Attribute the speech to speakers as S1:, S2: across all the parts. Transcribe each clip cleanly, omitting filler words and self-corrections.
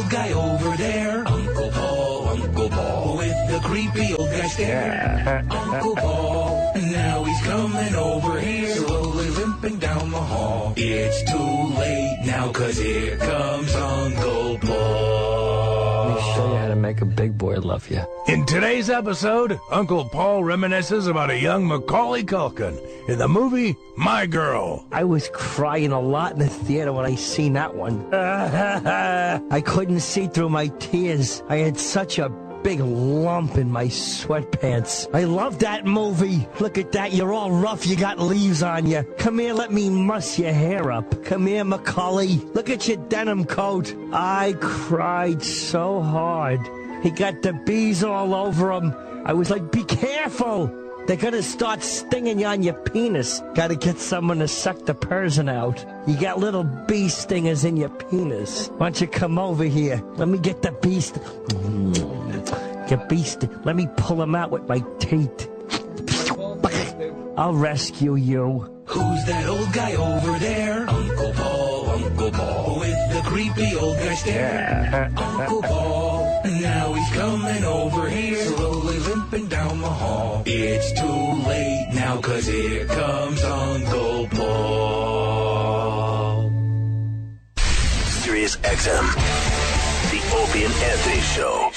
S1: old guy over there? Uncle Paul, with the creepy old guy stare. Uncle Paul, now he's coming over here, slowly limping down the hall. It's too late now, 'cause here comes Uncle Paul.
S2: Let me show you how to make a big boy love you.
S3: In today's episode, Uncle Paul reminisces about a young Macaulay Culkin in the movie My Girl.
S2: I was crying a lot in the theater when I seen that one. I couldn't see through my tears. I had such a big lump in my sweatpants. I love that movie. Look at that. You're all rough. You got leaves on you. Come here, let me muss your hair up. Come here, Macaulay. Look at your denim coat. I cried so hard. He got the bees all over him. I was like, be careful. They're gonna start stinging you on your penis. Gotta get someone to suck the person out. You got little bee stingers in your penis. Why don't you come over here? Let me get the bee Get beast. Let me pull him out with my teeth. I'll rescue you.
S1: Who's that old guy over there? Uncle Paul, with the creepy old guy stare. Uncle Paul, now he's coming over here, slowly limping down the hall. It's too late now, 'cause here comes Uncle Paul.
S4: Sirius XM, the Opie and Anthony Show.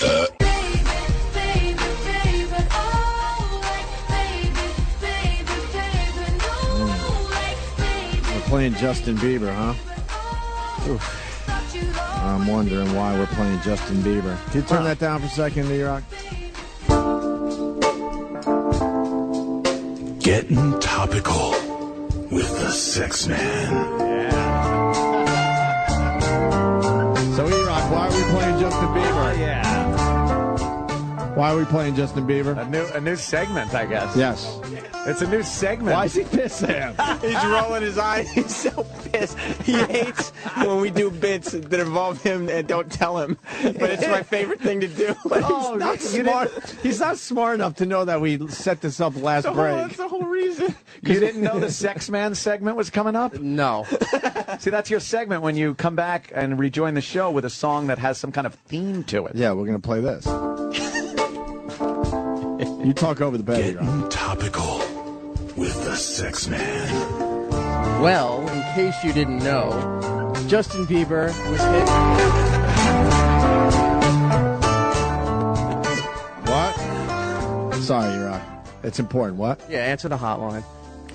S5: Playing Justin Bieber, huh? Oof. I'm wondering why we're playing Justin Bieber. Can you turn that down for a second, D-Rock?
S1: Getting topical with the sex man.
S5: So, E-Rock, why are we playing Justin Bieber?
S6: Yeah.
S5: Why are we playing Justin Bieber?
S6: A new segment, I guess.
S5: Yes.
S6: It's a new segment.
S5: Why is he pissed at him?
S6: He's rolling his eyes. He's so pissed. He hates when we do bits that involve him and don't tell him. But it's my favorite thing to do. But
S5: Oh, he's not smart enough to know that we set this up last break.
S6: That's the whole reason. You didn't know the Sex Man segment was coming up?
S2: No.
S6: See, that's your segment when you come back and rejoin the show with a song that has some kind of theme to it.
S5: Yeah, we're going to play this. You talk over the bed,
S1: Getting topical with the sex man.
S7: Well, in case you didn't know, Justin Bieber was hit.
S5: What? Sorry, E-Rock. It's important. What?
S7: Yeah, answer the hotline.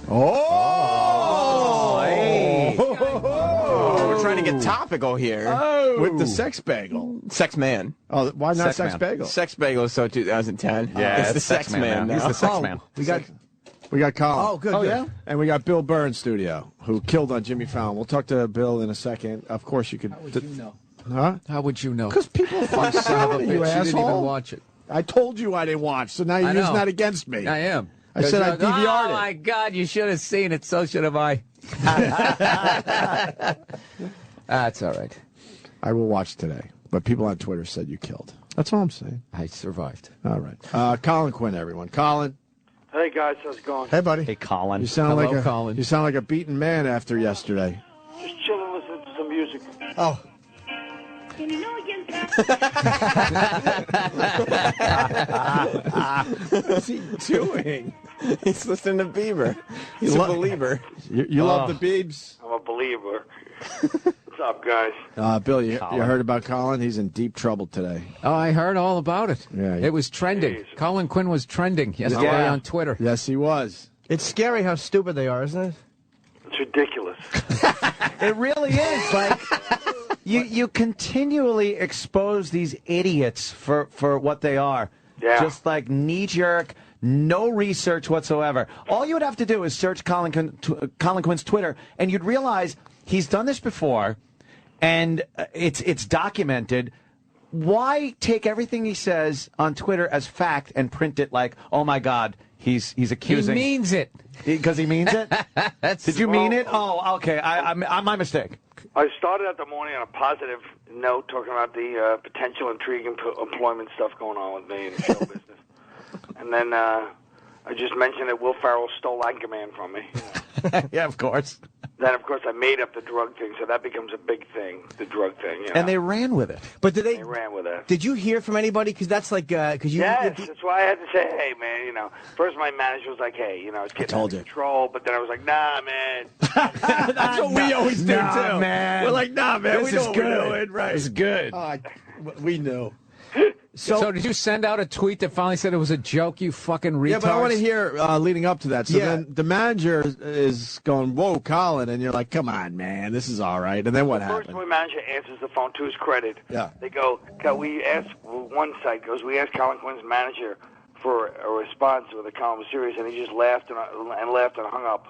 S5: Oh!
S6: Hey. We're trying to get topical here.
S5: With the sex bagel.
S6: Sex Man.
S5: Oh, why not sex bagel?
S6: Sex Bagel is so 2010.
S8: Yeah,
S6: it's the Sex Man now.
S8: He's the Sex Man.
S5: We got Colin.
S7: Oh, good.
S5: Yeah? And we got Bill Burr in studio, who killed on Jimmy Fallon. We'll talk to Bill in a second. Of course, you could.
S7: How would you know?
S5: Huh?
S7: How would you know?
S5: Because people fucking
S7: Son of a
S5: you
S7: bitch,
S5: asshole.
S7: you didn't even watch it.
S5: I told you I didn't watch, so now you're
S7: I know.
S5: using that against me.
S7: I am.
S5: I said I DVR'd it.
S7: Oh, my God, you should have seen it. So should have I. That's all right.
S5: I will watch today. But people on Twitter said you killed. That's all I'm saying.
S7: I survived.
S5: All right. Colin Quinn, everyone. Colin.
S9: Hey guys, how's it going?
S5: Hey, buddy.
S6: Hey, Colin.
S5: You sound
S7: Hello,
S5: like
S7: Colin.
S5: You sound like a beaten man after yesterday.
S9: Just chilling, listening to some music.
S5: Oh. What's he doing?
S6: He's listening to Bieber. He's a believer.
S5: You love the Biebs?
S9: I'm a believer. What's up, guys?
S5: Bill, you heard about Colin? He's in deep trouble today.
S7: Oh, I heard all about it.
S5: Yeah,
S7: It was trending.
S9: Jeez.
S7: Colin Quinn was trending yesterday on Twitter.
S5: Yes, he was.
S2: It's scary how stupid they are, isn't it?
S9: It's ridiculous.
S6: It really is. Like, you continually expose these idiots for what they are.
S9: Yeah.
S6: Just like knee-jerk, no research whatsoever. All you would have to do is search Colin Quinn's Twitter, and you'd realize he's done this before, and it's documented. Why take everything he says on Twitter as fact and print it like, oh, my God, he's accusing...
S7: He means it.
S6: Because he means it? Did you mean it? Oh, okay. I'm my mistake.
S9: I started out the morning on a positive note, talking about the potential intriguing employment stuff going on with me in the show business. And then I just mentioned that Will Ferrell stole Anchorman from me.
S6: Yeah, of course.
S9: Then, of course, I made up the drug thing, so that becomes a big thing, the drug thing. You know?
S6: And they ran with it.
S2: But
S9: They ran with it.
S2: Did you hear from anybody? Because that's like, because you.
S9: Yes, that's why I had to say, hey, man, you know. First, my manager was like, hey, you know, it's getting out of control. But then I was like, nah, man.
S5: That's what we always do, too.
S6: Man.
S5: We're like, nah, man,
S6: This
S5: we know
S6: is
S5: what
S6: good.
S5: we're doing. Right.
S6: It's good.
S5: We knew.
S8: So did you send out a tweet that finally said it was a joke, you fucking retards?
S5: Yeah, but I want to hear leading up to that. So then the manager is going, whoa, Colin, and you're like, come on, man, this is all right. And then what
S9: First,
S5: happened?
S9: my manager answers the phone to his credit.
S5: Yeah.
S9: They go, we asked, one site goes, we asked Colin Quinn's manager for a response whether Colin was serious, and he just laughed and hung up.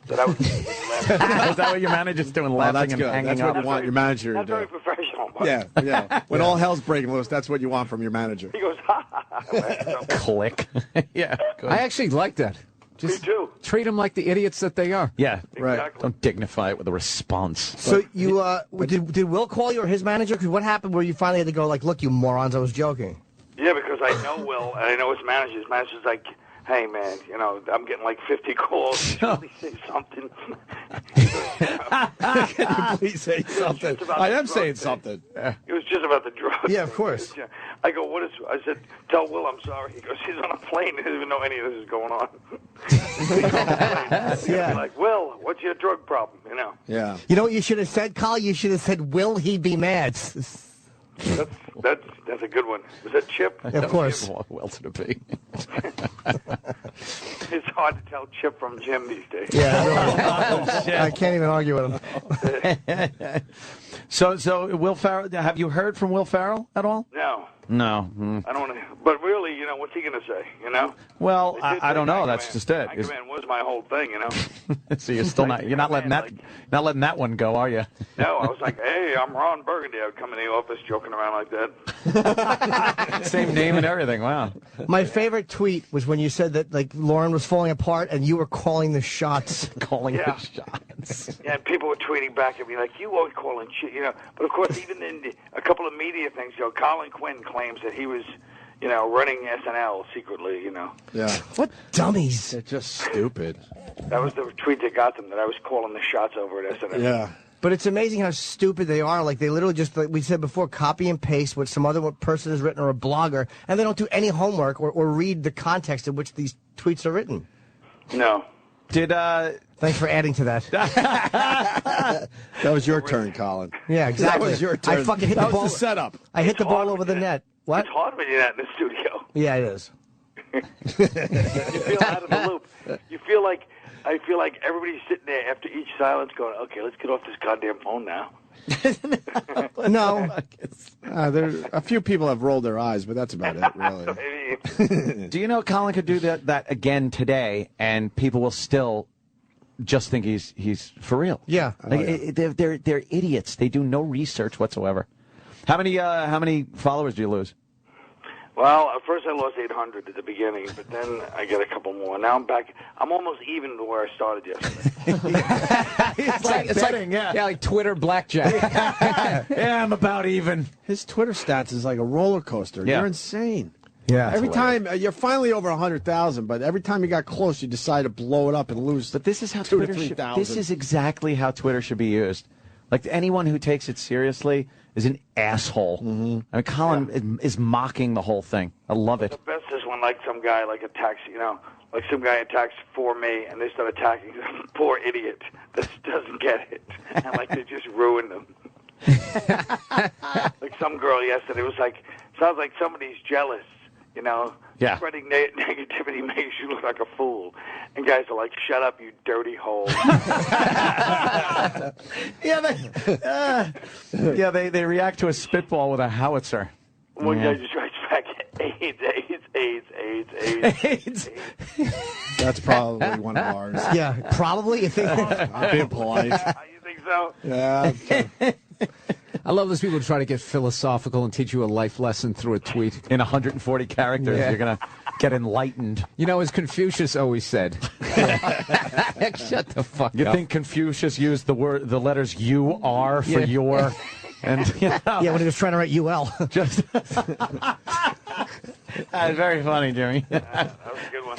S9: So that was
S6: Is that what your manager's doing, laughing
S5: that's
S6: and
S5: good.
S6: hanging
S5: That's
S6: up?
S5: what you want your manager to
S9: That's
S5: do.
S9: very professional. But
S5: Yeah, yeah. When all hell's breaking loose, that's what you want from your manager.
S9: He goes, ha, ha, ha.
S6: Click. Yeah. Good.
S8: I actually like that. Just
S9: Me too.
S8: treat them like the idiots that they are.
S6: Yeah.
S5: Right.
S9: Exactly.
S6: Don't dignify it with a response.
S2: So you did Will call you or his manager? Because what happened where you finally had to go like, look, you morons, I was joking.
S9: Yeah, because I know Will, and I know his manager. His manager's like, hey, man, you know, I'm getting like 50 calls. Can you say something?
S5: Can you please say something?
S9: Just about
S5: I
S9: the
S5: am
S9: drug
S5: saying
S9: thing.
S5: something.
S9: It was just about the drugs.
S2: Yeah, of course.
S9: I go, what is? I said, tell Will I'm sorry. He goes, he's on a plane. He doesn't even know any of this is going on.
S2: Yeah.
S9: Like, Will, what's your drug problem? You know.
S5: Yeah.
S2: You know what you should have said, Colin? You should have said, will he be mad?
S9: That's a good one. Was that Chip?
S2: Of course.
S6: Well to be.
S9: It's hard to tell Chip from Jim these days.
S2: Yeah, really. I can't even argue with him.
S6: So Will Ferrell, have you heard from Will Ferrell at all?
S9: No.
S6: No.
S9: I don't want to. But really, you know, what's he going to say? You know.
S6: Well,
S9: They did
S6: I don't know.
S9: Anchorman.
S6: That's just it.
S9: Anchorman was my whole thing, you know.
S6: So you're still not letting that one go, are you?
S9: No, I was like, hey, I'm Ron Burgundy. I would come in the office joking around like that.
S6: Same name and everything. Wow.
S2: My favorite tweet was when you said that like Lauren was falling apart and you were calling the shots.
S6: Calling
S9: Yeah.
S6: the shots.
S9: Yeah, and people were tweeting back at me like, you always calling shit, you know. But of course, even in a couple of media things, you know, Colin Quinn claims that he was, you know, running SNL secretly, you know.
S5: Yeah.
S2: What dummies.
S5: They're just stupid.
S9: That was the tweet that got them, that I was calling the shots over at SNL.
S5: Yeah.
S2: But it's amazing how stupid they are. Like, they literally just, like we said before, copy and paste what some other person has written or a blogger, and they don't do any homework or read the context in which these tweets are written.
S9: No.
S6: Did
S2: Thanks for adding to that.
S5: That was your turn, Colin.
S2: Yeah, exactly.
S5: That was your turn.
S2: I fucking hit
S5: that
S2: the ball.
S5: was the setup.
S2: I hit the
S9: hard
S2: ball over
S9: when
S2: the
S9: you're-
S2: net. What?
S9: It's hard when you're not in the studio.
S2: Yeah, it is.
S9: You feel out of the loop. You feel like, I feel like everybody's sitting there after each silence going, okay, let's get off this goddamn phone now.
S2: No.
S5: There a few people have rolled their eyes, but that's about it, really.
S6: Do you know Colin could do that again today, and people will still just think he's for real?
S2: Yeah.
S6: Like, they're idiots. They do no research whatsoever. How many followers do you lose?
S9: Well, at first I lost 800 at the beginning, but then I get a couple more. Now I'm back. I'm almost even to where I started yesterday.
S6: It's betting, yeah.
S8: Yeah, like Twitter blackjack.
S6: Yeah, I'm about even.
S5: His Twitter stats is like a roller coaster.
S6: Yeah.
S5: You're insane.
S2: Yeah.
S5: Every time you're finally over 100,000, but every time you got close, you decide to blow it up and lose.
S6: But this is how
S5: 2,000 to
S6: Twitter should.
S5: 3,000.
S6: This is exactly how Twitter should be used. Like, anyone who takes it seriously is an asshole.
S5: Mm-hmm.
S6: I mean, Colin is mocking the whole thing. I love it.
S9: The best is when, like, some guy, like, attacks, you know, like some guy attacks for me, and they start attacking some poor idiot that doesn't get it. And, like, they just ruin them. Like some girl yesterday was like, sounds like somebody's jealous, you know.
S6: Yeah.
S9: Spreading negativity makes you look like a fool. And guys are like, shut up, you dirty hole.
S6: They react to a spitball with a howitzer.
S9: One guy just writes back, AIDS.
S5: That's probably one of ours.
S2: Yeah, probably. If they
S5: I'm being polite.
S9: You think so?
S5: Yeah.
S8: I love those people who try to get philosophical and teach you a life lesson through a tweet.
S6: In 140 characters,
S8: Yeah.
S6: you're going to get enlightened.
S8: You know, as Confucius always said. Shut the fuck
S6: You
S8: up.
S6: think Confucius used the letters U-R for
S8: Yeah.
S6: your... And, you know,
S2: yeah, when he was trying to write UL.
S6: just... Very funny, Jimmy.
S9: That was a good one.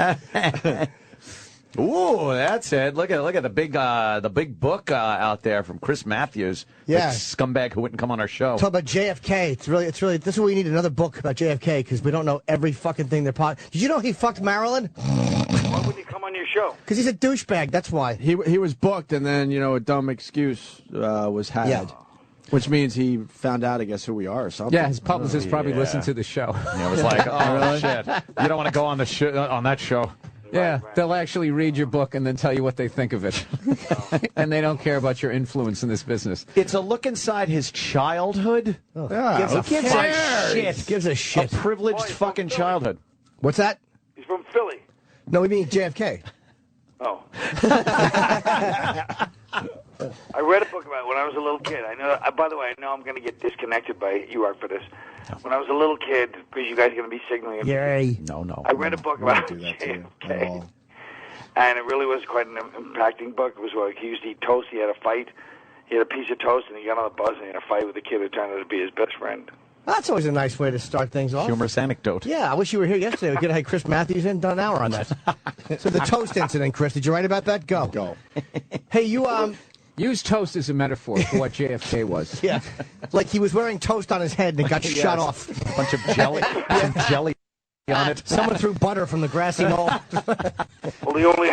S6: Ooh, that's it. Look at the big book out there from Chris Matthews.
S2: Yeah.
S6: The scumbag who wouldn't come on our show.
S2: Talk about JFK. It's really. This is what we need, another book about JFK, because we don't know every fucking thing they're Did you know he fucked Marilyn?
S9: Why wouldn't he come on your show?
S2: Because he's a douchebag. That's why.
S5: He was booked, and then a dumb excuse was had.
S2: Yeah.
S5: Which means he found out, I guess, who we are or something.
S8: Yeah, his publicist probably listened to the show.
S6: Yeah, it was like, oh, shit. You don't want to go on on that show.
S8: Yeah, they'll actually read your book and then tell you what they think of it. And they don't care about your influence in this business.
S6: It's a look inside his childhood.
S5: Yeah,
S2: Gives a shit.
S6: A privileged fucking childhood.
S2: What's that?
S9: He's from Philly.
S2: No, we mean JFK.
S9: Oh. I read a book about it when I was a little kid. I know. By the way, I know I'm going to get disconnected by you for this. When I was a little kid, because you guys are going to be signaling it.
S2: Yay.
S6: No.
S9: I read a book about
S5: do that to you at
S9: JFK,
S5: all.
S9: and it really was quite an impacting book. It was like he used to eat toast. He had a fight. He had a piece of toast, and he got on the bus and he had a fight with a kid who turned out to be his best friend.
S2: That's always a nice way to start things off.
S6: Humorous anecdote.
S2: Yeah, I wish you were here yesterday. We could have had Chris Matthews in, done an hour on that. So the toast incident, Chris, did you write about that? Go. Hey, you
S8: Use toast as a metaphor for what JFK was.
S2: Yeah, like he was wearing toast on his head and it got shut off.
S6: A bunch of jelly. Some jelly on it.
S2: Someone threw butter from the grassy knoll.
S9: Well, the only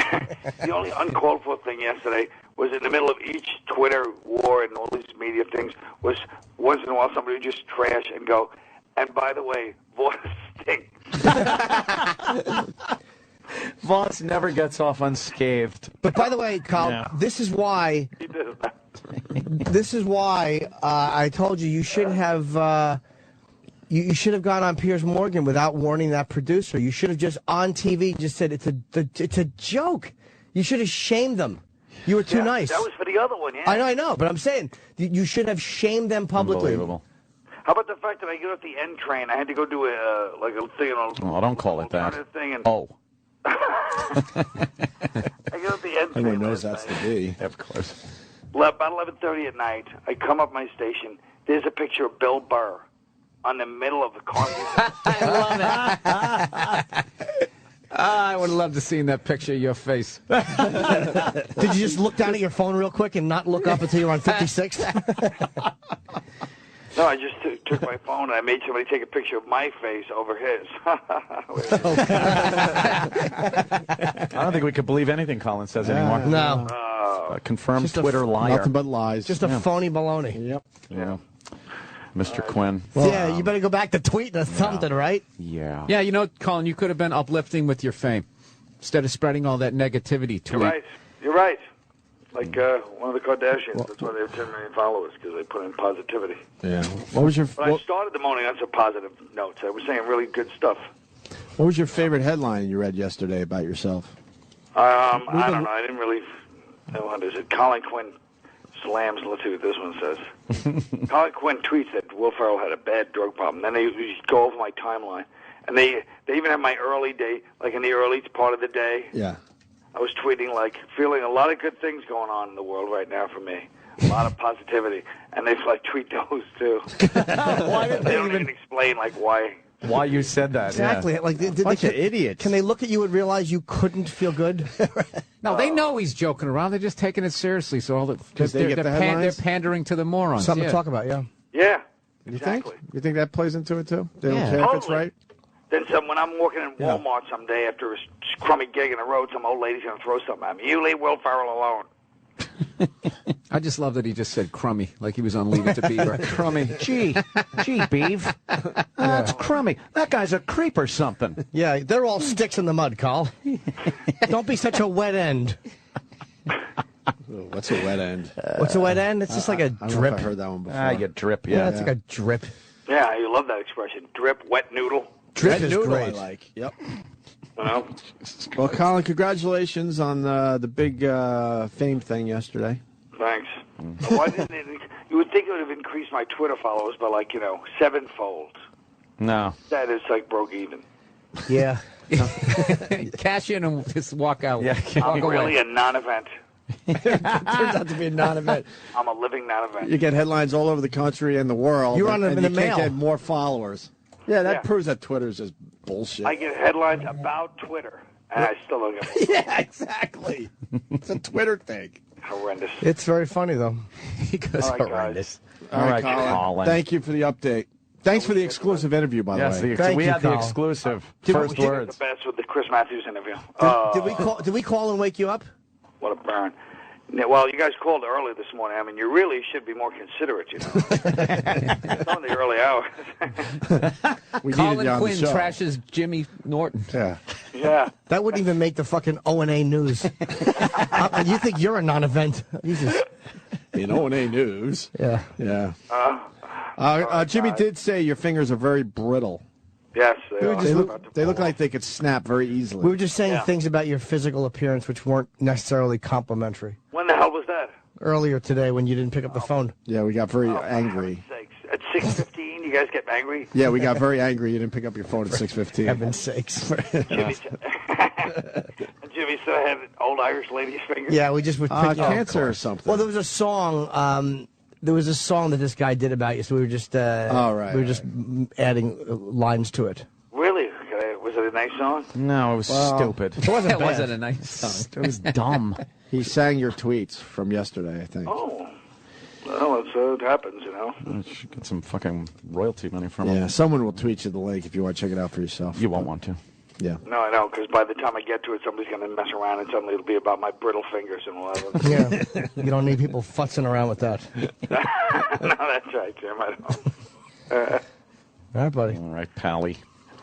S9: uncalled for thing yesterday was in the middle of each Twitter war and all these media things was once in a while somebody would just trash and go, and by the way, Voss stinks.
S6: Voss never gets off unscathed.
S2: But by the way, Carl, this is why. This is why I told you should have. You should have gone on Piers Morgan without warning that producer. You should have just on TV just said it's a joke. You should have shamed them. You were too nice.
S9: That was for the other one, yeah.
S2: I know, but I'm saying you should have shamed them publicly.
S6: Unbelievable.
S9: How about the fact that I get off the N train? I had to go do a thing on.
S6: Oh, don't call it that.
S9: Thing and
S6: Oh.
S9: I get off the N train.
S5: Everyone knows that's the D.
S6: Of course.
S9: About 11:30 at night, I come up my station. There's a picture of Bill Burr on the middle of the car.
S8: I love it. I would have loved to seen that picture of your face.
S2: Did you just look down at your phone real quick and not look up until you were on 56th?
S9: No, I just took my phone and I made somebody take a picture of my face over his.
S6: I don't think we could believe anything Colin says anymore.
S2: No.
S6: A confirmed Twitter liar.
S5: Nothing but lies.
S2: Just a phony baloney.
S5: Yep.
S6: Yeah. Mr. Quinn.
S2: Well, yeah, you better go back to tweeting or something, right?
S6: Yeah.
S8: Yeah, you know, Colin, you could have been uplifting with your fame instead of spreading all that negativity tweet.
S9: You're right. Like one of the Kardashians. That's why they have 10 million followers, because they put in positivity.
S5: Yeah. What was your
S9: But I started the morning on some positive notes. I was saying really good stuff.
S5: What was your favorite headline you read yesterday about yourself?
S9: I don't know. I didn't really know what is it. Colin Quinn slams. Let's see what this one says. Colin Quinn tweets that Will Ferrell had a bad drug problem. Then they go over my timeline, and they even have my early day, like in the early part of the day.
S5: Yeah.
S9: I was tweeting like feeling a lot of good things going on in the world right now for me. A lot of positivity, and they like tweet those too.
S6: Why did
S9: they don't even explain like why
S6: you said that?
S2: Exactly.
S6: Yeah.
S2: Like,
S5: Bunch of idiots.
S2: Can they look at you and realize you couldn't feel good?
S8: No, they know he's joking around. They're just taking it seriously. So all the because
S5: they get the headlines?
S8: they're pandering to the morons.
S2: Something to talk about, yeah.
S9: Yeah,
S5: You
S9: exactly.
S5: think? You think that plays into it too? They don't
S2: Yeah.
S5: care if it's
S9: Totally.
S5: right.
S9: Then when I'm walking in Walmart someday after a crummy gig in the road, some old lady's going to throw something at me. You leave Will Ferrell alone.
S8: I just love that he just said crummy, like he was on Leave It to Beaver.
S6: Crummy. Gee, Beeve. That's crummy. That guy's a creep or something.
S2: Yeah, they're all sticks in the mud, Carl. Don't be such a wet end.
S5: What's a wet end?
S2: What's a wet end? It's just like a
S5: I don't know
S2: drip.
S5: if I heard that one before.
S6: You drip,
S2: Yeah, it's like a drip.
S9: Yeah, you love that expression. Drip, wet noodle.
S2: Drip
S5: Red
S2: is
S5: noodle
S2: great.
S5: I like. Yep.
S9: You know?
S5: Well, Colin, congratulations on the big fame thing yesterday.
S9: Thanks. Why didn't it? You would think it would have increased my Twitter followers by like 7-fold.
S6: No.
S9: That is like broke even.
S2: Yeah.
S8: Cash in and just walk out.
S6: Yeah.
S9: I'm really a non-event.
S2: Turns out to be a non-event.
S9: I'm a living non-event.
S5: You get headlines all over the country and the world.
S2: You're on
S5: and
S2: in the
S5: you
S2: mail.
S5: can't get more followers. Yeah, that
S9: Yeah.
S5: proves that Twitter's just bullshit.
S9: I get headlines about Twitter. And I still don't get it.
S5: Yeah, exactly. It's a Twitter thing.
S9: Horrendous.
S2: It's very funny, though.
S8: He goes
S9: All right,
S8: horrendous.
S5: All right, Colin. Thank you for the update. Thanks for the exclusive interview, by the way.
S6: Yes, we had the
S2: Colin.
S6: exclusive
S9: We
S6: first
S9: did
S6: words.
S9: the best with the Chris Matthews interview.
S2: Did we call and wake you up?
S9: What a burn. Yeah, well, you guys called early this morning. I mean, you really should be more considerate, you know. It's on the early hours.
S5: We needed
S8: Colin
S5: you on
S8: Quinn
S5: the show.
S8: trashes Jimmy Norton.
S5: Yeah.
S9: Yeah.
S2: That wouldn't even make the fucking O&A news. You think you're a non-event. Jesus.
S5: In O&A News.
S2: Yeah.
S5: Yeah. Jimmy did say your fingers are very brittle.
S9: Yes, they are.
S5: They look like they could snap very easily.
S2: We were just saying things about your physical appearance which weren't necessarily complimentary.
S9: When the hell was that?
S2: Earlier today when you didn't pick up the phone.
S5: Yeah, we got very angry.
S9: Sakes. At 6:15, you guys get angry?
S5: Yeah, we got very angry. You didn't pick up your phone at 6:15.
S2: Heaven's sakes.
S9: Jimmy still had old Irish lady's fingers?
S2: Yeah, we just would pick
S5: cancer or something.
S2: Well, there was a song. There was a song that this guy did about you, so we were just adding lines to it.
S9: Really? Was it a nice song?
S6: No, it was stupid.
S2: It wasn't
S8: That
S2: bad.
S8: wasn't a nice song.
S6: It was dumb.
S5: He sang your tweets from yesterday, I think.
S9: Oh. Well, it happens, you know.
S6: I should get some fucking royalty money from
S5: Yeah,
S6: him.
S5: someone will tweet you the link if you want to check it out for yourself.
S6: You won't want to.
S5: Yeah.
S9: No, I know, because by the time I get to it, somebody's going to mess around, and suddenly it'll be about my brittle fingers and whatever.
S2: Yeah, you don't need people futzing around with that.
S9: No, that's right, Jim. I don't.
S2: All right, buddy.
S6: All right, Pally.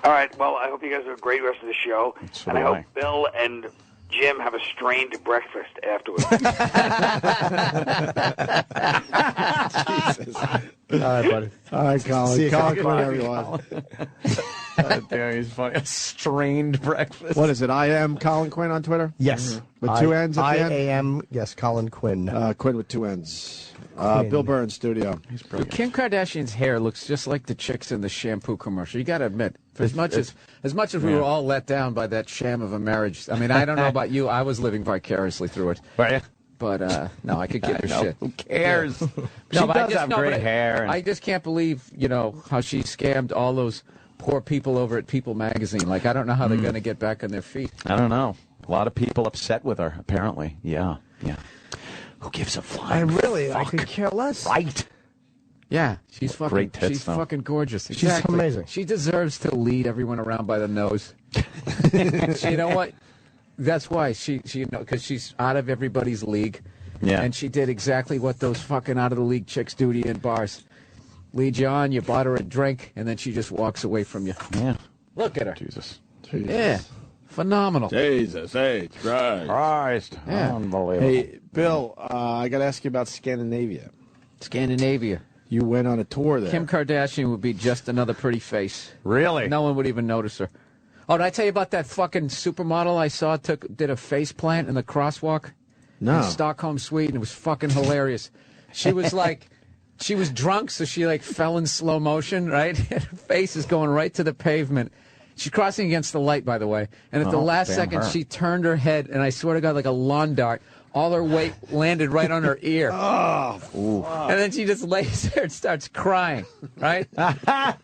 S9: All right, well, I hope you guys have a great rest of the show.
S6: So
S9: and I
S6: do
S9: hope
S6: I.
S9: Bill and Jim have a strained breakfast afterwards.
S5: Jesus.
S2: All right, buddy.
S5: All right, Colin.
S2: See you,
S5: Colin,
S2: Colin.
S5: everyone.
S6: Damn, he's funny. A strained breakfast.
S5: What is it? I am Colin Quinn on Twitter?
S2: Yes.
S5: With two N's at the end?
S2: I-A-M, yes, Colin Quinn.
S5: Quinn with two N's.
S2: Quinn.
S5: Bill Burr in studio.
S6: He's brilliant.
S8: Kim Kardashian's hair looks just like the chicks in the shampoo commercial. You got to admit, for as much as we were all let down by that sham of a marriage. I mean, I don't know about you. I was living vicariously through it.
S6: Were you?
S8: But no, I could give a
S6: No,
S8: shit.
S6: who cares?
S8: Yeah.
S6: She
S8: No, but
S6: does have great hair. And
S8: I just can't believe, how she scammed all those poor people over at People magazine. Like, I don't know how they're going to get back on their feet.
S6: I don't know. A lot of people upset with her, apparently. Yeah. Who gives a flying
S2: I could care less.
S6: Right.
S8: Yeah, she's fucking
S6: Great tits,
S8: she's
S6: though.
S8: fucking gorgeous.
S2: She's
S8: Exactly.
S2: amazing.
S8: She deserves to lead everyone around by the nose. You know what? That's why she because she's out of everybody's league.
S6: Yeah.
S8: And she did exactly what those fucking out of the league chicks do to you in bars. Lead you on, you bought her a drink, and then she just walks away from you.
S6: Yeah.
S8: Look at her.
S6: Jesus.
S8: Yeah. Phenomenal.
S5: Jesus H. Christ.
S6: Christ.
S8: Yeah.
S6: Unbelievable.
S5: Hey, Bill, I got to ask you about Scandinavia.
S8: Scandinavia.
S5: You went on a tour there.
S8: Kim Kardashian would be just another pretty face.
S6: Really?
S8: No one would even notice her. Oh, did I tell you about that fucking supermodel I saw did a face plant in the crosswalk?
S5: No.
S8: In Stockholm, Sweden. It was fucking hilarious. She was like, she was drunk, so she like fell in slow motion, right? And her face is going right to the pavement. She's crossing against the light, by the way. And at the last
S6: damn
S8: second,
S6: her.
S8: she turned her head, and I swear to God, like a lawn dart, all her weight landed right on her ear. And then she just lays there and starts crying, right?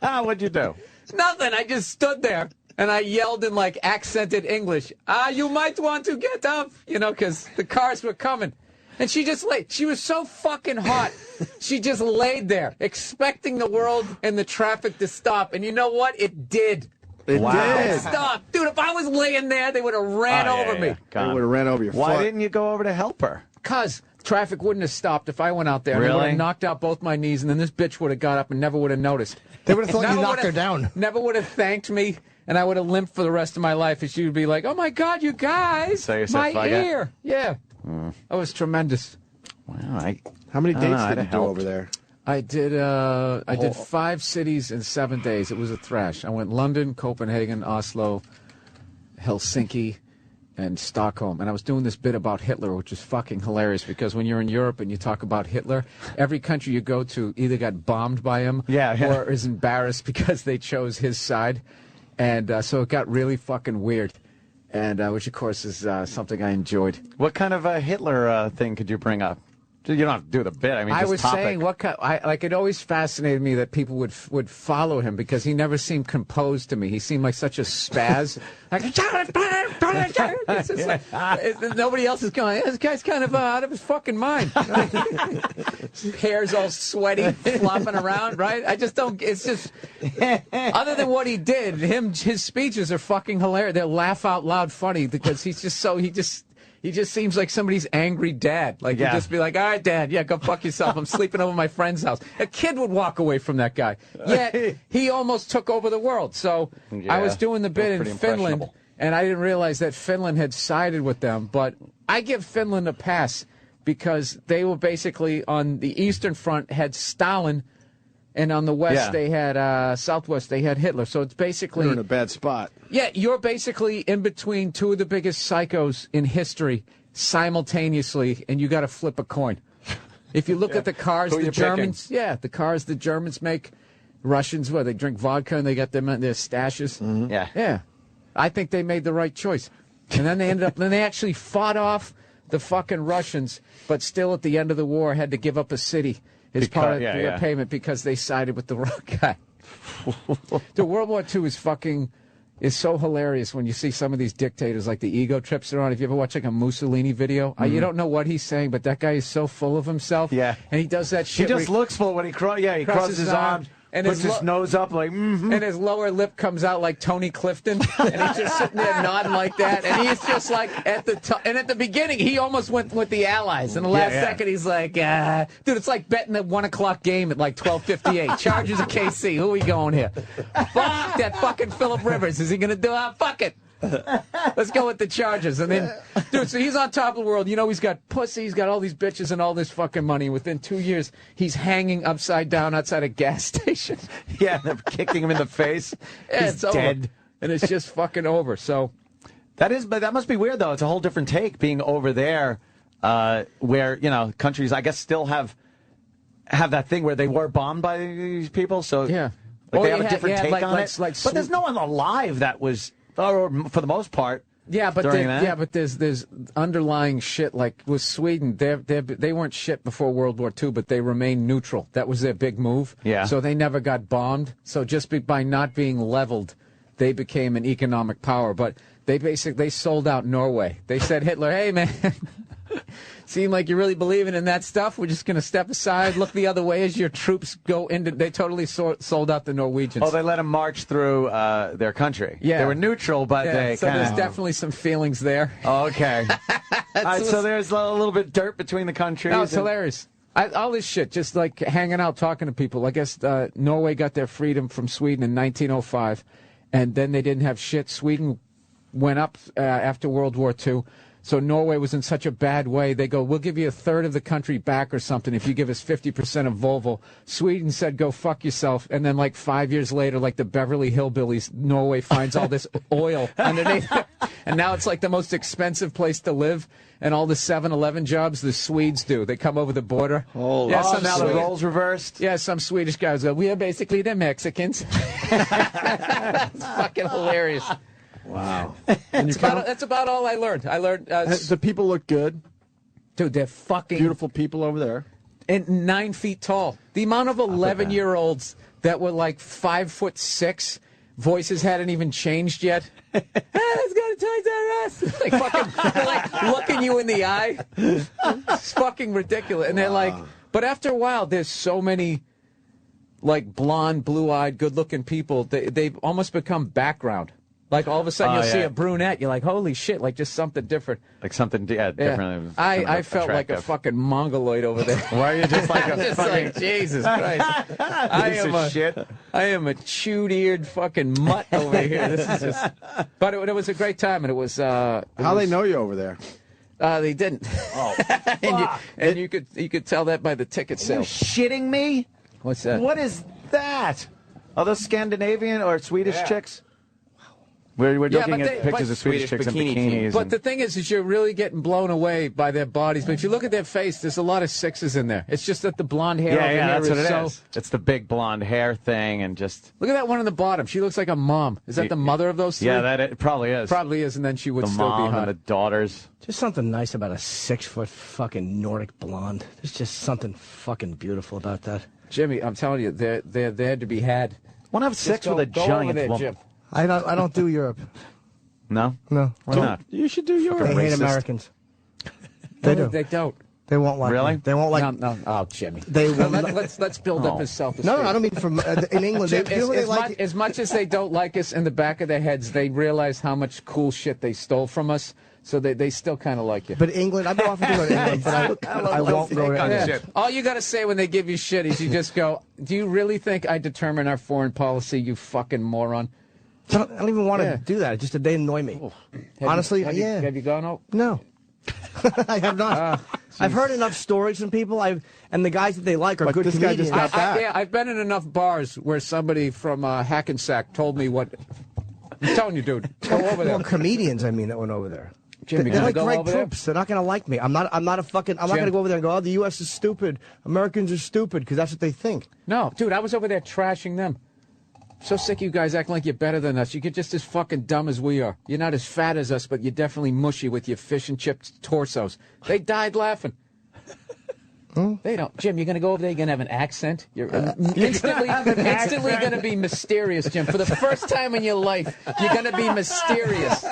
S6: What'd you do?
S8: Nothing. I just stood there and I yelled in like accented English, you might want to get up, because the cars were coming. And she just laid. She was so fucking hot. She just laid there expecting the world and the traffic to stop. And you know what? It did.
S5: It did.
S8: Stop. Dude, if I was laying there, they would have ran over me.
S5: They would have ran over your
S6: Why
S5: foot.
S6: didn't you go over to help her?
S8: Because traffic wouldn't have stopped if I went out there. And I would
S6: Really?
S8: have knocked out both my knees, and then this bitch would have got up and never would have noticed.
S2: They would have thought you
S8: Never
S2: knocked
S8: would've-
S2: her down.
S8: Never would have thanked me, and I would have limped for the rest of my life. And she would be like, "Oh my God, you guys,
S6: So you said,
S8: my
S6: "Fuck it."
S8: ear." Yeah, that was tremendous.
S6: Wow.
S5: How many
S6: I don't
S5: dates
S6: know,
S5: did
S6: I'd
S5: you do
S6: have helped.
S5: over there?
S8: I did 5 cities in 7 days. It was a thrash. I went London, Copenhagen, Oslo, Helsinki, and Stockholm. And I was doing this bit about Hitler, which is fucking hilarious because when you're in Europe and you talk about Hitler, every country you go to either got bombed by him or is embarrassed because they chose his side. And so it got really fucking weird. And which, of course, is something I enjoyed.
S6: What kind of a Hitler thing could you bring up? You don't have to do the bit. I mean,
S8: I
S6: just
S8: was
S6: topic.
S8: saying, what kind? It always fascinated me that people would follow him because he never seemed composed to me. He seemed like such a spaz. Like, it's just like, nobody else is going. This guy's kind of out of his fucking mind. His hair's all sweaty, flopping around. Right? I just don't. It's just other than what he did, his speeches are fucking hilarious. They're laugh out loud funny because he's just so He just seems like somebody's angry dad. Like, he'd just be like, all right, Dad, yeah, go fuck yourself. I'm sleeping over my friend's house. A kid would walk away from that guy. Yet, he almost took over the world. So, I was doing the bit in Finland, and I didn't realize that Finland had sided with them. But I give Finland a pass because they were basically, on the Eastern Front, had Stalin, and on the West, they had, Southwest, they had Hitler. So it's basically...
S5: You're in a bad spot.
S8: Yeah, you're basically in between two of the biggest psychos in history simultaneously, and you got to flip a coin. If you look at the cars the Germans... Yeah, the cars the Germans make, Russians, they drink vodka and they got them in their stashes.
S6: Mm-hmm.
S8: Yeah. I think they made the right choice. And then they actually fought off the fucking Russians, but still at the end of the war had to give up a city. It's part of their payment because they sided with the wrong guy. Dude, World War II is so hilarious when you see some of these dictators, like the ego trips they're on. If you ever watch like a Mussolini video, you don't know what he's saying, but that guy is so full of himself.
S6: Yeah.
S8: And he does that shit.
S6: He just looks full when he crosses his arms. And puts his nose up like,
S8: and his lower lip comes out like Tony Clifton, and he's just sitting there nodding like that, and he's just like at the beginning he almost went with the Allies, and the last second he's like, dude, it's like betting the 1 o'clock game at like 12:58. Chargers or KC, who are we going here? Fuck that fucking Phillip Rivers. Is he gonna do it? Fuck it. Let's go with the Chargers. And then, dude, so he's on top of the world. You know, he's got pussy, he's got all these bitches and all this fucking money. Within 2 years, he's hanging upside down outside a gas station.
S6: Yeah, they're kicking him in the face. He's dead.
S8: Over. And it's just fucking over. So
S6: but that must be weird, though. It's a whole different take being over there where, countries, I guess, still have that thing where they were bombed by these people. So
S8: yeah.
S6: They have a different take on it. But there's no one alive that was... Or for the most part,
S8: but there's underlying shit like with Sweden. They weren't shit before World War II, but they remained neutral. That was their big move.
S6: Yeah.
S8: So they never got bombed. So just by not being leveled, they became an economic power. But they sold out Norway. They said, Hitler, hey man, seem like you're really believing in that stuff. We're just going to step aside, look the other way as your troops go into... They totally sold out the Norwegians.
S6: Oh, they let them march through their country.
S8: Yeah.
S6: They were neutral, but they
S8: so there's definitely some feelings there.
S6: Oh, okay. All right, so there's a little bit dirt between the countries.
S8: No, it's hilarious. All this shit, just like hanging out, talking to people. I guess Norway got their freedom from Sweden in 1905, and then they didn't have shit. Sweden went up after World War II. So Norway was in such a bad way, they go, we'll give you a third of the country back or something if you give us 50% of Volvo. Sweden said, go fuck yourself. And then like 5 years later, like the Beverly Hillbillies, Norway finds all this oil underneath it. And now it's like the most expensive place to live. And all the 7-Eleven jobs the Swedes do. They come over the border.
S6: So now the roles reversed?
S8: Yeah, some Swedish guys go, we are basically the Mexicans. It's fucking hilarious.
S5: Wow.
S8: That's about all I learned.
S5: The people look good.
S8: Dude, they're fucking...
S5: Beautiful people over there.
S8: And 9 feet tall. The amount of 11-year-olds that were like 5'6", voices hadn't even changed yet. Let's go to Toys R Us. Like fucking, they're like looking you in the eye. It's fucking ridiculous. And they're like... But after a while, there's so many... like blonde, blue-eyed, good-looking people. They've almost become background. Like, all of a sudden, you'll see a brunette. You're like, holy shit, like, just something different.
S6: Like something, different.
S8: I felt like a fucking mongoloid over there.
S6: Why are you just like a
S8: just
S6: fucking...
S8: like, Jesus Christ. I am a chewed-eared fucking mutt over here. This is just... But it was a great time, and it was...
S5: How they know you over there?
S8: They didn't.
S6: Oh,
S8: and you could tell that by the ticket sales.
S6: Shitting me?
S8: What's that?
S6: What is that? Are those Scandinavian or Swedish chicks? We're
S7: Yeah,
S6: looking
S7: but
S6: at pictures of Swedish chicks in bikinis.
S7: But the thing is you're really getting blown away by their bodies. But if you look at their face, there's a lot of sixes in there. It's just that the blonde hair over here
S6: that's what
S7: is
S6: it is. It's the big blonde hair thing and just...
S7: Look at that one on the bottom. She looks like a mom. Is that the mother of those three?
S6: Yeah, it probably is.
S7: Probably is, and then she would
S6: The
S7: still be
S6: mom
S7: hot.
S6: and the daughters.
S2: Just something nice about a 6-foot fucking Nordic blonde. There's just something fucking beautiful about that.
S7: Jimmy, I'm telling you, they're there to be had.
S6: Want to have sex with a
S7: go
S6: giant
S7: over there,
S6: woman?
S7: Jim.
S2: I don't do Europe.
S6: No?
S2: No.
S6: Why not?
S5: You should do yours.
S2: They hate
S6: racist.
S2: Americans. They do.
S7: They don't.
S2: They won't like
S6: Really?
S2: me. They won't like.
S7: No. Oh, Jimmy.
S2: They won't.
S7: Let's build up his self-esteem.
S2: No, I don't mean from in England.
S7: Jim,
S2: They, you know what they like.
S7: as much as they don't like us in the back of their heads, they realize how much cool shit they stole from us. So they still kind of like you.
S2: But England, I've been offered to go to England, but I won't go to England.
S7: Yeah. All you got to say when they give you shit is you just go, "Do you really think I determine our foreign policy, you fucking moron?"
S2: I don't even want to do that. Just that they annoy me. Honestly,
S7: have
S2: yeah.
S7: Have you gone out?
S2: No. I have not. I've heard enough stories from people. And the guys that they like are
S5: But
S2: good
S5: this guy
S2: comedians.
S5: just got back.
S7: Yeah, I've been in enough bars where somebody from Hackensack told me what. I'm telling you, dude. Go over there.
S2: Well, comedians, I mean, that went over there.
S7: Jim, you
S2: They're
S7: gonna
S2: like
S7: go
S2: Greg
S7: over there?
S2: Proops. They're not going to like me. I'm not going to go over there and go, oh, the U.S. is stupid. Americans are stupid, because that's what they think.
S7: No, dude, I was over there trashing them. So sick of you guys acting like you're better than us. You're just as fucking dumb as we are. You're not as fat as us, but you're definitely mushy with your fish and chips torsos. They died laughing. They don't. Jim, you're going to go over there, you're going to have an accent. You're instantly going to be mysterious, Jim. For the first time in your life, you're going to be mysterious.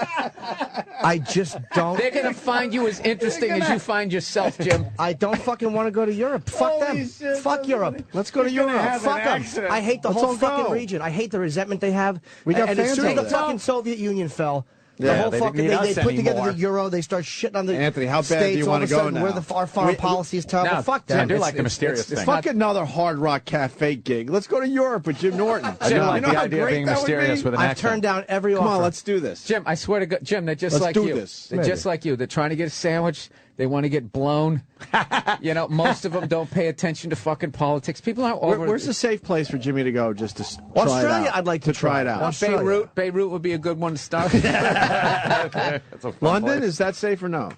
S2: I just don't.
S7: They're going to find you as interesting as you find yourself, Jim.
S2: I don't fucking want to go to Europe. Fuck them. Fuck Europe.
S5: Let's go to Europe.
S2: Fuck them. I hate the whole fucking region. I hate the resentment they have.
S5: We got
S2: and as
S5: fans
S2: soon as
S5: over
S2: the
S5: there.
S2: fucking Soviet Union fell, the
S6: Yeah,
S2: whole
S6: they
S2: fucking
S6: didn't need
S2: they
S6: us
S2: put together
S6: anymore.
S2: the euro. They start shitting on the
S5: Anthony, how bad
S2: states.
S5: do you
S2: All
S5: want
S2: of
S5: to
S2: a
S5: go
S2: sudden,
S5: now?
S2: our foreign policy is terrible.
S7: No,
S2: Fuck
S6: I
S2: them.
S6: do like the mysterious
S7: it's
S6: thing.
S5: Fuck another Hard Rock Cafe gig. Let's go to Europe with Jim Norton.
S6: I do like
S5: You know
S6: the
S5: how
S6: idea of
S5: great
S6: being
S5: that would
S6: mysterious
S5: be?
S6: with an
S2: I've
S6: accent.
S2: turned down every
S5: Come
S2: offer.
S5: on, let's do this.
S7: Jim, I swear to God, Jim, they're just
S5: Let's
S7: like
S5: do
S7: you.
S5: this.
S7: They're just like you. They're trying to get a sandwich. They want to get blown. You know, most of them don't pay attention to fucking politics. People aren't over.
S5: Where's a safe place for Jimmy to go just to try it
S2: Australia,
S5: out?
S2: I'd like to
S5: try it out.
S2: Australia.
S7: Beirut would be a good one to start.
S5: London, is that safe or no?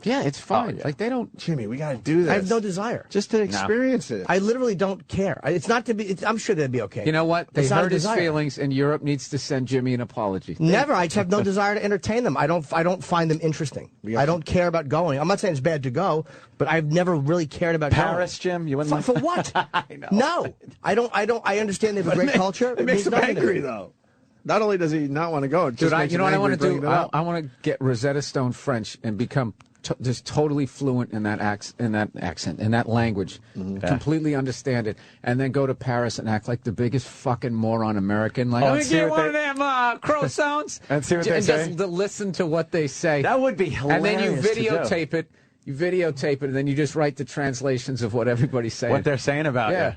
S7: Yeah, it's fine.
S6: yeah.
S7: Like they don't.
S5: Jimmy, we got to do this.
S2: I have no desire.
S5: Just to experience it.
S2: I literally don't care. It's not to be. I'm sure they'd be okay.
S7: You know what? They
S2: It's not a
S7: hurt his
S2: desire.
S7: feelings, and Europe needs to send Jimmy an apology.
S2: Never. I just have no desire to entertain them. I don't find them interesting. I don't care about going. I'm not saying it's bad to go, but I've never really cared about
S6: Paris, Jim? You wouldn't
S2: going. For what?
S6: I know.
S2: No, I don't. I understand they have a great culture.
S5: It makes
S2: means
S5: him
S2: nothing to me.
S5: angry, though. Not only does he not want to go, it just
S7: Dude,
S5: makes
S7: you know
S5: him
S7: what I
S5: angry
S7: want to do?
S5: bringing it up.
S7: I want to get Rosetta Stone French and become just totally fluent in that accent, in that language, completely understand it, and then go to Paris and act like the biggest fucking moron American. Like,
S6: Oh,
S7: let
S6: and
S7: me
S6: see
S7: get
S6: what
S7: one
S6: they-
S7: of them croissants.
S6: And see what they
S7: and
S6: say?
S7: just listen to what they say.
S6: That would be hilarious.
S7: And then you
S6: to do.
S7: videotape it. You videotape it, and then you just write the translations of what everybody's saying.
S6: What they're saying about
S7: Yeah.
S6: you.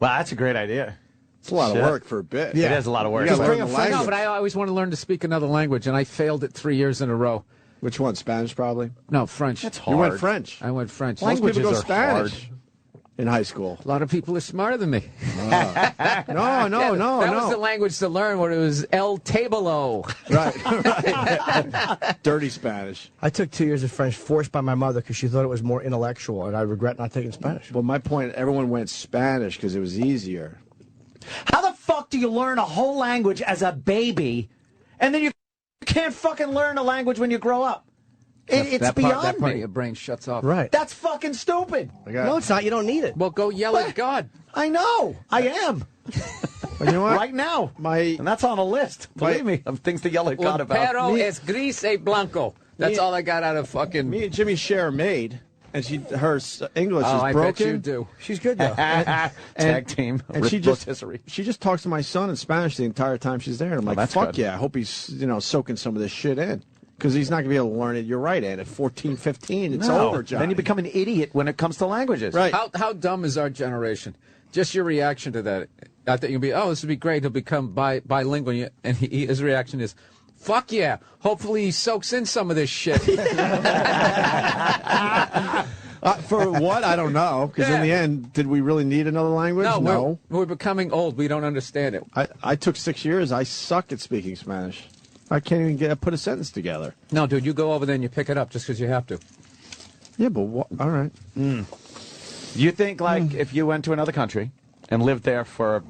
S6: Well, that's a great idea.
S5: It's a lot
S6: Shit.
S5: of work for a bit.
S6: It is a lot of work.
S5: You gotta
S2: Just bring
S5: learn
S2: a
S5: the
S2: friend.
S7: No,
S5: language.
S7: but I always want to learn to speak another language, and I failed it 3 years in a row.
S5: Which one? Spanish, probably?
S7: No, French.
S6: That's
S5: You
S6: hard.
S5: went French.
S7: I went French.
S5: Most
S6: Languages
S5: people go
S6: are
S5: Spanish in high school.
S7: A lot of people are smarter than me.
S5: No,
S7: That was the
S5: no.
S7: language to learn when it was El Tablo.
S5: Right. Dirty Spanish.
S2: I took 2 years of French forced by my mother because she thought it was more intellectual, and I regret not taking Spanish.
S5: Well, my point, everyone went Spanish because it was easier.
S6: How the fuck do you learn a whole language as a baby, and then you can't fucking learn a language when you grow up? It's
S7: that
S6: beyond
S7: part of
S6: me.
S7: your brain shuts off.
S2: Right.
S6: That's fucking stupid.
S2: No, it's not. You don't need it.
S7: Well, go yell at God.
S6: I know. I am.
S5: But you know what?
S6: Right now.
S5: My
S6: And that's on a list, believe me, of things to yell at God
S7: Un
S6: about.
S7: perro es gris e blanco. That's all I got out of fucking.
S5: Me and Jimmy share a maid, and her English is
S7: I
S5: broken.
S7: bet you do.
S2: She's good though.
S6: Tag team.
S5: And she just
S6: rotisserie.
S5: she just talks to my son in Spanish the entire time she's there. I'm like,
S6: that's
S5: fuck
S6: good.
S5: yeah! I hope he's soaking some of this shit in because he's not gonna be able to learn it. You're right, Ed. At 14, 15, it's
S6: No.
S5: over, John.
S6: Then you become an idiot when it comes to languages.
S5: right.
S7: How dumb is our generation? Just your reaction to that. I think you'll be, this would be great. He'll become bilingual. And his reaction is, fuck yeah. Hopefully he soaks in some of this shit.
S5: For what? I don't know. Because in the end, did we really need another language?
S7: No. We're becoming old. We don't understand it.
S5: I took 6 years. I suck at speaking Spanish. I can't even put a sentence together.
S8: No, dude, you go over there and you pick it up just because you have to.
S5: Yeah, but what? All right.
S6: You think, like, if you went to another country and lived there for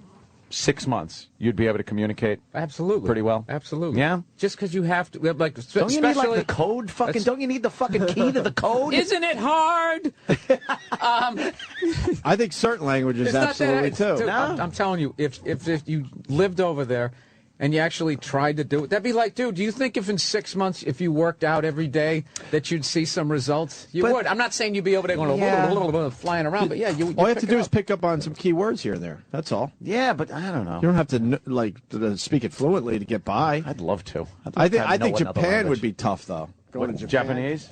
S6: 6 months, you'd be able to communicate
S8: Absolutely.
S6: pretty well?
S8: Absolutely.
S6: Yeah?
S8: Just because you have to. Like,
S6: Don't you need, like, the code? Fucking, don't you need the fucking key to the code?
S8: Isn't it hard?
S5: I think certain languages
S8: It's not
S5: absolutely
S8: that,
S5: too.
S8: dude, I'm telling you, if you lived over there and you actually tried to do it, that'd be like, dude, do you think if in 6 months, if you worked out every day, that you'd see some results? You would. I'm not saying you'd be over there going flying around, but yeah, you.
S5: All you have to do is pick up on some key words here and there. That's all.
S6: Yeah, but I don't know.
S5: You don't have to to speak it fluently to get by.
S6: I'd love to.
S5: I think Japan would be tough though. Going to Japan.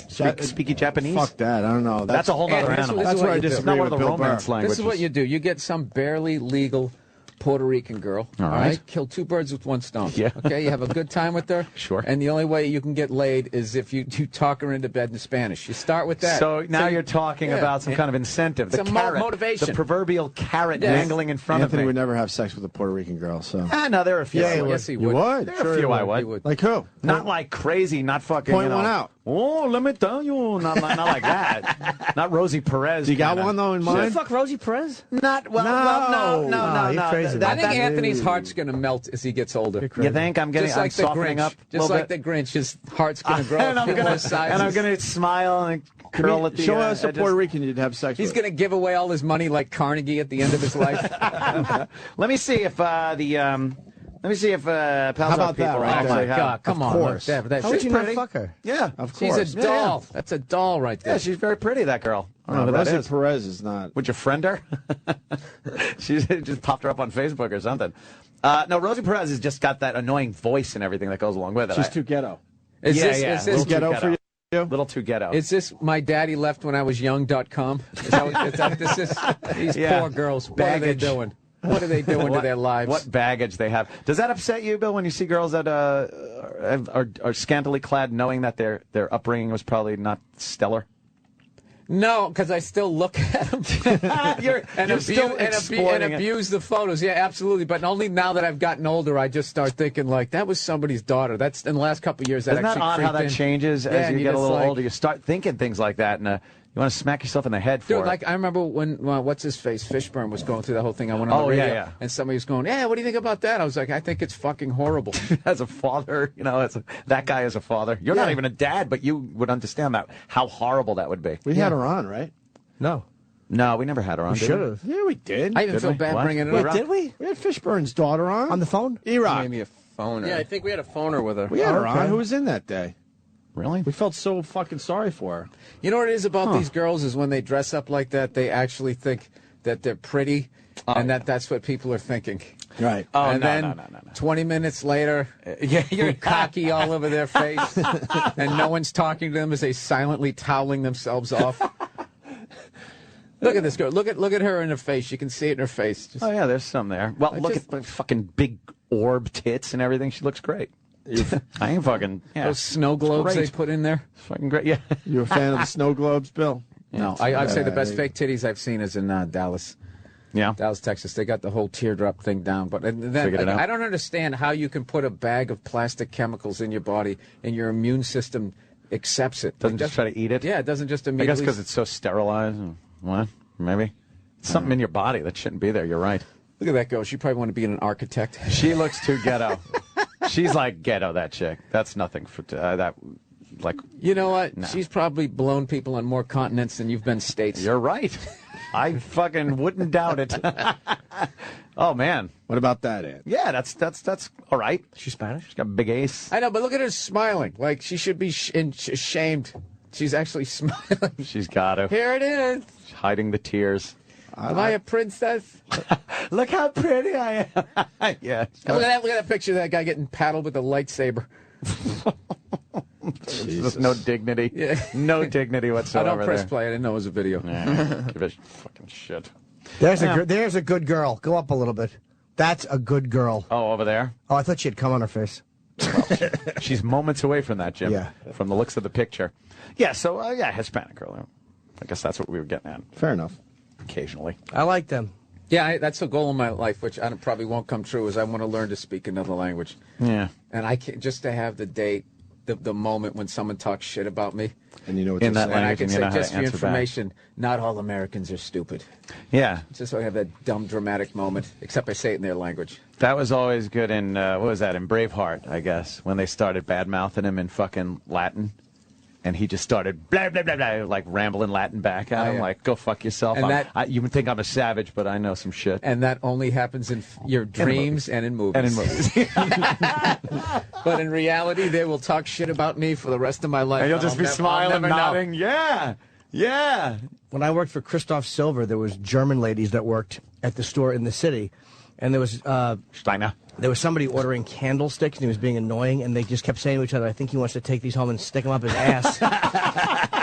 S6: Japanese? Speaking Japanese?
S5: Fuck that. I don't know.
S6: That's a whole other animal.
S5: That's where I
S6: It's
S5: disagree
S6: not one of
S5: with
S6: the
S5: Bill
S6: romance
S5: Burr.
S6: languages.
S8: This is what you do. You get some barely legal Puerto Rican girl.
S6: All right.
S8: Kill two birds with one stone.
S6: Yeah.
S8: Okay, you have a good time with her.
S6: Sure.
S8: And the only way you can get laid is if you talk her into bed in Spanish. You start with that.
S6: So now you're talking about some kind of incentive.
S8: It's
S6: The
S8: a
S6: carrot,
S8: motivation.
S6: The proverbial carrot
S8: Yes.
S6: dangling in front
S5: Anthony
S6: of me.
S5: would never have sex with a Puerto Rican girl. So
S6: No, there are a few.
S5: Yeah,
S6: I would.
S8: Yes, he
S5: you
S8: would.
S5: would.
S6: There are a few I would.
S8: He would.
S5: Like who?
S6: Not like crazy, not fucking.
S5: Point
S6: you know,
S5: one out.
S6: Oh, let me tell you, not like that. Not Rosie Perez.
S5: You got
S6: kinda.
S5: one though in
S2: Should I
S5: mind?
S2: fuck Rosie Perez?
S6: Not well. No.
S2: you're crazy.
S8: I think Anthony's heart's going to melt as he gets older.
S6: You think I'm getting?
S8: Just like
S6: I'm softening
S8: the Grinch.
S6: up. a
S8: Just
S6: little
S8: like
S6: bit?
S8: the Grinch, his heart's going to grow
S6: and
S8: a
S6: I'm
S8: few
S6: gonna
S8: more sizes.
S6: and I'm gonna smile and curl at the.
S5: Show us a
S6: edges.
S5: Puerto Rican you'd have sex
S8: He's
S5: with.
S8: going to give away all his money like Carnegie at the end of his life.
S6: Let me see if Let me see if Pals
S5: How about
S6: people
S5: that, right
S8: Oh
S6: actually
S8: my
S6: have.
S8: God! Come
S5: Of
S8: on,
S5: course.
S8: look, that,
S2: How would
S8: she's
S2: you not
S8: pretty.
S2: fuck her?
S6: Yeah,
S5: Of
S8: She's
S5: course.
S8: a doll. That's a doll right there.
S6: Yeah, she's very pretty. That girl. I don't know who that
S5: Rosie
S6: is.
S5: Perez is not.
S6: Would you friend her? She just popped her up on Facebook or something. No, Rosie Perez has just got that annoying voice and everything that goes along with it.
S5: She's too ghetto.
S8: Is
S6: Yeah,
S8: this,
S6: yeah.
S8: Is
S6: Little
S8: this,
S6: too
S5: Ghetto for you?
S6: Little too ghetto.
S8: is this my daddy left when I was young.com? Is that what this is? These
S6: Yeah.
S8: poor girls. What are they
S6: Baggage.
S8: doing? What are they doing to their lives?
S6: What baggage they have. Does that upset you, Bill, when you see girls that are scantily clad knowing that their upbringing was probably not stellar?
S8: No, because I still look at them
S6: You're still exploiting
S8: and
S6: it.
S8: abuse the photos. Yeah, absolutely. But only now that I've gotten older, I just start thinking like that was somebody's daughter. That's in the last couple of years. That
S6: Isn't that
S8: actually
S6: odd how
S8: creeped
S6: that
S8: in.
S6: changes
S8: Yeah,
S6: as
S8: and
S6: you get a
S8: just
S6: little
S8: like-
S6: older? You start thinking things like that, and you want to smack yourself in the head for
S8: Dude,
S6: it.
S8: like I remember when what's his face Fishburne was going through that whole thing. I went on
S6: Oh,
S8: the
S6: yeah,
S8: radio,
S6: yeah.
S8: and somebody was going, "Yeah, what do you think about that?" I was like, "I think it's fucking horrible."
S6: As a father, that guy is a father. You're not even a dad, but you would understand that how horrible that would be.
S5: We had her on, right?
S2: No.
S6: No, we never had her on.
S2: We
S6: did
S2: should have.
S5: Yeah, we did.
S8: I even
S6: Did
S8: feel
S6: we?
S8: bad
S6: What?
S8: bringing it
S6: Wait,
S8: up.
S2: Did we?
S5: We had Fishburne's daughter on.
S2: On the phone?
S5: E-Rock.
S8: Maybe a phoner.
S10: Yeah, I think we had a phoner with her.
S5: We had her
S2: Okay.
S5: on. Who was in that day?
S6: Really?
S5: We felt so fucking sorry for her.
S8: You know what it is about these girls is when they dress up like that, they actually think that they're pretty, and that's what people are thinking.
S5: Right.
S6: Oh,
S8: and
S6: no,
S8: then
S6: no.
S8: 20 minutes later, you're cocky all over their face, and no one's talking to them as they silently toweling themselves off. Look at this girl. Look at her in her face. You can see it in her face. Just,
S6: Oh, yeah, there's some there. Well, look at the fucking big orb tits and everything. She looks great. I ain't fucking... Yeah,
S8: those snow globes
S6: great.
S8: they put in there.
S6: fucking great. Yeah.
S5: You a fan of the snow globes, Bill?
S8: No, I'd say the best
S5: Yeah.
S8: fake titties I've seen is in Dallas.
S6: Yeah.
S8: Dallas, Texas. They got the whole teardrop thing down. But then
S6: Figured it out.
S8: I don't understand how you can put a bag of plastic chemicals in your body and your immune system accepts it.
S6: Doesn't just try to eat it?
S8: Yeah, it doesn't just
S6: I
S8: immediately.
S6: guess because it's so sterilized. What? Maybe. Something in your body that shouldn't be there. You're right.
S8: Look at that girl. She probably want to be an architect.
S6: She looks too ghetto. She's like ghetto, that chick. That's nothing for that. Like,
S8: You know what?
S6: No.
S8: She's probably blown people on more continents than you've been states.
S6: you're right. I fucking wouldn't doubt it. Oh, man.
S5: What about that, Ed?
S6: Yeah, that's all right.
S2: She's Spanish?
S6: She's got a big ace.
S8: I know, but look at her smiling. Like she should be ashamed. She's actually smiling.
S6: She's got to.
S8: Here it is.
S6: Hiding the tears.
S8: Am I a princess?
S6: Look how pretty I am. Yeah.
S8: Look at that picture of that guy getting paddled with a lightsaber.
S6: There's no dignity.
S8: Yeah.
S6: No dignity
S8: I
S6: whatsoever
S8: don't press
S6: there.
S8: play. I didn't know it was a video.
S6: Yeah, give a fucking shit.
S2: There's a good girl. Go up a little bit. That's a good girl.
S6: Oh, over there?
S2: Oh, I thought she had cum on her face.
S6: She's moments away from that, Jim.
S2: Yeah.
S6: From the looks of the picture. Yeah, so, Hispanic girl. I guess that's what we were getting at
S5: Fair enough.
S6: occasionally.
S2: I like them.
S8: Yeah, that's a goal in my life, which probably won't come true, is I want to learn to speak another language.
S6: Yeah.
S8: And I can't, just to have the date, the moment when someone talks shit about me.
S5: And you know what
S6: In
S5: to
S6: that
S5: say.
S8: And I
S6: language,
S8: can
S6: and you
S8: say,
S6: know how to
S8: just for your
S6: answer back.
S8: information, not all Americans are stupid.
S6: Yeah.
S8: Just so I have that dumb, dramatic moment, except I say it in their language.
S6: That was always good in, what was that, in Braveheart, I guess, when they started bad-mouthing him in fucking Latin. And he just started blah, blah, blah, blah, like rambling Latin back at him,
S8: yeah.
S6: like, go fuck yourself.
S8: And
S6: you would think I'm a savage, but I know some shit.
S8: And that only happens in your dreams and in movies.
S6: And in movies.
S8: But in reality, they will talk shit about me for the rest of my life.
S6: And you'll just be smiling and nodding. Yeah. Yeah.
S2: When I worked for Christoph Silver, there was German ladies that worked at the store in the city, and there was
S6: Steiner.
S2: there was somebody ordering candlesticks, and he was being annoying, and they just kept saying to each other, "I think he wants to take these home and stick them up his ass."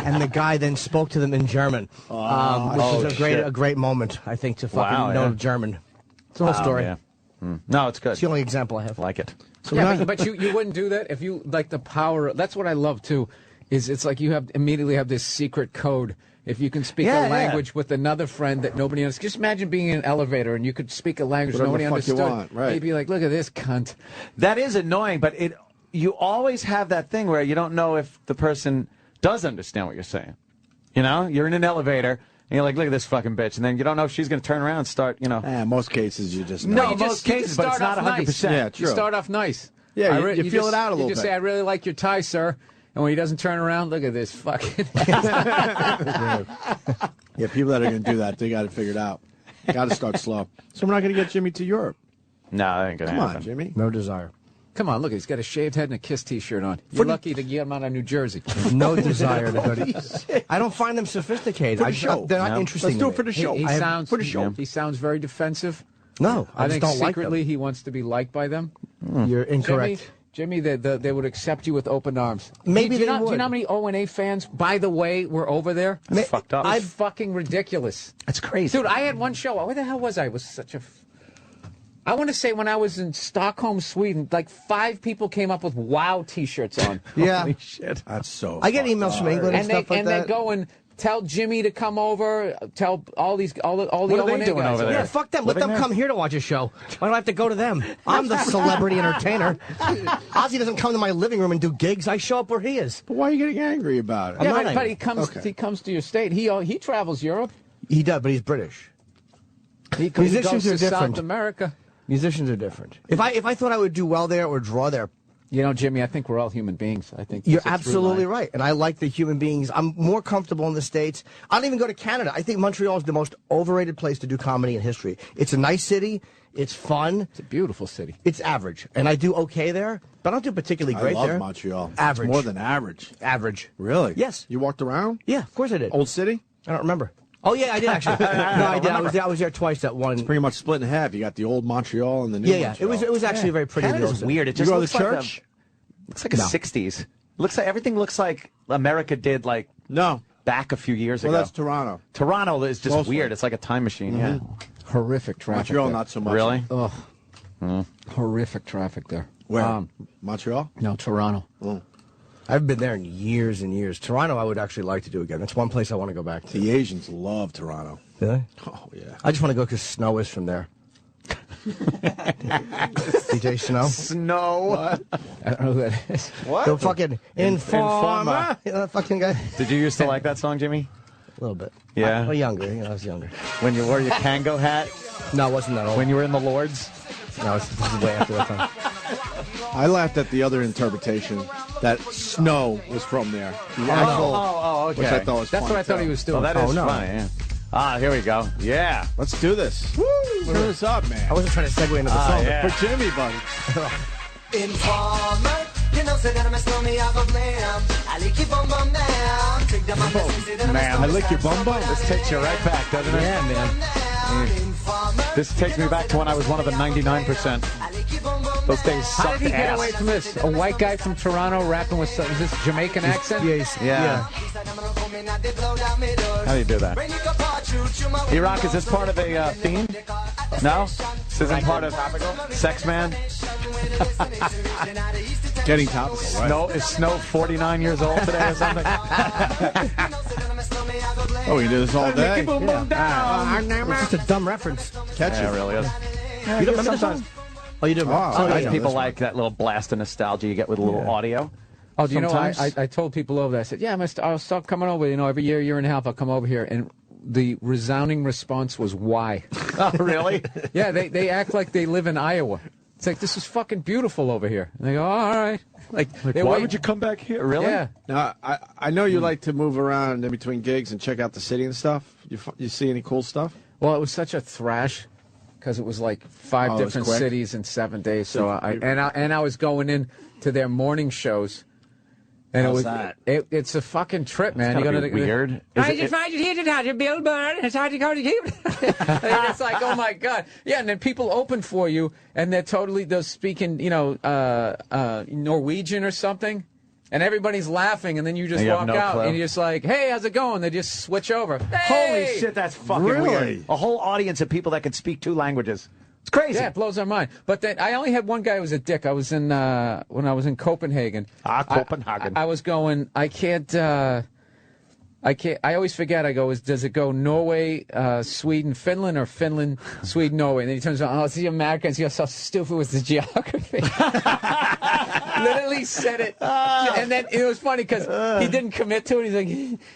S2: And the guy then spoke to them in German, which was a great moment, I think, to fucking know German. It's a whole story.
S6: Yeah. No, it's good.
S2: It's the only example I have.
S6: Like it.
S2: So
S8: Yeah, but you wouldn't do that if you like the power. That's what I love too. Is it's like you immediately have this secret code. If you can speak a language with another friend that nobody understands. Just imagine being in an elevator and you could speak a language
S5: Whatever
S8: nobody
S5: the fuck you
S8: understood.
S5: want, right.
S8: You'd be like, look at this cunt.
S6: That is annoying, but you always have that thing where you don't know if the person does understand what you're saying. You know, you're in an elevator, and you're like, look at this fucking bitch, and then you don't know if she's going to turn around and start, you know.
S5: Most cases you just know.
S6: No, most cases, but it's not 100%.
S5: Yeah, true.
S8: You start off nice.
S5: Yeah, you feel
S8: just,
S5: it out a little
S8: You just
S5: bit.
S8: say, I really like your tie, sir. And when he doesn't turn around, look at this fucking...
S5: Yeah, people that are going to do that, they got it figured out. Got to start slow. So we're not going to get Jimmy to Europe.
S6: No, that ain't going to
S5: Come
S6: happen.
S5: on, Jimmy.
S2: No desire.
S8: Come on, look, he's got a shaved head and a Kiss T-shirt on. You're lucky to get him out of New Jersey.
S2: No desire to go to. I don't find them sophisticated.
S5: For the show.
S2: They're not
S6: No.
S2: interesting.
S5: Let's do
S2: to
S5: it for
S2: me.
S5: the show.
S8: He sounds
S5: For the show.
S8: He sounds very defensive.
S2: No, I,
S8: I
S2: just
S8: think
S2: don't like
S8: secretly
S2: them.
S8: he wants to be liked by them.
S2: You're incorrect.
S8: Jimmy, they would accept you with open arms.
S2: Maybe
S8: do you
S2: they
S8: know, Do
S2: would.
S8: you know how many O&A fans, by the way, were over there?
S6: That's fucked up.
S8: It's fucking ridiculous.
S6: That's crazy.
S8: Dude, I had one show. Where the hell was I? It was such a... I want to say when I was in Stockholm, Sweden, like 5 people came up with WOW T-shirts on.
S2: Yeah.
S6: Holy shit.
S5: That's so
S2: I get
S5: fucked
S2: emails
S5: up.
S2: from England and,
S8: And
S2: stuff like
S8: they
S2: that.
S8: go and tell Jimmy to come over, tell all the
S6: What are
S8: O&A
S6: they doing
S8: guys
S6: over there?
S2: Yeah, fuck them. Let
S6: Living
S2: them
S6: there?
S2: come here to watch a show. Why do I have to go to them? I'm the celebrity entertainer. Ozzy doesn't come to my living room and do gigs. I show up where he is.
S5: But why are you getting angry about it?
S2: I'm
S8: Yeah,
S2: not
S8: but
S2: angry.
S8: he comes.
S5: Okay.
S8: He comes to your state. He travels Europe.
S2: He does, but he's British.
S8: He
S2: Musicians
S8: goes
S2: are
S8: to
S2: different.
S8: South America.
S2: Musicians are different. If I thought I would do well there or draw there,
S8: You know, Jimmy, I think we're all human beings. I think
S2: you're
S8: that's a through
S2: absolutely
S8: line.
S2: right. And I like the human beings. I'm more comfortable in the States. I don't even go to Canada. I think Montreal is the most overrated place to do comedy in history. It's a nice city. It's fun.
S8: It's a beautiful city.
S2: It's average. And I do okay there, but I don't do particularly great
S5: I love
S2: there.
S5: Montreal.
S2: Average.
S5: It's more than average.
S2: Average.
S5: Really?
S2: Yes.
S5: You walked around?
S2: Yeah, of course I did.
S5: Old City?
S2: I don't remember. Oh, yeah, I did actually. No, I did. I was there twice that one.
S5: Pretty much split in half. You got the old Montreal and the new
S2: Yeah, yeah.
S5: Montreal.
S2: It was actually very pretty. in the
S6: Canada's
S2: old
S6: weird. It
S5: You
S6: just
S5: go to
S6: looks
S5: the
S6: like
S5: church?
S6: looks like a
S2: No.
S6: 60s. Looks like everything looks like America did like
S5: No.
S6: back a few years
S5: Well,
S6: ago.
S5: that's Toronto.
S6: Toronto is just
S5: Mostly.
S6: weird. It's like a time machine. Yeah.
S8: Horrific traffic.
S5: Montreal,
S8: there.
S5: not so much.
S6: Really?
S8: Ugh. Horrific traffic there.
S5: Where? Montreal?
S8: No, Toronto.
S2: I've been there in years and years. Toronto, I would actually like to do again. That's one place I want to go back to.
S5: The Asians love Toronto.
S2: Really?
S5: Oh, yeah.
S2: I just want to go because Snow is from there. DJ Snow.
S6: Snow.
S8: I don't know who that is.
S6: What?
S2: The fucking Informer.
S6: Informer.
S2: You know that fucking guy?
S6: Did you used to like that song, Jimmy?
S2: A little bit.
S6: Yeah.
S2: Well, younger. I was younger.
S6: When you wore your Kango hat?
S2: No, it wasn't that old.
S6: When you were in the Lords?
S2: No, this is way after that time.
S5: I laughed at the other interpretation that Snow was from there. The actual,
S6: okay.
S5: which I thought was
S8: That's
S5: funny,
S8: what I thought
S5: too.
S8: he was doing.
S6: Well, that is
S2: no.
S6: funny. Yeah. Ah, here we go. Yeah.
S5: Let's do this. Woo! Turn this up, man.
S2: I wasn't trying to segue into the song.
S6: yeah.
S5: For Jimmy, buddy.
S10: Informer, you know, say that I'm a stormy, I go blam. I lick your bum bum down. Trick them on the
S5: Man, I lick your bum bum.
S6: This takes you right back, doesn't it?
S2: Yeah, man.
S6: This takes me back to when I was one of the 99%. Those days
S8: How
S6: sucked
S8: did he get
S6: ass.
S8: away from this? A white guy from Toronto rapping with some, is this Jamaican accent?
S6: Yeah. How do you do that? E-Rock, is this part of a theme? No? This isn't part of Sex Man?
S5: Getting topical, right?
S6: Snow, is Snow 49 years old today or something?
S5: Oh, we can do this all day.
S2: Boom, boom, down. It's just a dumb reference.
S5: Catch
S6: Yeah,
S5: it.
S6: it really is.
S2: You don't remember this song? Oh, you do.
S6: Sometimes
S5: know
S6: people
S5: this one.
S6: like that little blast of nostalgia you get with a little audio.
S8: Oh, do you know,
S6: Sometimes.
S8: I told people over there, I said, yeah, I'll start coming over, every year and a half I'll come over here. And the resounding response was, why?
S6: Oh, really?
S8: Yeah, they act like they live in Iowa. It's like, this is fucking beautiful over here. And they go, oh, all right. Like
S6: Why would you come back here? Really?
S8: Yeah.
S5: Now, I know you like to move around in between gigs and check out the city and stuff. You see any cool stuff?
S8: Well, it was such a thrash because it was like 5
S5: Oh, it was
S8: different
S5: quick?
S8: cities in 7 days. So I was going in to their morning shows. And
S6: How's
S8: it was
S6: that?
S8: It's a fucking trip, man.
S6: It's
S8: You
S6: gotta be weird. Is
S8: I
S6: it-
S8: just find it here to touch a Bill Burr. It's hard to go to keep. And it's like, oh my god, yeah. And then people open for you, and they're speaking, Norwegian or something, and everybody's laughing, and then you just
S6: And you have
S8: walk
S6: no
S8: out,
S6: clue.
S8: and you're just like, hey, how's it going? They just switch over.
S6: Holy
S8: Hey!
S6: shit, that's fucking
S5: Really?
S6: weird. A whole audience of people that can speak 2 languages. It's crazy.
S8: Yeah, it blows our mind. But then I only had one guy who was a dick. I was in when I was in Copenhagen.
S6: Copenhagen.
S8: I was going. I can't. I always forget. I go. Does it go Norway, Sweden, Finland, or Finland, Sweden, Norway? And then he turns around. Oh, it's the Americans. He goes, so stupid was the geography. Literally said it, and then it was funny because he didn't commit to it. He's like,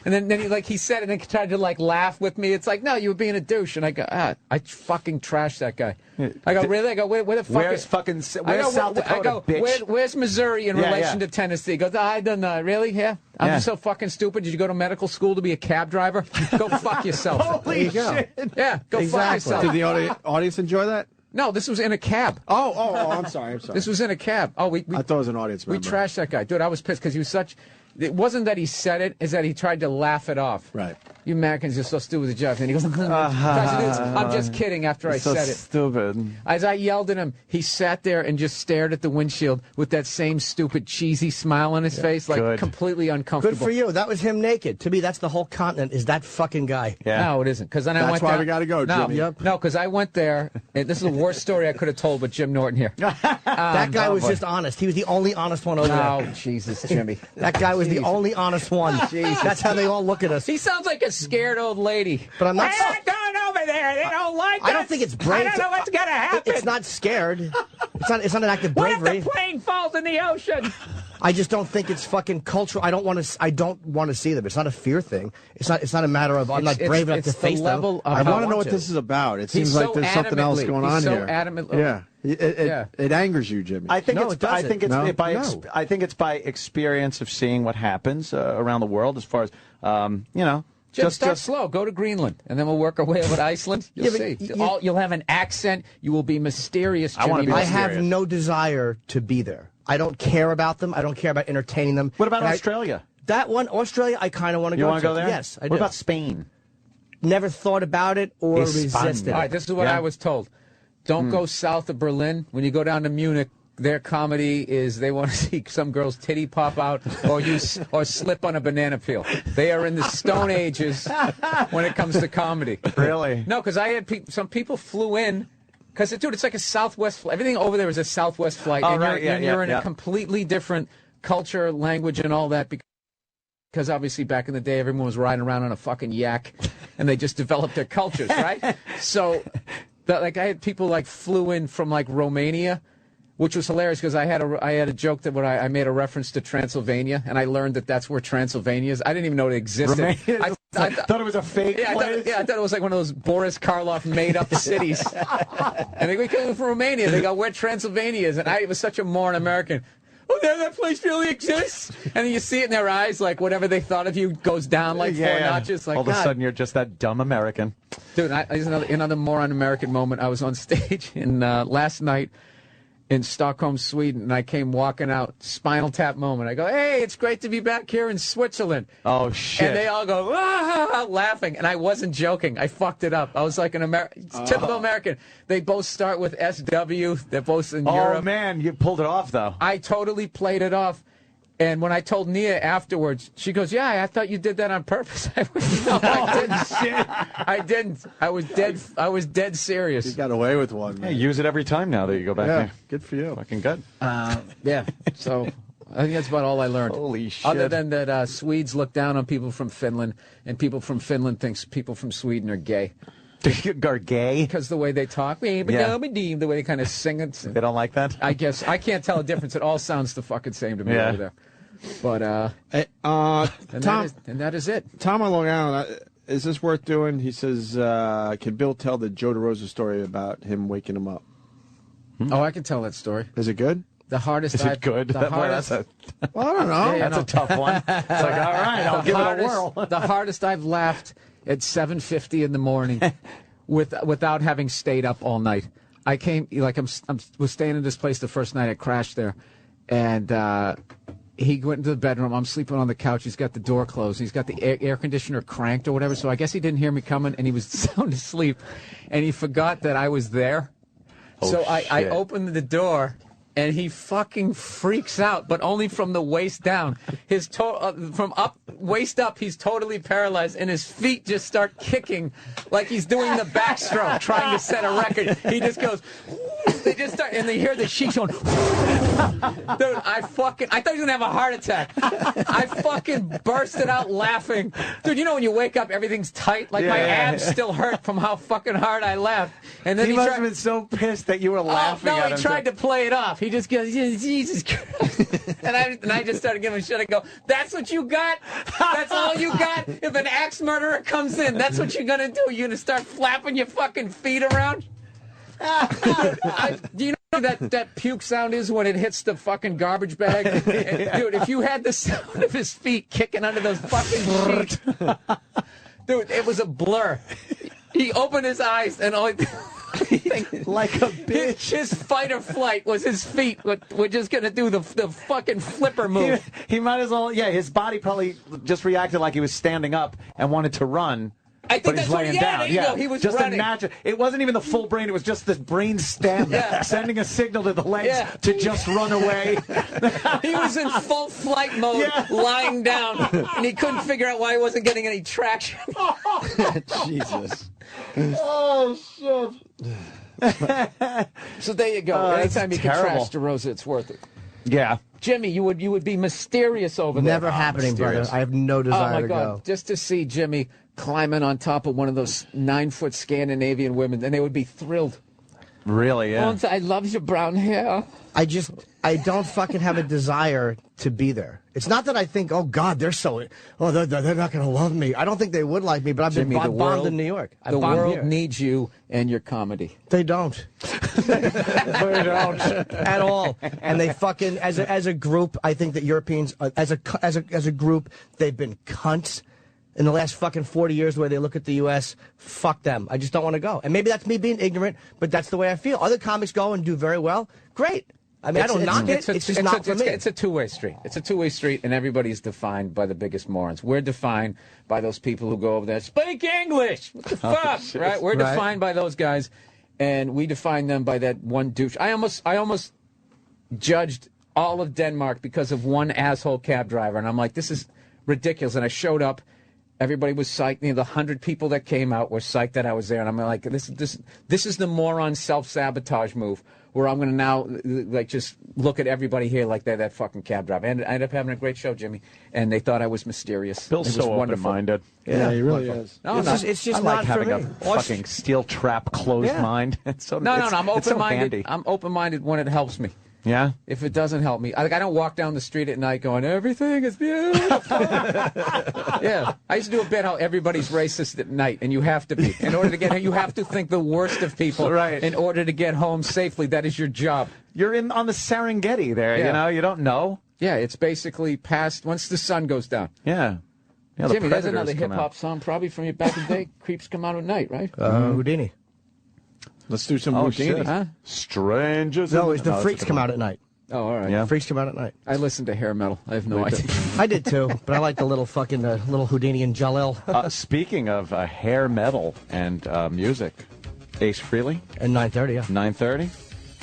S8: and then he said it and tried to laugh with me. It's like, no, you were being a douche. And I go, I fucking trashed that guy. I go, really? I go, where the fuck
S6: Where's
S8: is
S6: fucking?
S8: I
S6: Where's
S8: go,
S6: South Dakota,
S8: I go,
S6: bitch?
S8: where's Missouri in
S6: Yeah,
S8: relation
S6: yeah.
S8: to Tennessee? He goes, I don't know. Really? Yeah. I'm
S6: Yeah.
S8: so fucking stupid. Did you go to medical school to be a cab driver? Go fuck yourself.
S6: Holy shit!
S8: Yeah, go fuck yourself.
S5: Did the audience enjoy that?
S8: No, this was in a cab.
S5: Oh, I'm sorry.
S8: This was in a cab. Oh, we
S5: I thought it was an audience
S8: we
S5: member.
S8: trashed that guy. Dude, I was pissed because he was such... It wasn't that he said it, it's that he tried to laugh it off.
S5: Right.
S8: You Americans are so stupid with the job. And he goes, I'm just kidding after I
S6: so
S8: said it.
S6: stupid.
S8: As I yelled at him, he sat there and just stared at the windshield with that same stupid, cheesy smile on his face, like
S6: Good.
S8: completely uncomfortable.
S2: Good for you. That was him naked. To me, that's the whole continent, is that fucking guy.
S6: Yeah.
S8: No, it isn't. Because then I
S5: That's
S8: went
S5: why
S8: down-
S5: we gotta go,
S8: no,
S5: Jimmy.
S2: Yep.
S8: No, because I went there, and this is the worst story I could have told with Jim Norton here.
S2: That guy was just honest. He was the only honest one over
S8: Oh,
S2: there.
S8: Jesus, Jimmy.
S2: That guy was the
S8: Jesus.
S2: only honest one.
S8: Jesus.
S2: That's how they all look at us.
S8: He sounds like a scared old lady.
S2: But I'm not.
S8: They're not going over there. They don't like
S2: I don't
S8: us.
S2: think it's brave.
S8: I don't know what's going to happen.
S2: It's not scared. It's not an act of
S8: What if
S2: bravery.
S8: the plane falls in the ocean?
S2: I just don't think it's fucking cultural. I don't want to see them. It's not a fear thing. It's not a matter of I'm not brave enough to
S8: it's
S2: face
S8: the
S2: them.
S8: level of
S5: I want to
S8: how-
S5: know what this is about. It seems
S8: He's
S5: like
S8: so
S5: there's something else
S8: adamantly-
S5: going
S8: he's
S5: on
S8: so
S5: here.
S8: adamantly-
S5: Yeah. It angers you, Jimmy.
S6: I think
S2: No,
S6: it's.
S2: it doesn't.
S6: I think it's
S5: No?
S6: by.
S5: No.
S6: I think it's by experience of seeing what happens around the world, as far as
S8: Jim, start slow. Go to Greenland, and then we'll work our way over to Iceland. You'll
S2: Yeah,
S8: see.
S2: but
S8: You'll have an accent. You will be mysterious, Jimmy.
S6: wanna be
S2: I
S6: mysterious.
S2: have no desire to be there. I don't care about them. I don't care about entertaining them.
S6: What about
S2: And
S6: Australia?
S2: That one, Australia, I kind of want to
S6: You
S2: go
S6: want to go there?
S2: Yes, I do.
S6: What about Spain?
S2: Never thought about it or
S6: España.
S2: resisted.
S8: All right, this is what
S6: Yeah.
S8: I was told. Don't go south of Berlin. When you go down to Munich, their comedy is they want to see some girl's titty pop out or slip on a banana peel. They are in the Stone Ages when it comes to comedy.
S6: Really?
S8: No, because I had some people flew in. Because, dude, it's like a Southwest flight. Everything over there is a Southwest flight.
S6: Oh,
S8: and
S6: right,
S8: you're,
S6: yeah,
S8: you're in
S6: yeah.
S8: a completely different culture, language, and all that. Because obviously back in the day, everyone was riding around on a fucking yak, and they just developed their cultures, right? So, I had people flew in from Romania, which was hilarious because I had a joke that when I made a reference to Transylvania, and I learned that that's where Transylvania is. I didn't even know it existed.
S6: Romania? I thought it was a fake place.
S8: I thought it was like one of those Boris Karloff made-up cities. And they go, we came from Romania. They go, where Transylvania is. And I was such a moron American. Oh, that place really exists? And then you see it in their eyes, like whatever they thought of you goes down four notches. Like,
S6: all of a
S8: God.
S6: sudden, you're just that dumb American.
S8: Dude, there's another moron American moment. I was on stage last night in Stockholm, Sweden, and I came walking out, Spinal Tap moment. I go, hey, it's great to be back here in Switzerland.
S6: Oh, shit.
S8: And they all go, laughing. And I wasn't joking. I fucked it up. I was like typical American. They both start with SW. They're both in Europe.
S6: Oh, man, you pulled it off, though.
S8: I totally played it off. And when I told Nia afterwards, she goes, yeah, I thought you did that on purpose. I went, no, I didn't.
S6: Shit.
S8: I didn't. I was dead serious.
S5: You got away with one, man.
S6: Hey, use it every time now that you go back
S5: Yeah,
S6: there.
S5: good for you.
S6: Fucking good.
S8: Yeah. So I think that's about all I learned.
S6: Holy shit.
S8: Other than that Swedes look down on people from Finland, and people from Finland thinks people from Sweden are gay.
S6: Are gay?
S8: Because the way they talk, the way they kind of sing it.
S6: They don't like that?
S8: I guess. I can't tell a difference. It all sounds the fucking same to me over there. But,
S5: Tom,
S8: that is it.
S5: Tom on Long Island, is this worth doing? He says, can Bill tell the Joe DeRosa story about him waking him up?
S8: Oh, I can tell that story.
S5: Is it good?
S8: The hardest.
S6: Is it good?
S8: The hardest.
S5: Well, I don't know.
S6: That's a tough one. It's like, all right, I'll give it a whirl.
S8: The hardest I've laughed at 7:50 in the morning without having stayed up all night. I came, like, was staying in this place the first night I crashed there, and he went into the bedroom. I'm sleeping on the couch. He's got the door closed. He's got the air conditioner cranked or whatever, so I guess he didn't hear me coming, and he was sound asleep, and he forgot that I was there. So I opened the door, and he fucking freaks out, but only from the waist down. His from waist up, he's totally paralyzed, and his feet just start kicking like he's doing the backstroke, trying to set a record. He just goes. They just start, and they hear the sheets going. Dude, I thought he was gonna have a heart attack. I fucking bursted out laughing. Dude, you know when you wake up, everything's tight. Like my abs still hurt from how fucking hard I laughed. And then
S6: he must have been so pissed that you were laughing.
S8: No,
S6: at
S8: he
S6: him.
S8: tried to play it off. He just goes, Jesus Christ. and I just started giving him shit. I go, that's what you got? That's all you got? If an axe murderer comes in, that's what you're gonna do? You're gonna start flapping your fucking feet around? Do you know that puke sound is when it hits the fucking garbage bag? Dude, if you had the sound of his feet kicking under those fucking sheets. Dude, it was a blur. He opened his eyes and all
S6: like a bitch.
S8: His fight or flight was his feet. We're just going to do the fucking flipper move.
S6: He might as well, his body probably just reacted like he was standing up and wanted to run.
S8: I think that's what down. There you go. He was
S6: just
S8: running.
S6: A natural. It wasn't even the full brain. It was just the brain stem sending a signal to the legs to just run away.
S8: He was in full flight mode, lying down, and he couldn't figure out why he wasn't getting any traction.
S5: Jesus.
S6: Oh, shit.
S8: So there you go. Anytime you can trash DeRosa, it's worth it.
S6: Yeah.
S8: Jimmy, you would be mysterious over there.
S2: Never happening, brother. I have no desire to go.
S8: Just to see Jimmy climbing on top of one of those 9-foot Scandinavian women, and they would be thrilled.
S6: Really, yeah.
S8: Oh, I love your brown hair.
S2: I don't fucking have a desire to be there. It's not that I think, oh God, they're not going to love me. I don't think they would like me, but I've been bombed in New York.
S8: The world needs you and your comedy.
S2: They don't. They don't at all. And they fucking, as a group, I think that Europeans, as a group, they've been cunts. In the last fucking 40 years, the way they look at the U.S., fuck them. I just don't want to go. And maybe that's me being ignorant, but that's the way I feel. Other comics go and do very well. Great. I mean, I don't knock it. It's just not for me.
S8: It's a two-way street. It's a two-way street, and everybody's defined by the biggest morons. We're defined by those people who go over there, speak English. What the fuck, right? We're defined by those guys, and we define them by that one douche. I almost judged all of Denmark because of one asshole cab driver, and I'm like, this is ridiculous. And I showed up. Everybody was psyched. The 100 people that came out were psyched that I was there, and I'm like, this is the moron self-sabotage move, where I'm going to now like just look at everybody here like they're that fucking cab driver. And I ended up having a great show, Jimmy, and they thought I was mysterious.
S6: Bill's so open-minded.
S5: Yeah, he really is.
S8: No,
S2: it's just
S6: I like
S2: not
S6: having
S2: for
S6: a
S2: me.
S6: fucking steel trap closed mind. It's so
S8: No, I'm open-minded.
S6: So
S8: I'm open-minded when it helps me.
S6: Yeah?
S8: If it doesn't help me. I don't walk down the street at night going, everything is beautiful. Yeah. I used to do a bit how everybody's racist at night, and you have to be. In order to get home, you have to think the worst of people in order to get home safely. That is your job.
S6: You're on the Serengeti there, you don't know.
S8: Yeah, it's basically past once the sun goes down.
S6: Yeah.
S8: Jimmy, there's another hip-hop song probably from your back in the day. Creeps come out at night, right?
S2: Houdini.
S5: Let's do some Houdini.
S8: Huh?
S6: Strangers.
S2: No, it's the Freaks come out at night.
S8: Oh, all right.
S6: Yeah.
S2: Freaks come out at night.
S8: I listen to hair metal. I have no idea.
S2: I did too, but I like the little fucking little Houdini and Jalil.
S6: Speaking of hair metal and music, Ace Frehley
S2: And 9:30, yeah.
S6: 9:30.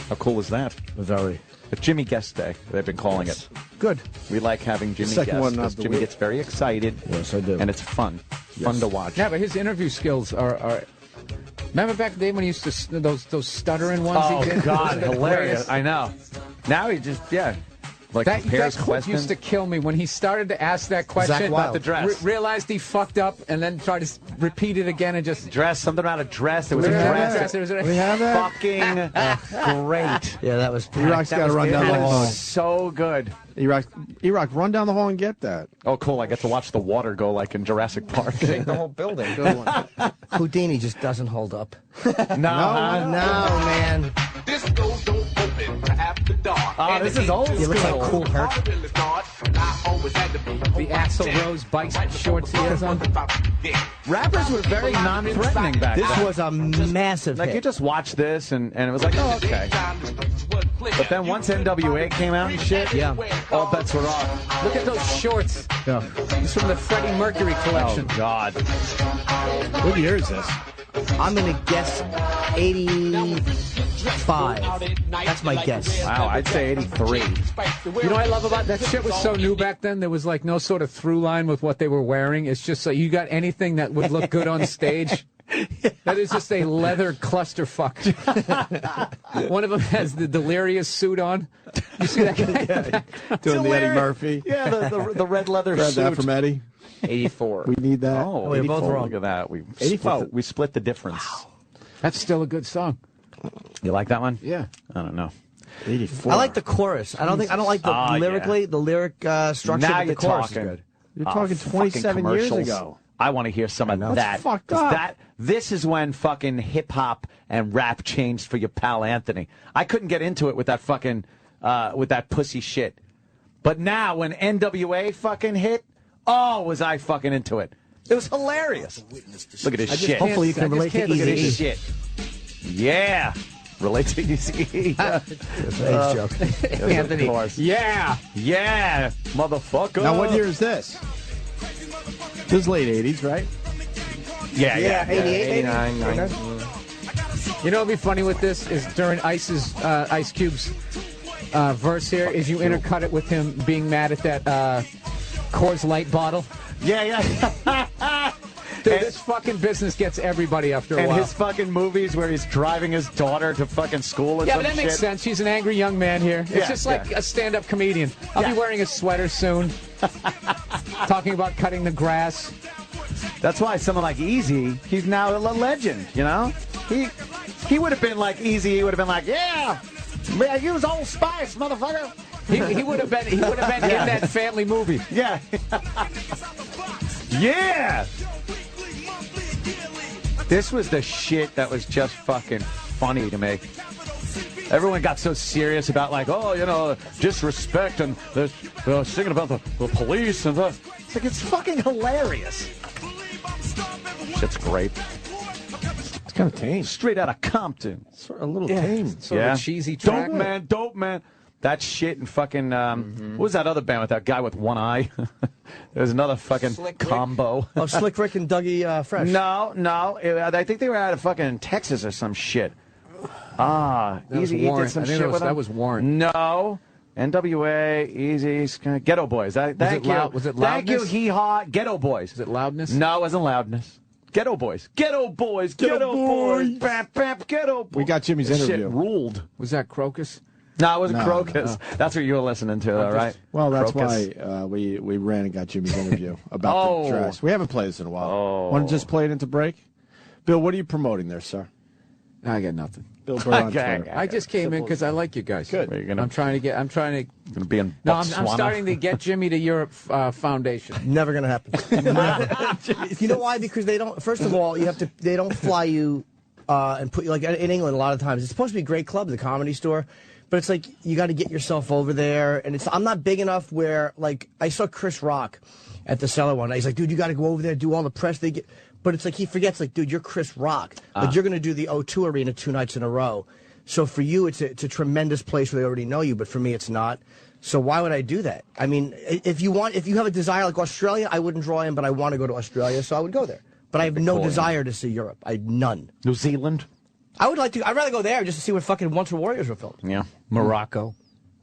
S6: How cool is that?
S2: Very.
S6: A Jimmy Guest Day, they've been calling it.
S2: Good.
S6: We like having Jimmy
S5: Second
S6: guest
S5: one
S6: because
S5: of the
S6: Jimmy
S5: week.
S6: gets very excited.
S2: Yes, I do.
S6: And it's fun. Fun to watch.
S8: Yeah, but his interview skills are remember back in the day when he used to those stuttering ones he did?
S6: God,
S8: Wasn't that
S6: hilarious. I know. Now he just, Like
S8: That
S6: prepares
S8: clip
S6: questions.
S8: used to kill me when he started to ask that question.
S2: Zach Wilde.
S6: About the dress.
S8: Realized he fucked up and then tried to repeat it again and just.
S6: Dress, something about a dress. It was a
S8: We have
S6: dress.
S8: that.
S5: We have that?
S6: Fucking great.
S2: Yeah, that was.
S5: E-Rock's
S2: that
S5: got to
S2: was
S5: run down the
S2: good.
S5: hall.
S6: So good.
S5: E-Rock, run down the hall and get that.
S6: Oh, cool. I get to watch the water go like in Jurassic Park.
S2: The whole building. Houdini just doesn't hold up.
S6: No,
S2: No, man.
S6: Oh, this is old
S2: He looks like Cool Herc.
S8: The Axl Rose bike shorts he has on.
S6: Rappers were very non-threatening back
S2: This
S6: then.
S2: was a massive
S6: Like, you
S2: hit.
S6: just watch this, and it was like, oh, okay. But then once NWA came out and shit,
S2: Yeah.
S6: all bets were off.
S8: Look at those shorts.
S5: Yeah.
S8: It's from the Freddie Mercury collection.
S6: Oh, God.
S5: What year is this?
S2: I'm going to guess 85. That's my guess.
S6: Wow, I'd say 83.
S8: You know what I love about that shit was so new back then. There was like no sort of through line with what they were wearing. It's just like you got anything that would look good on stage. That is just a leather clusterfuck. One of them has the Delirious suit on. You see that guy?
S5: Doing the Eddie Murphy.
S6: Yeah, the red leather
S5: Grab
S6: suit.
S5: that from Eddie.
S8: 84.
S5: We need that.
S6: Oh,
S2: we were
S6: 84.
S2: both wrong.
S6: Look at that. We
S5: 84.
S6: we split the difference.
S8: That's still a good song.
S6: You like that one?
S8: Yeah.
S6: I don't know.
S5: 84.
S2: I like the chorus. I don't like the
S6: Oh,
S2: lyrically, the lyric structure.
S6: Now
S2: but the
S6: you're
S2: chorus
S6: talking.
S2: is good.
S5: You're talking
S6: fucking
S5: 27 years
S6: commercials.
S5: ago.
S6: I want to hear some of
S5: That's
S6: that.
S5: fucked
S6: 'Cause
S5: up.
S6: This is when fucking hip hop and rap changed for your pal Anthony. I couldn't get into it with that fucking with that pussy shit. But now when NWA fucking hit, oh, was I fucking into it. It was hilarious. Look at this shit.
S2: Hopefully you can relate to
S6: Look at
S2: Easy.
S6: this shit. Yeah. Relate to Easy.
S2: joke.
S8: Anthony.
S6: Of course.
S8: Yeah.
S6: Yeah, motherfucker.
S5: Now, what year is this? This is late 80s, right?
S6: Yeah,
S2: Yeah, 88,
S6: 89, 90.
S8: You know what'd be funny with this is during Ice Cube's verse here is you intercut it with him being mad at that Coors Light bottle.
S6: Yeah.
S8: Dude, this fucking business gets everybody after a
S6: And
S8: while.
S6: his fucking movies where he's driving his daughter to fucking school or
S8: Yeah,
S6: some
S8: but that makes
S6: shit.
S8: sense. He's an angry young man here. It's
S6: Yeah,
S8: just like
S6: yeah.
S8: a stand-up comedian. I'll
S6: Yeah.
S8: be wearing a sweater soon. Talking about cutting the grass.
S6: That's why someone like Easy, he's now a legend, you know? He would have been like Easy, he would have been like, yeah, use Old Spice, motherfucker.
S8: He would have been in that family movie.
S6: Yeah. Yeah. This was the shit that was just fucking funny to me. Everyone got so serious about like, oh, you know, disrespect and singing about the police and the. It's like, it's fucking hilarious. Shit's great.
S5: It's kind of tame.
S6: Straight out of Compton.
S5: Sort of a little tame.
S8: Sort of a cheesy track.
S6: Dope man. That shit and fucking, what was that other band with that guy with one eye? There's another fucking
S8: Slick Rick?
S6: combo.
S2: Oh, Slick Rick and Dougie Fresh.
S6: No. I think they were out of fucking Texas or some shit.
S8: That was
S6: Easy
S8: Warrant.
S6: did some
S8: I think
S6: shit with
S8: that
S6: them.
S8: was Warrant.
S6: No. NWA, Easy, Ghetto Boys. Thank
S8: it
S6: you.
S8: loud- was it
S6: Thank you,
S8: Loudness?
S6: Hee Haw. Ghetto Boys.
S8: Is it Loudness?
S6: No, it wasn't Loudness. Ghetto Boys. Ghetto Boys. Ghetto Boys. Bap, bap, Ghetto Boys.
S5: We got Jimmy's
S6: This
S5: interview.
S6: Shit ruled.
S8: Was that Crocus?
S6: No, it wasn't
S5: No,
S6: Crocus. That's what you were listening to, though, right?
S5: Well, that's
S6: Crocus.
S5: why we ran and got Jimmy's interview about the dress. We haven't played this in a while. Want to just play it into break? Bill, what are you promoting there, sir?
S8: I got nothing.
S5: Bill Burr on
S6: Okay.
S5: Twitter.
S8: I just came in because I like you guys.
S5: Good.
S6: Are you gonna-
S8: I'm trying to.
S6: Gonna be in
S8: No, I'm
S6: Botswana?
S8: starting the Get Jimmy to Europe Foundation.
S2: Never gonna happen. Never. You know why? Because they don't. First of all, they don't fly you and put you like in England. A lot of times, it's supposed to be a great club, the Comedy Store, but it's like you got to get yourself over there, and I'm not big enough where like I saw Chris Rock at the Cellar one night. He's like, dude, you got to go over there, do all the press they get. But it's like he forgets, like, dude, you're Chris Rock. Like, you're going to do the O2 Arena 2 nights in a row. So for you, it's a tremendous place where they already know you. But for me, it's not. So why would I do that? I mean, if you have a desire like Australia, I wouldn't draw in, but I want to go to Australia, so I would go there. But I have no desire to see Europe. None.
S6: New Zealand?
S2: I would like to. I'd rather go there just to see what fucking Once Were Warriors were filmed.
S6: Yeah.
S8: Morocco.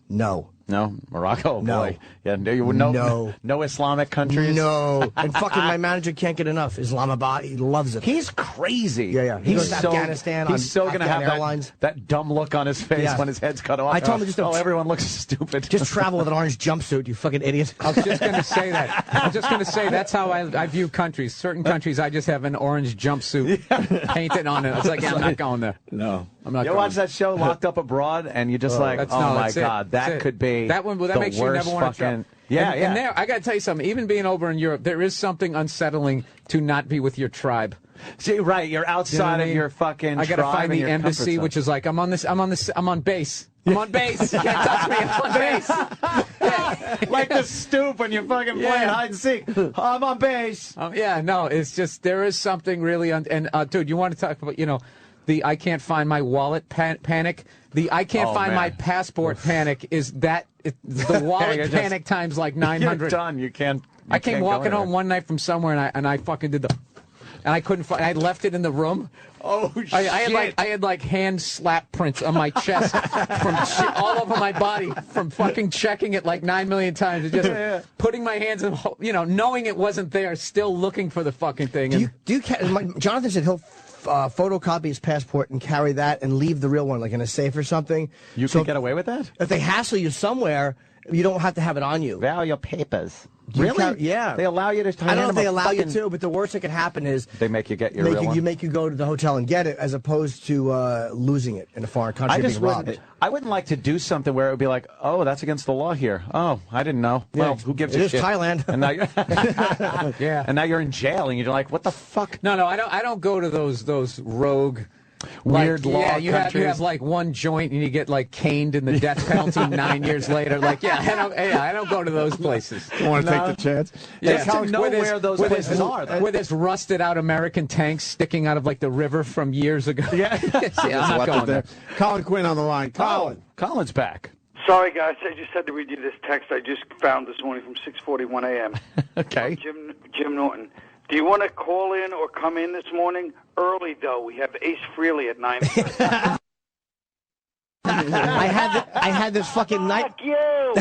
S2: No.
S6: No, Morocco.
S2: No.
S6: Boy. Yeah, no Islamic countries.
S2: No, and fucking my manager can't get enough. Islamabad, he loves it.
S6: He's crazy.
S2: Yeah. He goes to Afghanistan.
S6: He's so going to have
S2: Airlines.
S6: that dumb look on his face when his head's cut off.
S2: I told him just
S6: everyone looks stupid.
S2: Just travel with an orange jumpsuit, you fucking idiot.
S8: I was just going to say that. I was just going to say that's how I view countries. Certain countries, I just have an orange jumpsuit painted on it. It's like, I'm not going there.
S5: No.
S8: I'm not
S6: You watch that show, Locked Up Abroad, and you're just like, my God, that could be
S8: that one. Well, that makes you never want to travel.
S6: Yeah,
S8: And there, I got to tell you something. Even being over in Europe, there is something unsettling to not be with your tribe.
S6: See, right, you're outside of your fucking.
S8: I got to find the embassy, which is like I'm on base. I'm on base. You can't touch me. I'm on base.
S6: Like the stoop when you're fucking playing hide and seek. I'm on base.
S8: It's just there is something really. Dude, you want to talk about the I can't find my wallet panic. The I can't find my passport panic is that the wallet panic times like 900.
S6: You're done. You can't.
S8: I came walking home one night from somewhere and I fucking did and I couldn't find. I left it in the room.
S6: Oh shit!
S8: I had like hand slap prints on my chest from all over my body from fucking checking it like 9 million times, and just putting my hands in, knowing it wasn't there, still looking for the fucking thing.
S2: Jonathan said he'll photocopy his passport and carry that and leave the real one like in a safe or something.
S6: You can get away with that?
S2: If they hassle you somewhere, you don't have to have it on you.
S6: Value papers.
S2: Really? Yeah.
S6: They allow you to.
S2: I don't know if they allow you to, but the worst that could happen is
S6: they make you get your real one.
S2: Make you go to the hotel and get it, as opposed to losing it in a foreign country being robbed.
S6: I wouldn't like to do something where it would be like, oh, that's against the law here. Oh, I didn't know.
S2: Yeah.
S6: Well, who gives a shit?
S2: It is Thailand.
S6: And now and now you're in jail, and you're like, what the fuck?
S8: No, I don't go to those rogue.
S6: Weird law
S8: countries. You have like one joint and you get like caned in the death penalty 9 years later. Like, I don't go to those places.
S5: You want to take the chance?
S6: Yeah, to know where those places are.
S8: Where there's rusted out American tanks sticking out of like the river from years ago.
S6: Yeah,
S8: I'm not going there.
S5: Colin Quinn on the line.
S6: Colin's back.
S9: Sorry, guys. I just had to read you this text I just found this morning from 6:41 a.m.
S6: Okay.
S9: Jim Norton. Do you want to call in or come in this morning? Early, though. We have Ace Frehley at 9:30.
S2: I had this fucking night.
S9: Fuck you!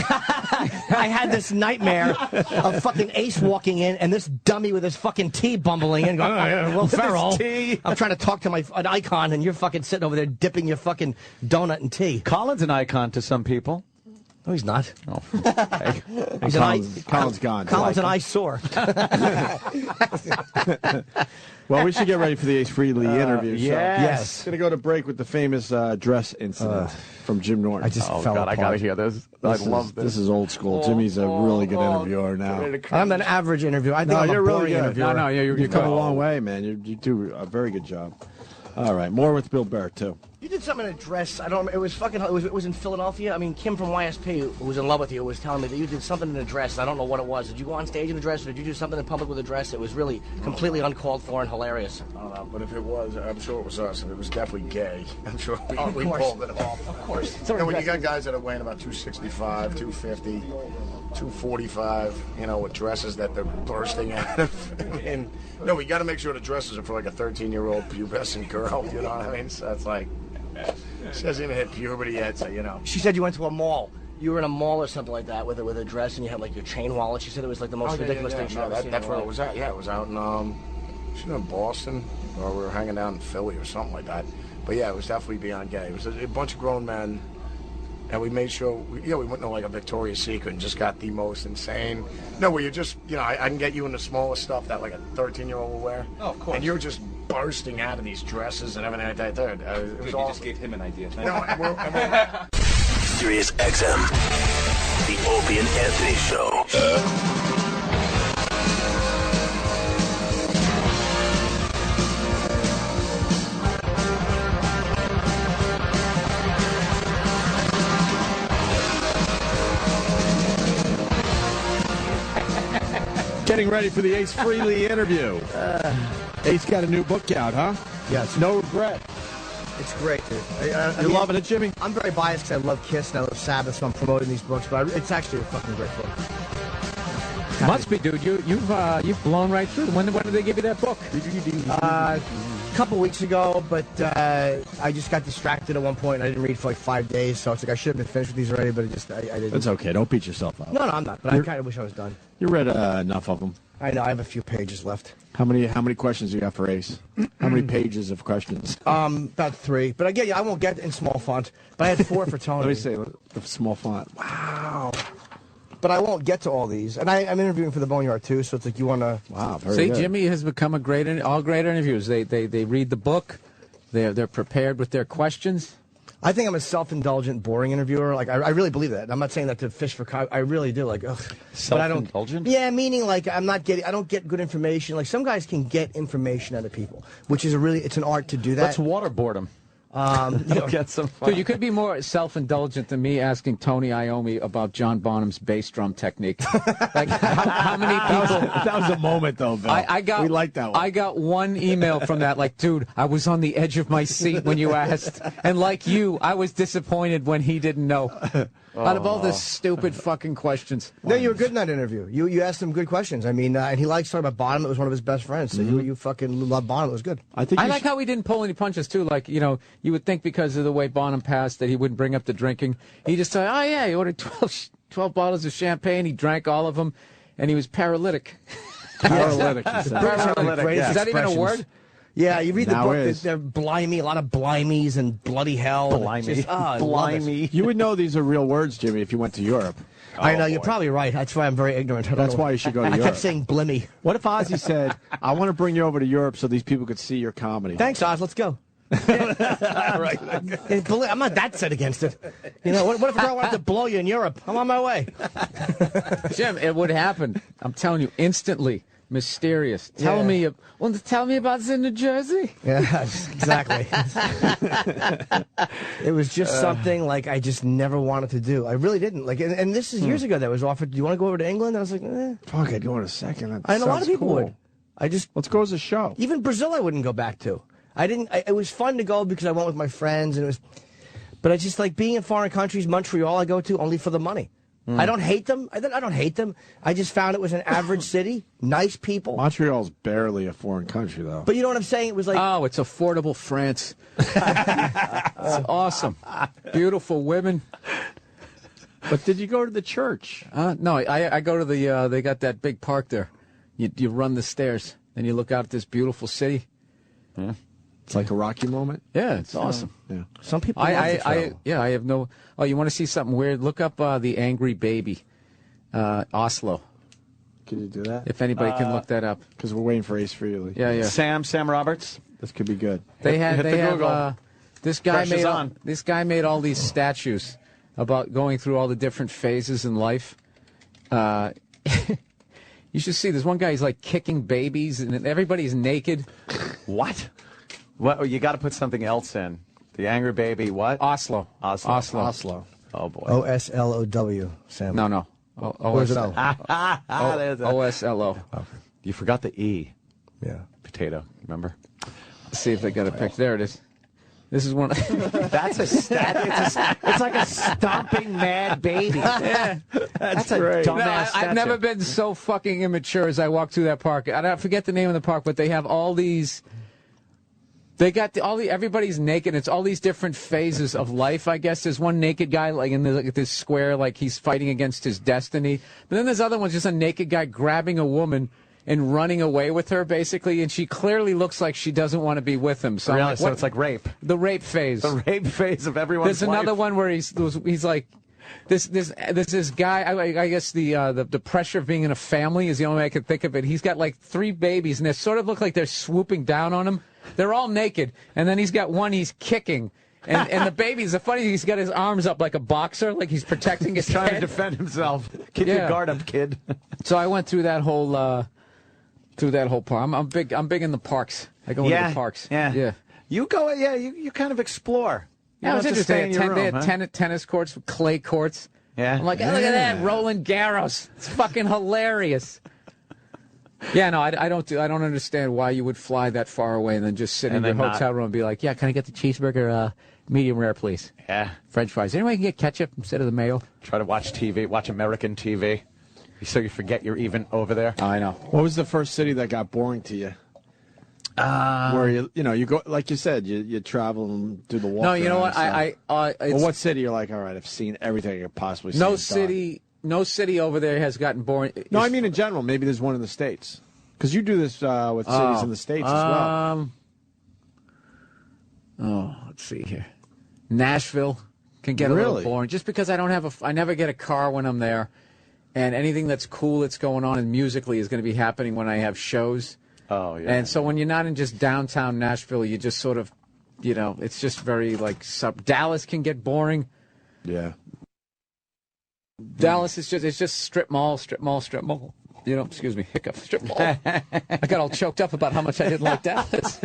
S2: I had this nightmare of fucking Ace walking in and this dummy with his fucking tea bumbling in, going, Will Ferrell. I'm trying to talk to an icon, and you're fucking sitting over there dipping your fucking donut in tea.
S6: Colin's an icon to some people.
S2: No, he's not.
S6: Oh, okay.
S5: Colin's gone.
S2: Colin's an eyesore.
S5: Well, we should get ready for the Ace Frehley interview.
S6: Yes.
S5: Going to go to break with the famous dress incident from Jim Norton.
S2: I just fell apart.
S6: I got to hear this. I love this.
S5: This is old school. Jimmy's a really good interviewer now.
S2: I'm an average interviewer. I think I'm a boring interviewer.
S8: No,
S5: you've come a long way, man. You do a very good job. All right, more with Bill Burr, too.
S2: You did something in a dress. I don't. It was fucking. It was in Philadelphia. I mean, Kim from YSP, who was in love with you, was telling me that you did something in a dress. I don't know what it was. Did you go on stage in a dress, or did you do something in public with a dress? It was really completely uncalled for and hilarious.
S11: I don't know, but if it was, I'm sure it was us. If it was definitely gay, I'm sure we pulled it off.
S2: Of course.
S11: When you got guys that are weighing about 265, 250, 245, with dresses that they're bursting out of. And no, we got to make sure the dresses are for like a 13-year-old pubescent girl. You know what I mean? So it's like. She hasn't even hit puberty yet, so
S2: She said you went to a mall. You were in a mall or something like that with a dress, and you had like your chain wallet. She said it was like the most ridiculous thing she'd ever seen.
S11: That's where it was at. Yeah, it was out in she was in Boston, or we were hanging out in Philly or something like that. But yeah, it was definitely beyond gay. It was a bunch of grown men, and we made sure we went to like a Victoria's Secret and just got the most insane. No, where you just I can get you in the smallest stuff that like a 13-year-old will wear.
S2: Oh, of course.
S11: And you're just bursting out of these dresses and everything like that. Dude, it was awesome.
S12: You just gave him an idea.
S4: Sirius XM, the Opie and Anthony Show.
S5: Getting ready for the Ace Frehley interview. Ace got a new book out, huh?
S2: Yes.
S5: No Regret.
S2: It's great, dude.
S5: You're loving it, Jimmy?
S2: I'm very biased because I love Kiss and I love Sabbath, so I'm promoting these books, but it's actually a fucking great book.
S8: Must be, dude. You've blown right through. When did they give you that book?
S2: A
S12: couple weeks ago, but I just got distracted at one point. And I didn't read for like 5 days, so it's like I should have been finished with these already, but I didn't.
S5: It's okay. Don't beat yourself up.
S12: No, I'm not. But I kind of wish I was done.
S5: You read enough of them.
S12: I know. I have a few pages left.
S5: How many questions do you have for Ace? How many pages of questions?
S12: About 3. But again, I won't get in small font. But I had 4 for Tony.
S5: Let me see the small font. Wow.
S12: But I won't get to all these. And I'm interviewing for the Boneyard, too, so it's like you want to...
S5: Wow, very
S8: See,
S5: good.
S8: Jimmy has become great interviewers. They read the book. They're prepared with their questions.
S12: I think I'm a self-indulgent, boring interviewer. Like, I really believe that. I'm not saying that to fish for... I really do. Like, ugh.
S6: Self-indulgent?
S12: Yeah, meaning, like, I don't get good information. Like, some guys can get information out of people, which is it's an art to do that.
S6: Let's waterboard them. Get some fun.
S8: Dude, you could be more self-indulgent than me asking Tony Iommi about John Bonham's bass drum technique. Like, how many people...
S5: That was a moment, though, Bill. We like that one.
S8: I got one email from that, like, dude, I was on the edge of my seat when you asked. And like you, I was disappointed when he didn't know. Out of all the stupid fucking questions.
S12: No, you were good in that interview. You asked him good questions. I mean, and he likes talking about Bonham. It was one of his best friends. So you fucking love Bonham. It was good.
S8: I like how he didn't pull any punches, too. Like, you would think because of the way Bonham passed that he wouldn't bring up the drinking. He just said, oh, yeah, he ordered 12 bottles of champagne. He drank all of them, and he was paralytic.
S5: Paralytic.
S12: Paralytic.
S8: Is that even a word?
S12: Yeah, you read the
S5: Now
S12: book,
S5: is.
S12: they're blimey, a lot of blimies and bloody hell.
S6: Blimey.
S12: Blimey.
S5: You would know these are real words, Jimmy, if you went to Europe.
S12: I know, you're probably right. That's why I'm very ignorant.
S5: That's why you should go to
S12: I
S5: Europe.
S12: kept saying blimmy.
S5: What if Ozzy said, I want to bring you over to Europe so these people could see your comedy?
S12: Thanks, Oz. Let's go. Right. I'm not that set against it. What if a girl wanted to blow you in Europe? I'm on my way.
S8: Jim, it would happen. I'm telling you, instantly. Mysterious. Tell me about this in New Jersey.
S12: Yeah, exactly. It was just something like I just never wanted to do. I really didn't. Like, and this is years ago that was offered. Do you want to go over to England? I was like,
S5: Fuck, I'd go in a second. That
S12: I know a lot of
S5: sounds
S12: people
S5: cool.
S12: would.
S5: Let's go as a show.
S12: Even Brazil, I wouldn't go back to. It was fun to go because I went with my friends, and but I just like being in foreign countries. Montreal, I go to only for the money. I don't hate them. I don't hate them. I just found it was an average city, nice people.
S5: Montreal's barely a foreign country, though.
S12: But you know what I'm saying? It was like...
S8: Oh, it's affordable France. It's awesome. Beautiful women.
S5: But did you go to the church?
S8: No, I go to the... they got that big park there. You run the stairs, and you look out at this beautiful city.
S5: Yeah. It's like a Rocky moment?
S8: Yeah, it's awesome.
S5: Yeah.
S12: Some people love to travel.
S8: I have no... Oh, you want to see something weird? Look up The Angry Baby, Oslo.
S5: Can you do that?
S8: If anybody can look that up.
S5: Because we're waiting for Ace Frehley.
S8: Yeah.
S6: Sam Roberts.
S5: This could be good.
S8: They
S6: Hit the
S8: have
S6: Google.
S8: this guy
S6: Pressure's
S8: made
S6: on.
S8: this guy made all these statues about going through all the different phases in life. You should see. There's one guy. He's like kicking babies, and everybody's naked.
S6: What? What? You got to put something else in. The Angry Baby. What?
S8: Oslo.
S6: Oh boy.
S12: OSLOW, Sam.
S8: No.
S12: Where's it O?
S8: OSLO.
S6: You forgot the E.
S12: Yeah.
S6: Potato. Remember?
S8: Let's see if they got a picture. There it is. This is one.
S6: That's a stat. It's like a stomping mad baby.
S8: Yeah.
S6: That's a
S5: great.
S6: dumbass statue.
S8: I've never been so fucking immature as I walk through that park. I forget the name of the park, but they have all these. They got everybody's naked. It's all these different phases of life. I guess there's one naked guy like in this square, like he's fighting against his destiny. But then there's other ones, just a naked guy grabbing a woman and running away with her, basically, and she clearly looks like she doesn't want to be with him. So,
S6: Really? So it's like rape.
S8: The rape phase.
S6: The rape phase of everyone's
S8: There's another one where he's like, this guy. I guess the pressure of being in a family is the only way I could think of it. He's got like 3 babies, and they sort of look like they're swooping down on him. They're all naked, and then he's got one he's kicking. And the baby's the funny thing, he's got his arms up like a boxer, like he's protecting his
S6: trying
S8: head.
S6: to defend himself. Keep your guard up, kid.
S8: So I went through that whole park. I'm big in the parks. I go into the parks.
S6: Yeah. You go. Yeah. You kind of explore. You
S8: Yeah, it
S6: don't
S8: was
S6: have to stay
S8: interesting.
S6: in your
S8: They
S6: room,
S8: had
S6: huh?
S8: tennis courts, clay courts.
S6: Yeah.
S8: I'm like, hey, look at that, Roland Garros. It's fucking hilarious. Yeah, no, I don't understand why you would fly that far away and then just sit in your hotel room and be like, yeah, can I get the cheeseburger medium rare, please?
S6: Yeah.
S8: French fries. Anybody can get ketchup instead of the mayo?
S6: Try to watch TV, watch American TV, so you forget you're even over there.
S8: I know.
S5: What was the first city that got boring to you? Where you go, like you said, you travel and do the walk.
S8: No, you know what?
S5: Well, what city you're like? All right, I've seen everything I could possibly see.
S8: No city over there has gotten boring.
S5: No, I mean in general. Maybe there's one in the States. Because you do this with cities in the States as well.
S8: Let's see here. Nashville can get a little boring just because I never get a car when I'm there, and anything that's cool that's going on and musically is going to be happening when I have shows.
S6: Oh yeah.
S8: And so when you're not in just downtown Nashville, you just sort of, it's just very like Dallas can get boring.
S5: Yeah.
S8: Dallas is just strip mall. Excuse me, hiccup, strip mall. I got all choked up about how much I didn't like Dallas.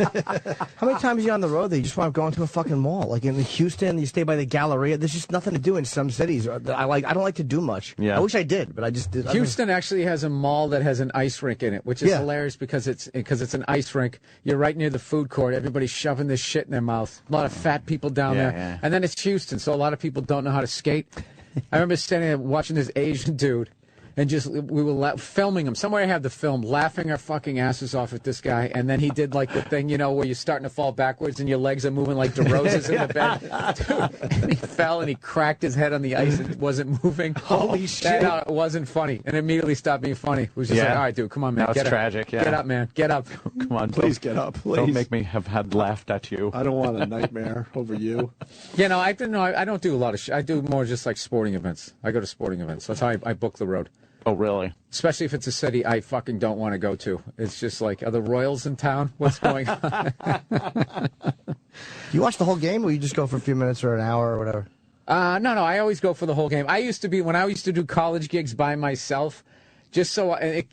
S12: How many times are you on the road that you just want to go into a fucking mall? Like in Houston, you stay by the Galleria. There's just nothing to do in some cities. I don't like to do much.
S6: Yeah.
S12: I wish I did, but I just did.
S8: Houston actually has a mall that has an ice rink in it, which is hilarious because it's an ice rink. You're right near the food court. Everybody's shoving this shit in their mouth. A lot of fat people down there.
S6: Yeah.
S8: And then it's Houston, so a lot of people don't know how to skate. I remember standing there watching this Asian dude. And we were filming him. Somewhere I have the film, laughing our fucking asses off at this guy. And then he did like the thing, where you're starting to fall backwards and your legs are moving like DeRozes in the bed. Dude, and he fell and he cracked his head on the ice and wasn't moving.
S6: Holy shit.
S8: It wasn't funny. And immediately stopped being funny. It was just like, all right, dude, come on, man.
S6: That was tragic,
S8: Get up, man. Get up.
S6: Come on.
S5: Please get up, please.
S6: Don't make me have had laughed at you.
S5: I don't want a nightmare over you.
S8: I don't do a lot of I do more just like sporting events. I go to sporting events. That's how I book the road.
S6: Oh, really?
S8: Especially if it's a city I fucking don't want to go to. It's just like, are the Royals in town? What's going on?
S12: You watch the whole game, or you just go for a few minutes or an hour or whatever?
S8: No, I always go for the whole game. When I used to do college gigs by myself, just so I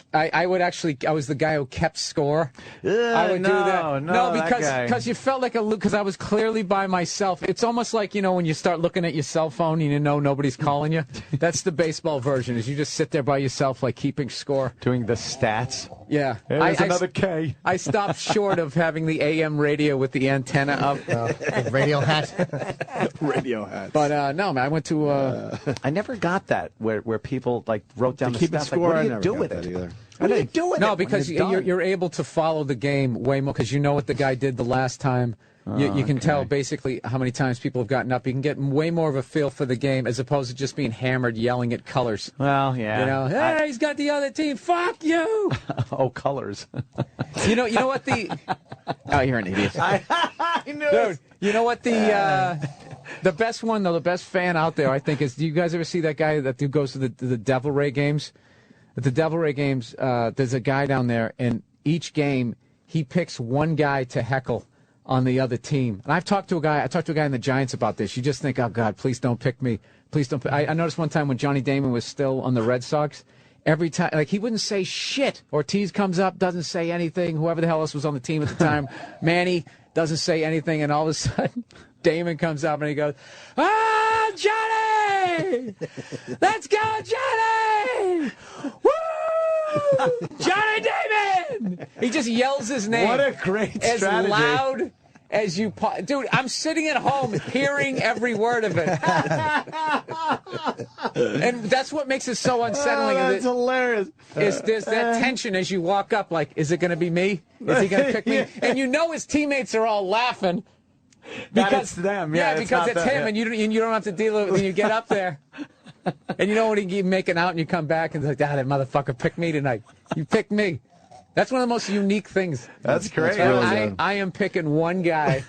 S8: was the guy who kept score. I would do that. No, because you felt like because I was clearly by myself. It's almost like, when you start looking at your cell phone and you know nobody's calling you. That's the baseball version, is you just sit there by yourself, like keeping score.
S6: Doing the stats.
S8: Yeah.
S6: There's another K.
S8: I stopped short of having the AM radio with the antenna up.
S12: Radio hat.
S5: Radio hat.
S8: But no, man, I went to...
S6: I never got that, where people like wrote down the
S5: keep
S6: stats.
S5: score.
S6: Like, what do you do with it?
S5: Either.
S6: What do you do with it?
S8: No, because you're able to follow the game way more because you know what the guy did the last time. You can tell basically how many times people have gotten up. You can get way more of a feel for the game as opposed to just being hammered, yelling at colors.
S6: Well, yeah.
S8: Hey, he's got the other team. Fuck you.
S6: Oh, colors.
S8: You know what the... Oh, you're an idiot.
S6: I knew
S8: Dude, you know what the best one, though, the best fan out there, I think, is... Do you guys ever see that guy who goes to the Devil Ray games? At the Devil Ray games, there's a guy down there, and each game, he picks one guy to heckle on the other team. And I talked to a guy in the Giants about this. You just think, oh, God, please don't pick me. Please don't. I noticed one time when Johnny Damon was still on the Red Sox, every time, like, he wouldn't say shit. Ortiz comes up, doesn't say anything. Whoever the hell else was on the team at the time, Manny doesn't say anything. And all of a sudden, Damon comes up and he goes, ah, Johnny! Let's go, Johnny! Woo! Johnny Damon! He just yells his name.
S6: What a great strategy.
S8: As loud as you... Dude, I'm sitting at home hearing every word of it. And that's what makes it so unsettling.
S6: That's hilarious.
S8: Is there's that tension as you walk up, like, is it going to be me? Is he going to pick me? And you know his teammates are all laughing.
S6: Because it's them. Yeah,
S8: because it's him, and you don't have to deal with it when you get up there. And you know when you making out and you come back and it's like, that motherfucker picked me tonight. You picked me. That's one of the most unique things.
S6: That's great.
S8: I am picking one guy,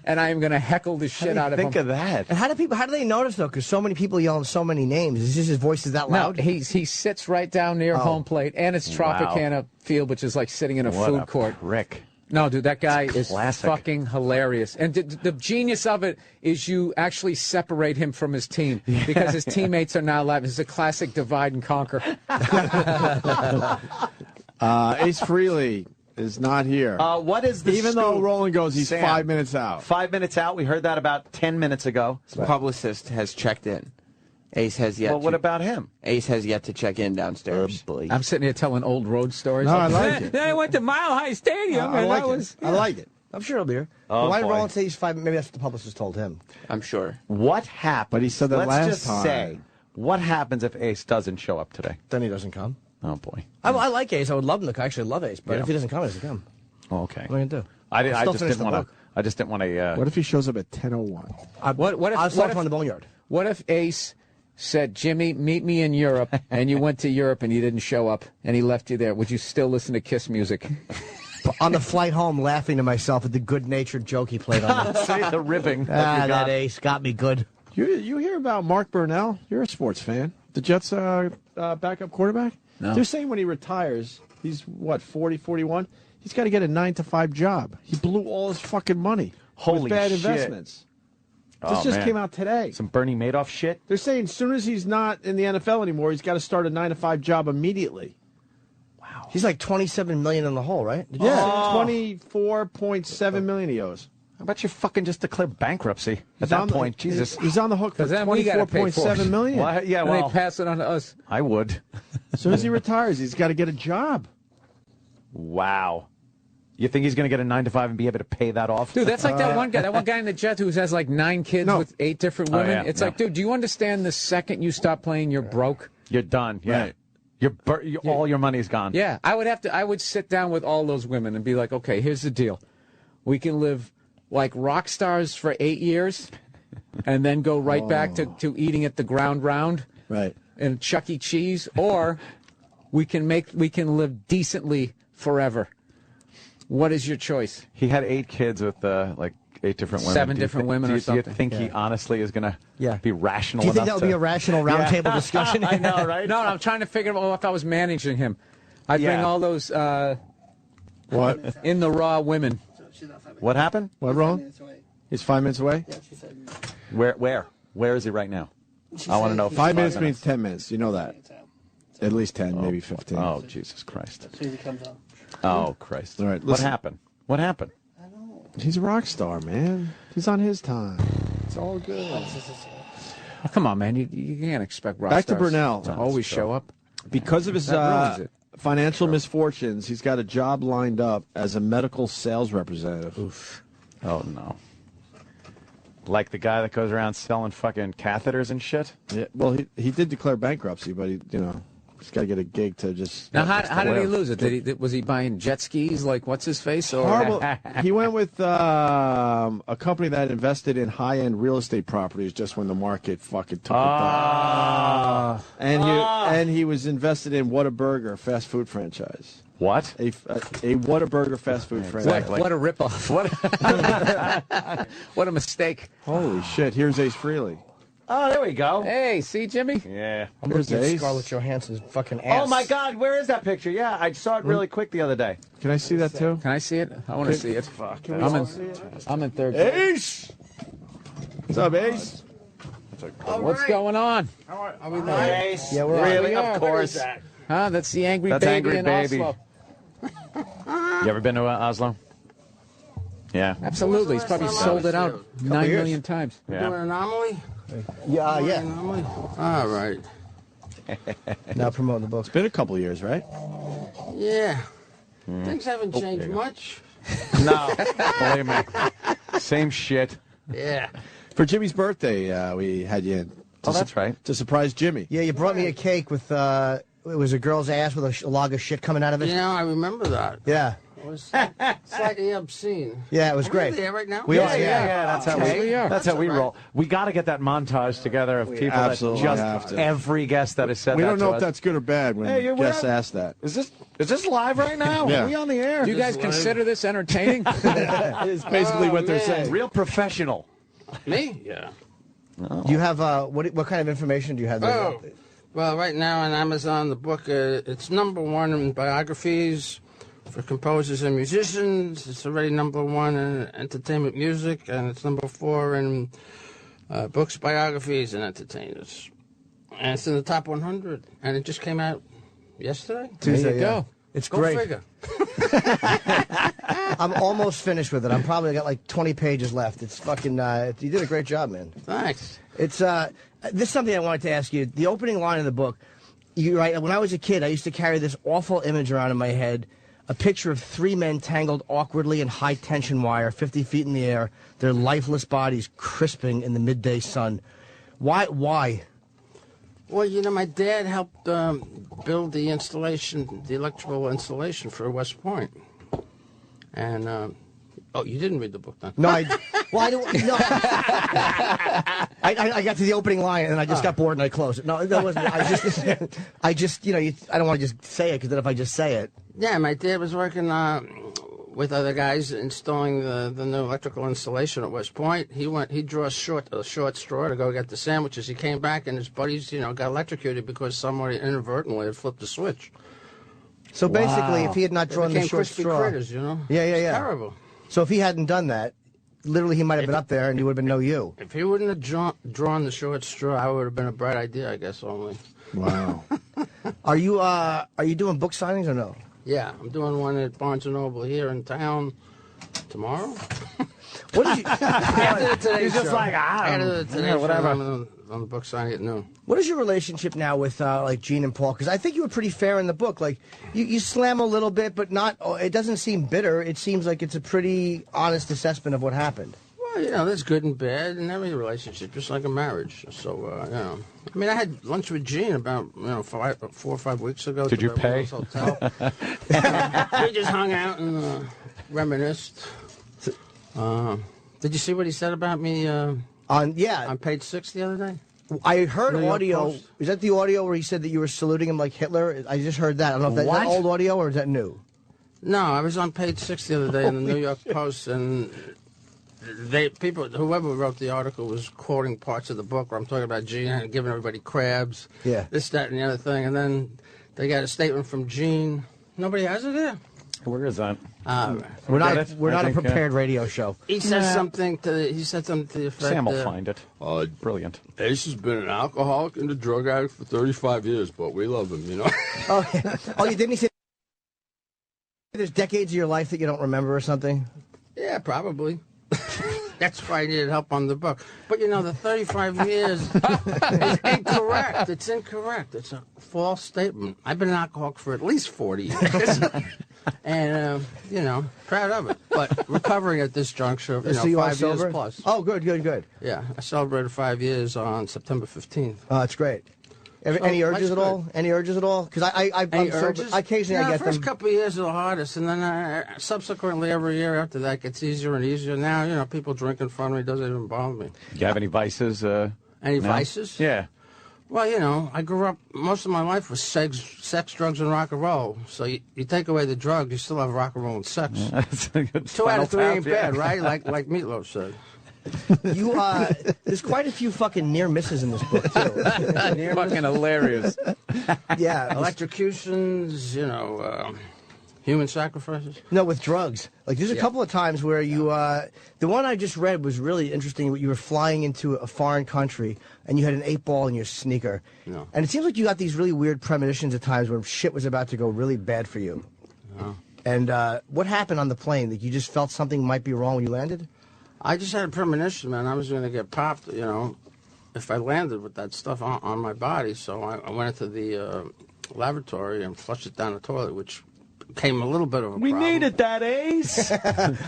S8: and I am going to heckle the shit out of him.
S6: Think of that.
S12: And how do they notice, though? Because so many people yelling so many names. Is just his voice is that loud?
S8: No, he sits right down near home plate, and it's Tropicana Field, which is like sitting in a food court.
S6: Rick.
S8: No, dude, that guy is
S6: classic.
S8: fucking hilarious. And the genius of it is you actually separate him from his team because his teammates are not laughing. It's a classic divide and conquer.
S5: Ace Frehley is not here.
S6: What is the
S5: Even though Roland goes, he's
S6: Sam,
S5: 5 minutes out.
S6: 5 minutes out. We heard that about 10 minutes ago.
S13: His publicist has checked in. Ace has yet.
S6: Well, what about him?
S13: Ace has yet to check in downstairs.
S8: I'm sitting here telling old road stories.
S5: No, I like it.
S8: Then I went to Mile High Stadium.
S5: I like it. I like it.
S12: I'm sure he'll be here.
S6: Oh,
S12: Why did
S6: boy.
S12: Roland say he's 5? Maybe that's what the publicist told him.
S13: I'm sure.
S6: What happens?
S5: But he said that
S6: Let's
S5: last
S6: just
S5: time.
S6: say, what happens if Ace doesn't show up today?
S12: Then he doesn't come.
S6: Oh, boy.
S12: I like Ace. I would love him to come. I actually love Ace. But if he doesn't come, he doesn't come.
S6: Oh, okay.
S12: What am I gonna do?
S6: I
S12: Still
S6: just
S12: finish
S6: didn't
S12: the
S6: want
S12: book.
S6: to. I just didn't want to.
S5: What if he shows up at 10:01?
S8: What if
S12: I'll start from the boneyard.
S8: What if Ace said, Jimmy, meet me in Europe, and you went to Europe and you didn't show up, and he left you there? Would you still listen to Kiss music?
S12: On the flight home, laughing to myself at the good-natured joke he played on me.
S6: See the ribbing.
S12: That Ace got me good.
S5: You hear about Mark Burnell? You're a sports fan. The Jets' backup quarterback?
S8: No.
S5: They're saying when he retires, he's, 40, 41? He's got to get a 9-to-5 job. He blew all his fucking money
S6: Holy
S5: with bad
S6: shit.
S5: investments. This
S6: Oh,
S5: just
S6: man.
S5: came out today.
S6: Some Bernie Madoff shit.
S5: They're saying as soon as he's not in the NFL anymore, he's got to start a 9-to-5 job immediately.
S12: He's like $27 million in the hole, right? Did you
S5: Yeah,
S12: see?
S5: $24.7 million he owes.
S6: How about you fucking just declare bankruptcy at
S5: He's
S6: that
S5: on the-
S6: point? Jesus.
S5: He's on the hook for
S8: Because then we got to pay for it.
S5: $24.7 million.
S6: Well, yeah,
S8: And
S6: well,
S8: they pass it on to us.
S6: I would.
S5: As soon as he retires, he's got to get a job.
S6: Wow. You think he's going to get a 9-to-5 and be able to pay that off?
S8: Dude, that's like that one guy in the Jets who has like 9 kids
S5: No.
S8: with 8 different women.
S6: yeah,
S8: It's
S6: yeah.
S8: like, dude, do you understand the second you stop playing, you're broke?
S6: You're done. Yeah.
S5: Right.
S6: All your money's gone.
S8: Yeah, I would sit down with all those women and be like, okay, here's the deal. We can live like rock stars for 8 years and then go right back to eating at the ground round
S5: Right.
S8: and Chuck E. Cheese, or we can live decently forever. What is your choice?
S6: He had 8 kids with like 8 different women.
S8: 7
S6: Do you
S8: different
S6: thi-
S8: women
S6: do
S8: or
S6: you,
S8: something.
S6: Do you think he honestly is going to be rational
S12: Do you think
S6: enough
S12: that would be a rational roundtable discussion?
S6: I know, right?
S8: No, I'm trying to figure out if I was managing him. I'd bring
S6: Yeah.
S8: all those
S5: What?
S8: in the raw women.
S6: What happened?
S5: What wrong? He's 5 minutes away?
S6: Where is he right now? I want to know.
S5: 5 minutes means 10 minutes. You know that. At least 10, maybe 15.
S6: Oh, Jesus Christ.
S14: As soon as he comes on.
S6: Oh, Christ.
S5: All right,
S6: What
S5: listen.
S6: happened? What happened?
S5: He's a rock star, man. He's on his time. It's all good.
S8: Oh, come on, man. You can't expect rock
S5: Back to
S8: stars
S5: Burnell.
S8: to always show up.
S5: Because of his
S8: That ruins it.
S5: financial misfortunes, he's got a job lined up as a medical sales representative.
S6: Oof. Oh, no. Like the guy that goes around selling fucking catheters and shit?
S5: Yeah, well, he did declare bankruptcy, but he's got to get a gig to just.
S8: Now, how did he lose it? Was he buying jet skis like what's his face? Or
S5: Horrible. He went with a company that invested in high-end real estate properties just when the market fucking took it down. And he was invested in Whataburger fast food franchise.
S6: What?
S5: A Whataburger fast food franchise.
S8: What a ripoff! What a mistake!
S5: Holy shit! Here's Ace Frehley.
S6: Oh, there we go.
S8: Hey, see, Jimmy?
S6: Yeah.
S12: I'm
S5: Here's
S12: looking at
S5: Ace.
S12: Scarlett Johansson's fucking ass.
S6: Oh, my God. Where is that picture? Yeah, I saw it really quick the other day.
S5: Can I see that too?
S8: Can I see it? I want to see it.
S6: Fuck.
S8: I'm in third.
S5: Ace. What's up, Ace?
S8: What's going on?
S14: Are we
S6: Ace.
S12: Yeah, we're on.
S6: Really?
S8: Yeah.
S6: Of course.
S8: Huh? That's the angry
S6: That's
S8: baby
S6: Angry
S8: in
S6: Baby.
S8: Oslo.
S6: You ever been to Oslo? Yeah.
S8: Absolutely. He's probably sold it out 9 million times.
S14: Doing
S6: Yeah.
S14: Anomaly?
S12: Yeah.
S14: Anomaly? All right.
S12: Now promoting the books.
S5: Been a couple years, right?
S14: Yeah. Things haven't changed much.
S6: No. Believe me. Same shit.
S14: Yeah.
S5: For Jimmy's birthday, we had you in.
S6: Oh, that's right.
S5: To surprise Jimmy.
S12: Yeah, you brought me a cake with, it was a girl's ass with a log of shit coming out of it.
S14: You know, I remember that.
S12: Yeah.
S14: It was slightly obscene.
S12: Yeah, it was
S14: Are
S12: great.
S14: we there right now?
S12: We are,
S6: Yeah, that's how that's how we roll. We got to get that montage together of people that
S5: absolutely
S6: just
S5: have to.
S6: every guest that has said
S5: We
S6: that
S5: don't
S6: to
S5: know if
S6: us.
S5: that's good or bad when
S6: Hey,
S5: guests ask that.
S6: Is this live right now?
S5: Yeah.
S6: Are we on the air?
S8: Do you guys consider this entertaining?
S5: It's basically what they're saying.
S6: Real professional.
S14: Me? Yeah.
S12: Do you have, what kind of information do you have there?
S14: Oh, well, right now on Amazon, the book, it's #1 in biographies for composers and musicians. It's already #1 in entertainment music, and it's #4 in books, biographies, and entertainers. And it's in the top 100, and it just came out yesterday.
S12: Tuesday,
S8: There you go.
S12: It's
S14: Go
S12: great.
S14: figure.
S12: I'm almost finished with it. I'm probably got like 20 pages left. It's fucking, you did a great job, man.
S14: Thanks.
S12: It's, this is something I wanted to ask you. The opening line of the book, you write, when I was a kid, I used to carry this awful image around in my head, a picture of 3 men tangled awkwardly in high-tension wire, 50 feet in the air, their lifeless bodies crisping in the midday sun. Why?
S14: Well, you know, my dad helped build the installation, the electrical installation for West Point. And oh, you didn't read the book then?
S12: No, I don't. No, I got to the opening line and I just got bored and I closed it. No, that wasn't. I just, you know, I don't want to just say it because then if I just say it.
S14: Yeah, my dad was working with other guys installing the new electrical installation at West Point. He drew a short straw to go get the sandwiches. He came back and his buddies, you know, got electrocuted because somebody inadvertently had flipped the switch.
S12: So basically, if he had not drawn the short
S14: crispy
S12: straw,
S14: critters, you know.
S12: Yeah.
S14: It's terrible.
S12: So if he hadn't done that, literally he might have been up there and you would have been no you.
S14: If he wouldn't have drawn the short straw, I would have been a bright idea, I guess. Only.
S5: Wow.
S12: Are you doing book signings or no?
S14: Yeah, I'm doing one at Barnes & Noble here in town tomorrow.
S12: What did you?
S14: After the Today
S6: He's just
S14: Show.
S6: like,
S14: After the Today Show,
S6: whatever.
S14: I'm on the book signing at noon.
S12: What is your relationship now with like Gene and Paul? Because I think you were pretty fair in the book. Like you slam a little bit, but not. It doesn't seem bitter. It seems like it's a pretty honest assessment of what happened.
S14: Well, you know, there's good and bad in every relationship, just like a marriage. So, you know, I mean, I had lunch with Gene about 4 or 5 weeks ago.
S6: Did you pay?
S14: Hotel. We just hung out and reminisced. Did you see what he said about me?
S12: On
S14: page 6 the other day.
S12: I heard
S14: New York
S12: audio.
S14: Post?
S12: Is that the audio where he said that you were saluting him like Hitler? I just heard that. I don't know if that's old audio or is that new?
S14: No, I was on page 6 the other day in the New York Post, and whoever wrote the article was quoting parts of the book where I'm talking about Gene and giving everybody crabs, this, that, and the other thing, and then they got a statement from Gene. Nobody has it here.
S6: Where is that?
S12: We're not a prepared radio show.
S14: He said something to the effect.
S6: Sam will find it. Brilliant.
S15: Ace has been an alcoholic and a drug addict for 35 years, but we love him, you know.
S12: Didn't he say there's decades of your life that you don't remember or something?
S14: Yeah, probably. That's why I needed help on the book. But, you know, the 35 years is incorrect. It's incorrect. It's a false statement. I've been an alcoholic for at least 40 years. And, you know, proud of it. But recovering at this juncture,
S12: So you
S14: 5
S12: are sober?
S14: years plus.
S12: Oh, good.
S14: Yeah, I celebrated 5 years on September 15th.
S12: Oh, that's great. Any urges at all? Any urges at all? Because I'm sober. Occasionally I get
S14: the first
S12: them.
S14: couple of years are the hardest, and then subsequently every year after that gets easier and easier. Now, you know, people drink in front of me doesn't even bother me.
S6: Do you have any vices?
S14: Any vices?
S6: Yeah.
S14: Well, you know, I grew up, most of my life was sex, drugs, and rock and roll. So you take away the drugs, you still have rock and roll and sex.
S6: Yeah, that's a good
S14: 2 out of 3 ain't
S6: final tap,
S14: bad, right? Like Meatloaf said.
S12: There's quite a few fucking near misses in this book too.
S6: Fucking hilarious.
S12: Yeah,
S14: electrocutions, you know, human sacrifices.
S12: No, with drugs. Like there's a couple of times where you, the one I just read was really interesting. You were flying into a foreign country and you had an 8-ball in your sneaker.
S14: No.
S12: And it seems like you got these really weird premonitions at times where shit was about to go really bad for you.
S14: No.
S12: And what happened on the plane? That you just felt something might be wrong when you landed?
S14: I just had a premonition, man. I was going to get popped, you know, if I landed with that stuff on my body. So I went into the lavatory and flushed it down the toilet, which became a little bit of a problem.
S6: needed that, Ace.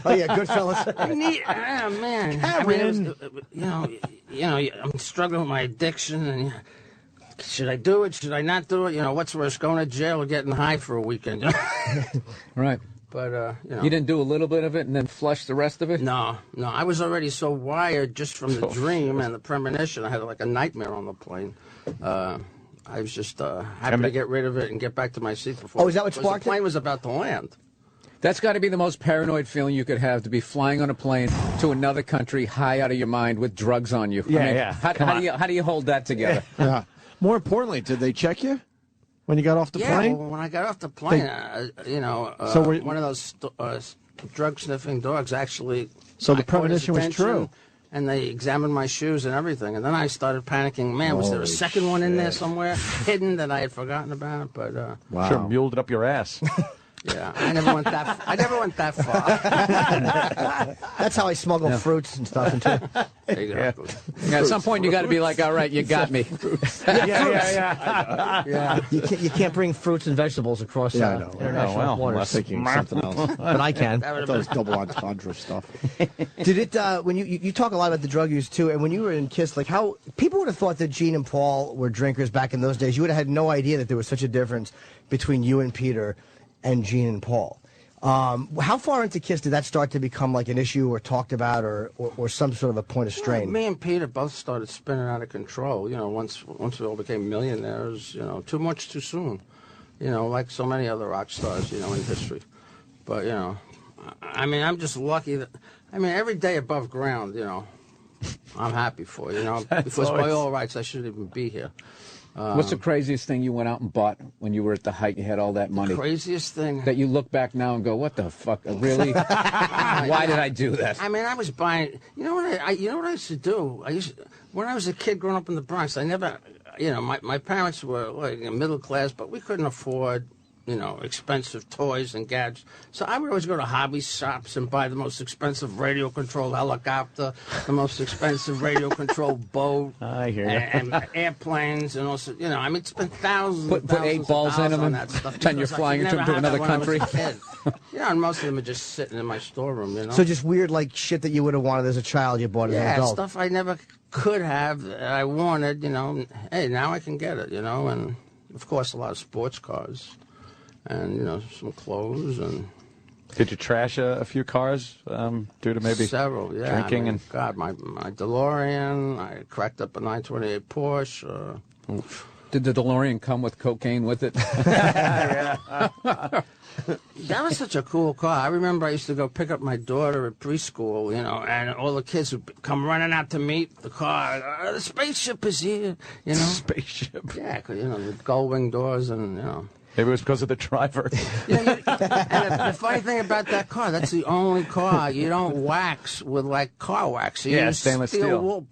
S12: Oh, yeah, good fellas.
S14: Man. I mean, you know, I'm struggling with my addiction, and should I do it? Should I not do it? You know, what's worse, going to jail or getting high for a weekend?
S7: Right.
S14: But, you know.
S7: You didn't do a little bit of it and then flush the rest of it?
S14: No. I was already so wired just from the dream and the premonition. I had like a nightmare on the plane. I was just happy to get rid of it and get back to my seat before.
S12: Oh, is that what sparked
S14: the plane was about to land.
S7: That's got to be the most paranoid feeling you could have, to be flying on a plane to another country, high out of your mind, with drugs on you.
S6: Yeah,
S7: How do you hold that together?
S5: Yeah. More importantly, did they check you when you got off the plane?
S14: Well, when I got off the plane, one of those drug-sniffing dogs actually...
S5: So the
S14: I caught his
S5: premonition was
S14: attention,
S5: true.
S14: And they examined my shoes and everything. And then I started panicking. Man, was there a second one in there somewhere hidden that I had forgotten about? But
S5: Wow.
S6: Sure muled it up your ass.
S14: yeah, I never went that far.
S12: That's how I smuggle fruits and stuff into.
S14: Exactly.
S7: Yeah, at some point you got to be like, all right, you got me.
S12: Yeah. You can't bring fruits and vegetables across
S5: Yeah, I know.
S12: international waters.
S5: I was thinking something else.
S12: But I can.
S5: I thought it was double entendre stuff.
S12: Did it, when you talk a lot about the drug use too, and when you were in KISS, like how people would have thought that Gene and Paul were drinkers back in those days. You would have had no idea that there was such a difference between you and Peter and Gene and Paul. How far into Kiss did that start to become like an issue or talked about or some sort of a point of strain?
S14: Me and Peter both started spinning out of control. Once we all became millionaires, too much too soon. Like so many other rock stars, in history. But, I'm just lucky that, every day above ground, I'm happy for, because by all rights, I shouldn't even be here.
S8: What's the craziest thing you went out and bought when you were at the height? You had all that money.
S14: The craziest thing
S8: that you look back now and go, "What the fuck? Really? Why did I do that?"
S14: I was buying. You know what I used to do? When I was a kid growing up in the Bronx. I never, my parents were like middle class, but we couldn't afford, expensive toys and gadgets. So I would always go to hobby shops and buy the most expensive radio-controlled helicopter, the most expensive radio-controlled boat.
S6: I hear you.
S14: And airplanes, and also, spend thousands
S8: Put 8 balls in them,
S14: on
S8: and
S14: that stuff.
S8: then you're flying into another country.
S14: And most of them are just sitting in my storeroom,
S12: So just weird, like, shit that you would have wanted as a child, you bought as an adult.
S14: Stuff I never could have, that I wanted, Hey, now I can get it, and, of course, a lot of sports cars. And, some clothes and...
S6: Did you trash a few cars due to maybe
S14: several, yeah.
S6: drinking? And
S14: God, my DeLorean, I cracked up a 928 Porsche.
S8: Did the DeLorean come with cocaine with it?
S14: That was such a cool car. I remember I used to go pick up my daughter at preschool, and all the kids would come running out to meet the car. The spaceship is here,
S6: Spaceship.
S14: Yeah, the gull-wing doors and,
S6: Maybe it was because of the driver.
S14: And the funny thing about that car, that's the only car you don't wax with, like, car wax. You use
S6: stainless steel.
S14: wool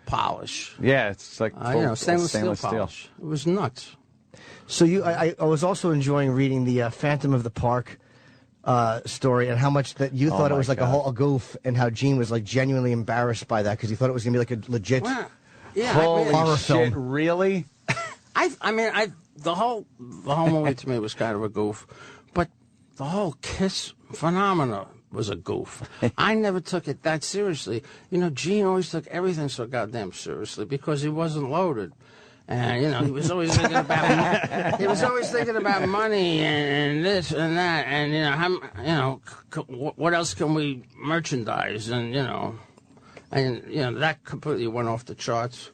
S14: polish.
S6: Yeah, it's like
S14: stainless steel polish. It was nuts.
S12: So I was also enjoying reading the Phantom of the Park story and how much that you thought it was like a goof, and how Gene was like genuinely embarrassed by that because he thought it was gonna be like a legit horror film.
S6: Really?
S14: The whole movie to me was kind of a goof, but the whole Kiss phenomena was a goof. I never took it that seriously. Gene always took everything so goddamn seriously because he wasn't loaded, and he was always thinking about money and this and that, and what else can we merchandise, and that completely went off the charts,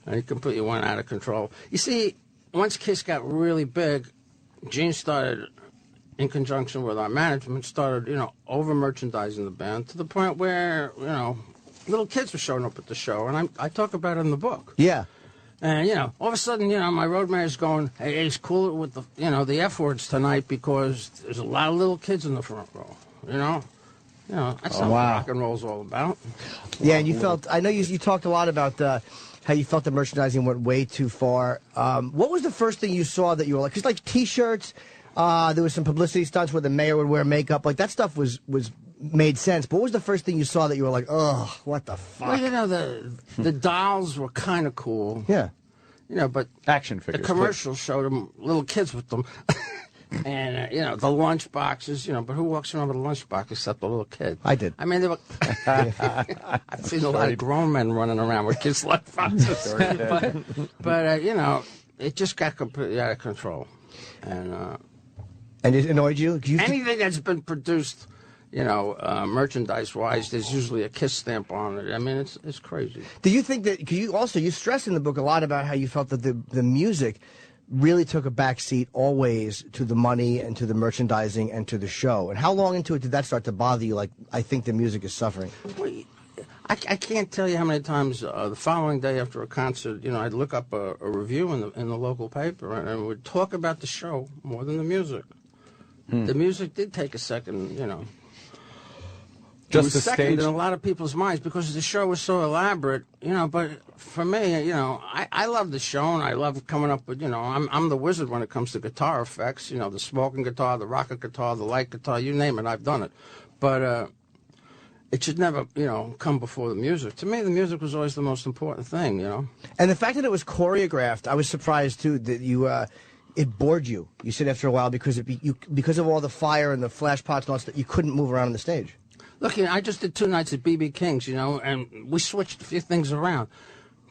S14: and it completely went out of control. You see. Once Kiss got really big, Gene started, in conjunction with our management, started, over-merchandising the band to the point where, little kids were showing up at the show, and I talk about it in the book.
S12: Yeah.
S14: And, all of a sudden, my road manager's going, hey, Ace, cool it with the, the F words tonight because there's a lot of little kids in the front row, that's not what rock and roll's all about.
S12: Yeah, and you felt, I know you talked a lot about how you felt the merchandising went way too far. What was the first thing you saw that you were like, because like T-shirts, there was some publicity stunts where the mayor would wear makeup, like that stuff was made sense. But what was the first thing you saw that you were like, oh, what the fuck?
S14: Well, the dolls were kind of cool.
S12: Yeah.
S14: But
S6: action figures.
S14: The commercials showed them little kids with them. And, the lunch boxes, but who walks around with a lunch box except a little kid?
S12: I did.
S14: They were... I've seen a lot of grown men running around with kids' lunch boxes. but it just got completely out of control. And
S12: it annoyed you?
S14: Anything that's been produced, merchandise-wise, there's usually a Kiss stamp on it. It's crazy.
S12: Do you think that... you stress in the book a lot about how you felt that the music really took a back seat always to the money and to the merchandising and to the show. And how long into it did that start to bother you? Like, I think the music is suffering.
S14: Well, I can't tell you how many times the following day after a concert, I'd look up a review in the local paper and would talk about the show more than the music. The music did take a second, Just it was second stage? In a lot of people's minds because the show was so elaborate, but for me, I love the show and I love coming up with, I'm the wizard when it comes to guitar effects, the smoking guitar, the rocket guitar, the light guitar, you name it, I've done it. But it should never, come before the music. To me, the music was always the most important thing,
S12: And the fact that it was choreographed, I was surprised, too, that you... it bored you. You said after a while because because of all the fire and the flash pots and all that, you couldn't move around on the stage.
S14: Look, I just did 2 nights at B.B. King's, and we switched a few things around.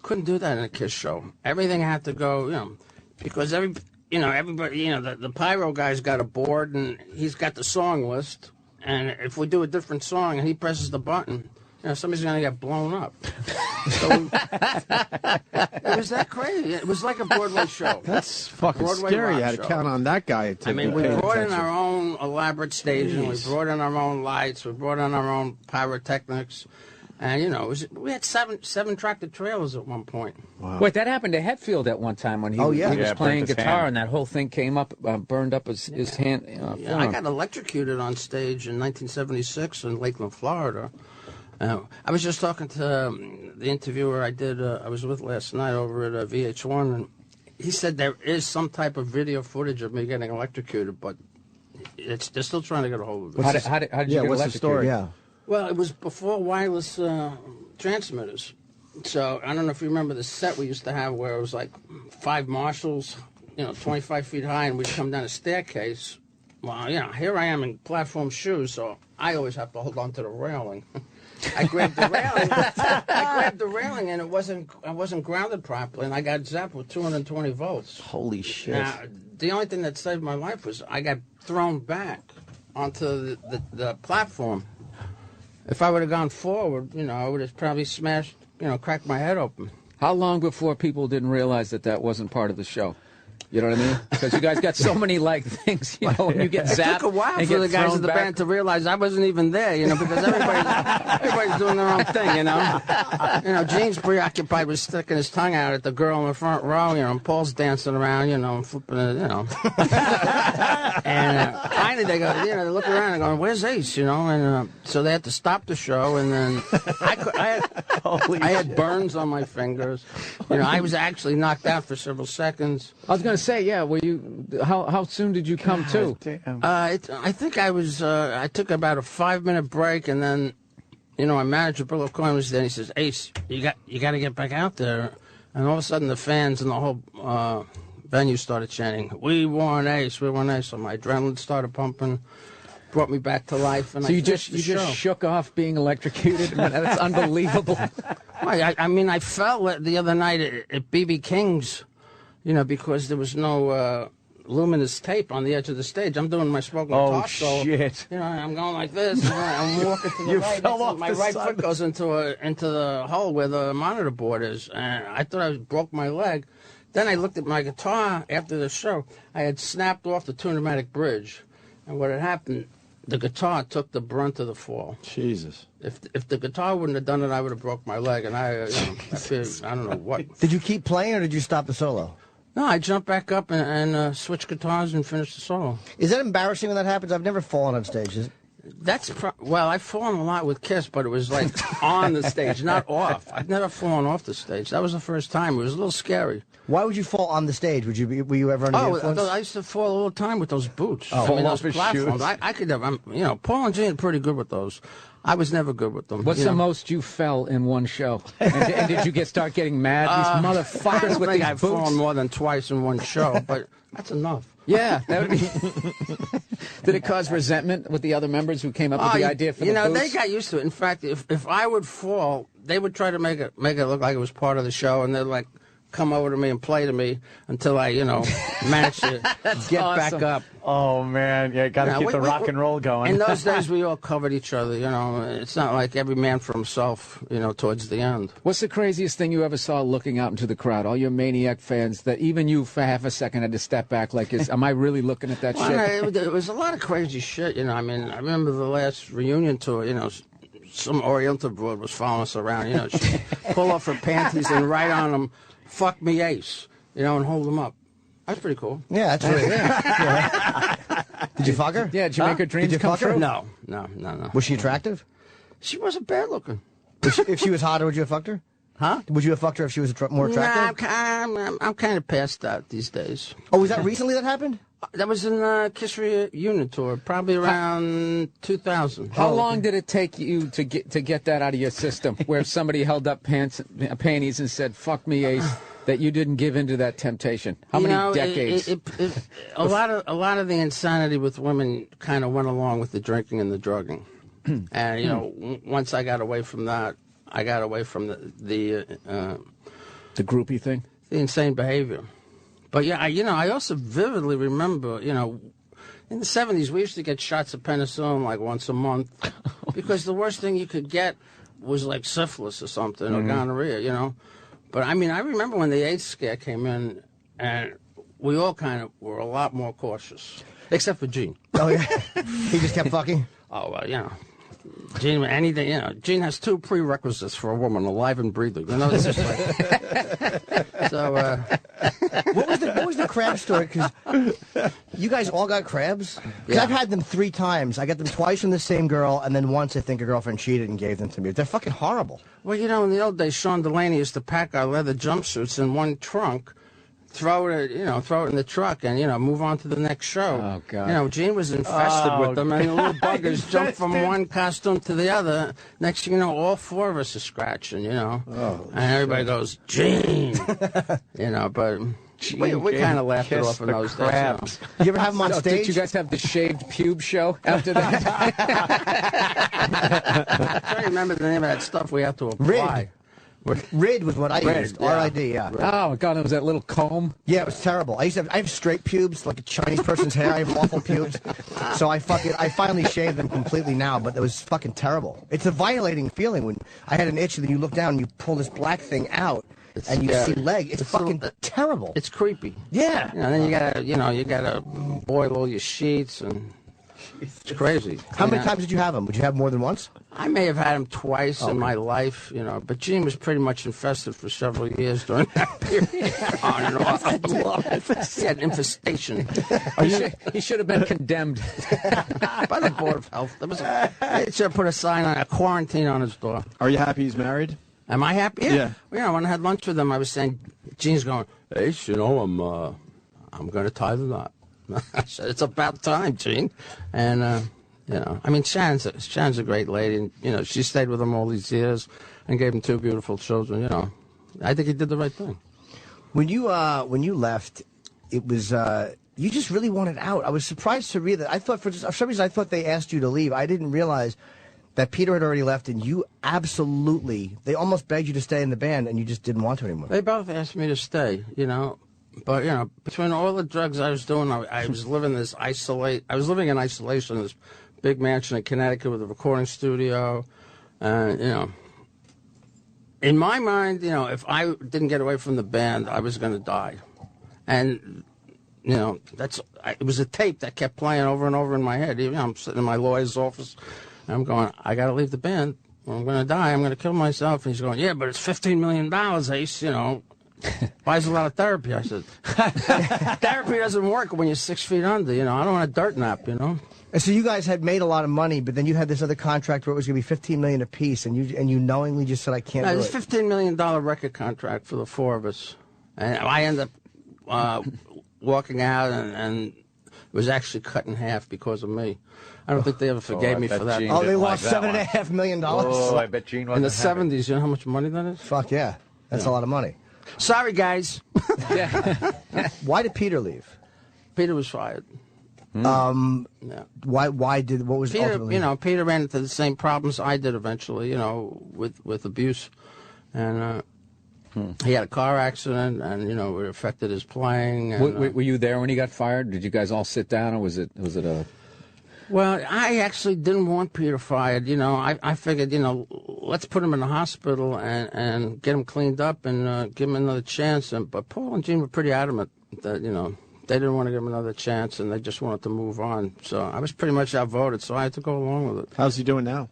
S14: Couldn't do that in a Kiss show. Everything had to go, because you know, everybody, you know, the pyro guy's got a board and he's got the song list. And if we do a different song and he presses the button, you know, somebody's going to get blown up. So it was that crazy. It was like a Broadway show.
S5: That's fucking
S14: Broadway
S5: scary.
S14: rock
S5: You had to
S14: show.
S5: count on that guy to
S14: I mean, we
S5: pay
S14: brought in
S5: attention.
S14: our own elaborate staging. We
S5: Jeez.
S14: brought in our own lights. We brought in our own pyrotechnics. And, you know, we had seven tractor trailers at one point.
S5: Wow.
S8: Wait, that happened to Hetfield at one time when he,
S14: Oh, yeah.
S8: he was
S14: Yeah,
S8: playing
S14: burnt his
S8: guitar
S14: hand.
S8: and that whole thing came up, burned up his hand.
S14: Yeah, I got electrocuted on stage in 1976 in Lakeland, Florida. I was just talking to the interviewer I was with last night over at VH1, and he said there is some type of video footage of me getting electrocuted, but they're still trying to get a hold of it.
S8: How did you get
S5: what's the
S8: electrocuted?
S5: story? Yeah.
S14: Well, it was before wireless transmitters. So I don't know if you remember the set we used to have where it was like 5 marshals, you know, 25 feet high, and we'd come down a staircase. Well, you know, here I am in platform shoes, so I always have to hold on to the railing. I grabbed the railing, and I wasn't grounded properly, and I got zapped with 220 volts.
S6: Holy shit.
S14: Now, the only thing that saved my life was I got thrown back onto the platform. If I would have gone forward, you know, I would have probably smashed, you know, cracked my head open.
S8: How long before people didn't realize that wasn't part of the show? You know what I mean? Because you guys got so many like things, you know, when you get zapped.
S14: It took a while
S8: and
S14: for
S8: get
S14: the guys
S8: thrown
S14: in the
S8: back.
S14: band to realize I wasn't even there, you know, because everybody's doing their own thing, you know. You know, Gene's preoccupied with sticking his tongue out at the girl in the front row, you know, and Paul's dancing around, you know, and flipping it, you know. And finally they go, you know, they look around and go, "Where's Ace?" You know, and so they had to stop the show, and then I had burns on my fingers. You know, I was actually knocked out for several seconds.
S8: I was going to say, yeah, were you? How soon did you come to?
S14: I think I was. I took about a 5-minute break, and then, you know, my manager Bill Colin was there. And he says, "Ace, you got to get back out there." And all of a sudden, the fans and the whole venue started chanting, "We want Ace, we want Ace." So my adrenaline started pumping, brought me back to life. And
S8: So
S14: I
S8: you just shook off being electrocuted? That's unbelievable.
S14: I mean, I fell the other night at BB King's. You know, because there was no luminous tape on the edge of the stage. I'm doing my spoken talk, so
S6: shit.
S14: you know, I'm going like this. And I'm walking to the
S6: You
S14: right.
S6: fell off
S14: my
S6: the
S14: right
S6: side.
S14: foot goes into the hole where the monitor board is, and I thought I broke my leg. Then I looked at my guitar after the show. I had snapped off the Tune-O-Matic bridge, and what had happened, the guitar took the brunt of the fall.
S5: Jesus.
S14: If the guitar wouldn't have done it, I would have broke my leg, and I feared, I don't know what.
S12: Did you keep playing or did you stop the solo?
S14: No, I jumped back up and switched guitars and finished the solo.
S12: Is that embarrassing when that happens? I've never fallen on stage.
S14: Well, I've fallen a lot with Kiss, but it was like on the stage, not off. I've never fallen off the stage. That was the first time. It was a little scary.
S12: Why would you fall on the stage? Were you ever under the influence?
S14: I used to fall all the time with those boots.
S12: Oh.
S14: I
S12: Fall
S14: mean,
S12: off
S14: those
S12: his
S14: platforms.
S12: shoes.
S14: I could have. You know, Paul and Gene are pretty good with those. I was never good with them.
S8: What's
S14: you
S8: the
S14: know?
S8: most you fell in one show? And did you start getting mad? These
S14: I
S8: motherfuckers
S14: don't
S8: with
S14: think
S8: these
S14: I've
S8: boots.
S14: fallen more than twice in one show, but that's enough.
S8: Yeah, that would be. Did it cause resentment with the other members who came up with the idea for the
S14: know,
S8: boots?
S14: they got used to it. In fact, if I would fall, they would try to make it look like it was part of the show, and they'd like come over to me and play to me until I, you know, managed to get back
S6: awesome.
S14: up.
S6: Oh, man. Yeah, got to
S14: Yeah,
S6: keep the rock and roll going.
S14: In those days, we all covered each other, you know. It's not like every man for himself, you know, towards the end.
S8: What's the craziest thing you ever saw looking out into the crowd? All your Maniac fans that even you for half a second had to step back like, am I really looking at that shit?
S14: It was a lot of crazy shit, you know. I mean, I remember the last reunion tour, you know, some Oriental broad was following us around, you know. She'd pull off her panties and write on them, "Fuck me, Ace," you know, and hold them up. That's pretty cool.
S12: Yeah, that's really yeah. Did you fuck her?
S8: Yeah, did you make her dreams
S12: Did you
S8: come
S12: fuck her?
S8: true?
S14: No.
S12: Was she attractive?
S14: She wasn't bad looking.
S12: If she was hotter, would you have fucked her?
S14: Huh?
S12: Would you have fucked her if she was more attractive?
S14: Nah, I'm kind of past that these days.
S12: Oh, was that recently that happened?
S14: That was in Kiss Reunion tour, probably around 2000.
S8: How long did it take you to get that out of your system, where somebody held up panties and said, "Fuck me, Ace," that you didn't give in to that temptation? How many decades?
S14: A lot of the insanity with women kind of went along with the drinking and the drugging, and you know, once I got away from that, I got away from the
S8: groupie thing,
S14: the insane behavior. But yeah, I also vividly remember, in the 70s, we used to get shots of penicillin like once a month because the worst thing you could get was like syphilis or something or gonorrhea, But I mean, I remember when the AIDS scare came in, and we all kind of were a lot more cautious, except for Gene.
S12: Oh, yeah? He just kept fucking?
S14: Oh, well, Gene, anything, Gene has 2 prerequisites for a woman, alive and breathing. It's just like... So,
S12: What was the crab story? Because you guys all got crabs? Because I've had them 3 times. I got them twice from the same girl, and then once I think a girlfriend cheated and gave them to me. They're fucking horrible.
S14: Well, in the old days, Sean Delaney used to pack our leather jumpsuits in one trunk, throw it in the truck, and move on to the next show.
S8: Oh God!
S14: Gene was infested with them, and the little buggers jumped from one costume to the other. Next thing you know, all 4 of us are scratching. And everybody goes, Gene, But we kind of laughed it off in those days.
S12: You ever have them on stage?
S8: Did you guys have the shaved pube show after that?
S14: I'm trying to remember the name of that stuff we had to apply.
S12: Rid was what I used.
S14: Yeah.
S12: R-I-D, yeah.
S8: Oh, God, it was that little comb?
S12: Yeah, it was terrible. I have straight pubes, like a Chinese person's hair. I have awful pubes. So I finally shaved them completely now, but it was fucking terrible. It's a violating feeling when I had an itch and then you look down and you pull this black thing out and you see leg. It's fucking terrible.
S14: It's creepy.
S12: Yeah.
S14: And then you gotta boil all your sheets and it's crazy.
S12: How many times did you have them? Would you have more than once?
S14: I may have had them twice in my life, but Gene was pretty much infested for several years during that period. On and off. He had an infestation.
S8: He should have been condemned
S14: by the Board of Health. They should have put a sign on a quarantine on his door.
S5: Are you happy he's married?
S14: Am I happy? Yeah. When I had lunch with him, I was saying, Gene's going, hey, I'm going to tie the knot. I said, it's about time, Gene. And, Shannon's a great lady. And, she stayed with him all these years and gave him 2 beautiful children, I think he did the right thing.
S12: When you left, it was, you just really wanted out. I was surprised to read that. I thought for some reason, I thought they asked you to leave. I didn't realize that Peter had already left and you they almost begged you to stay in the band and you just didn't want to anymore.
S14: They both asked me to stay, But, between all the drugs I was doing, I was living in isolation in this big mansion in Connecticut with a recording studio. In my mind, if I didn't get away from the band, I was going to die. And, it was a tape that kept playing over and over in my head. I'm sitting in my lawyer's office, and I'm going, I got to leave the band. I'm going to die. I'm going to kill myself. And he's going, yeah, but it's $15 million, Ace, buys a lot of therapy. I said, therapy doesn't work when you're 6 feet under. I don't want a dirt nap.
S12: And so you guys had made a lot of money, but then you had this other contract where it was going to be $15 million apiece, and you knowingly just said, I can't do it.
S14: It's a $15 million record contract for the 4 of us, and I ended up walking out, and it was actually cut in half because of me. I don't think they ever forgave me for that.
S12: Gene they lost $7.5 million.
S8: Oh, I bet Gene wasn't
S14: in the 70s. You know how much money that is?
S12: Fuck yeah, that's a lot of money.
S14: Sorry, guys.
S12: Why did Peter leave?
S14: Peter was fired.
S12: What was
S14: Peter?
S12: ultimately?
S14: Peter ran into the same problems I did eventually. With abuse, and he had a car accident, and it affected his playing. And,
S8: were you there when he got fired? Did you guys all sit down, or was it a?
S14: Well, I actually didn't want Peter fired. I figured, let's put him in the hospital and get him cleaned up and give him another chance. But Paul and Gene were pretty adamant that, they didn't want to give him another chance and they just wanted to move on. So I was pretty much outvoted, so I had to go along with it.
S5: How's he doing now?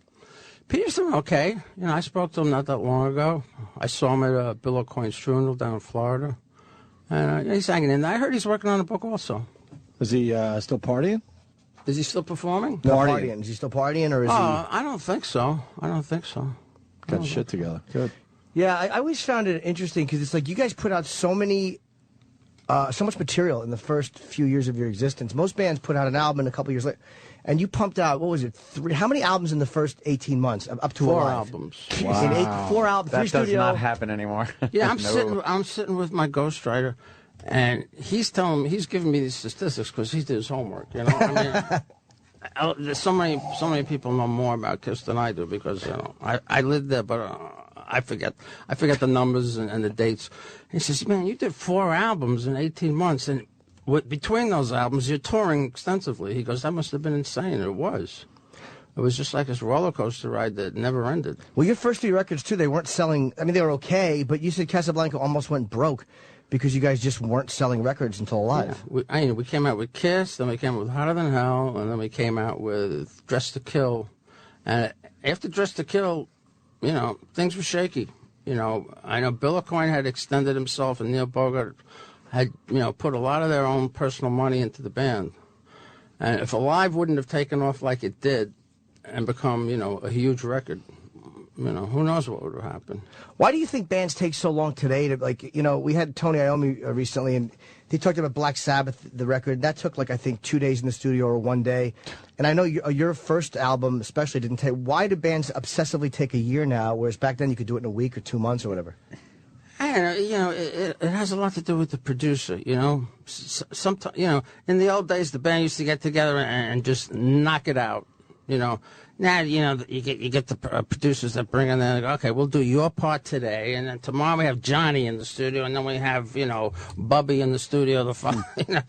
S14: Peter's doing okay. I spoke to him not that long ago. I saw him at Bill O'Coin's funeral down in Florida. And he's hanging in there. I heard he's working on a book also.
S5: Is he still partying?
S14: Is he still performing?
S12: No, partying. Is he still partying, or is he?
S14: I don't think so.
S5: Got his shit together. Good.
S12: Yeah, I always found it interesting because it's like you guys put out so much material in the first few years of your existence. Most bands put out an album and a couple years later, and you pumped out, what was it, 3? How many albums in the first 18 months? Up to
S14: 4
S12: Alive?
S14: albums.
S12: Wow. 4 albums.
S6: That
S12: 3
S6: does not happen anymore.
S14: Yeah, I'm sitting with my ghostwriter. And he's giving me these statistics because he did his homework. There's so many people know more about Kiss than I do because I lived there, but I forget the numbers and the dates. He says, man, you did 4 albums in 18 months, and between those albums, you're touring extensively. He goes, that must have been insane. It was. It was just like this roller coaster ride that never ended.
S12: Well, your first 3 records, too, they weren't selling. I mean, they were okay, but you said Casablanca almost went broke because you guys just weren't selling records until Alive.
S14: Yeah. We came out with Kiss, then we came out with Hotter Than Hell, and then we came out with Dress to Kill. And after Dress to Kill, you know, things were shaky. You know, I know Bill Aucoin had extended himself, and Neil Bogart had, you know, put a lot of their own personal money into the band. And if Alive wouldn't have taken off like it did and become, you know, a huge record, you know, who knows what would have happened.
S12: Why do you think bands take so long today to, like, you know, we had Tony Iommi recently, and he talked about Black Sabbath, the record. That took, like, I think 2 days in the studio or 1 day. And I know your first album especially didn't take. Why do bands obsessively take a year now, whereas back then you could do it in a week or 2 months or whatever?
S14: And, you know, it has a lot to do with the producer, you know. Sometimes, you know, in the old days, the band used to get together and just knock it out, you know. Now, you know, you get the producers that bring in there, like, okay, we'll do your part today, and then tomorrow we have Johnny in the studio, and then we have, you know, Bubby in the studio, you know,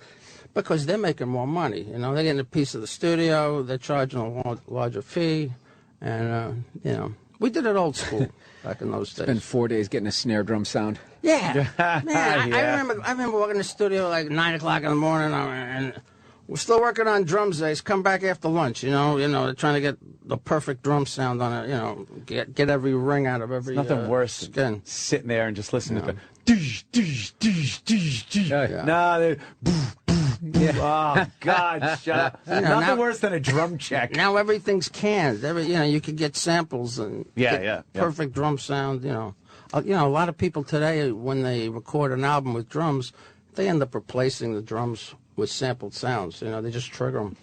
S14: because they're making more money, you know. They're getting a piece of the studio, they're charging a larger fee, and, you know, we did it old school back in those days.
S8: Spend 4 days getting a snare drum sound.
S14: Yeah. Man, I remember walking in the studio like 9 o'clock in the morning, and we're still working on drums. Days. Come back after lunch, you know. They're trying to get the perfect drum sound on it. You know, get every ring out of every.
S6: There's nothing worse
S14: skin.
S6: than sitting there and just listening to the. Nah, oh God, shut up.
S14: You know,
S6: nothing worse than a drum check.
S14: Now everything's canned. You know, you could get samples and perfect drum sound. You know, a lot of people today when they record an album with drums, they end up replacing the drums with sampled sounds. You know, they just trigger them.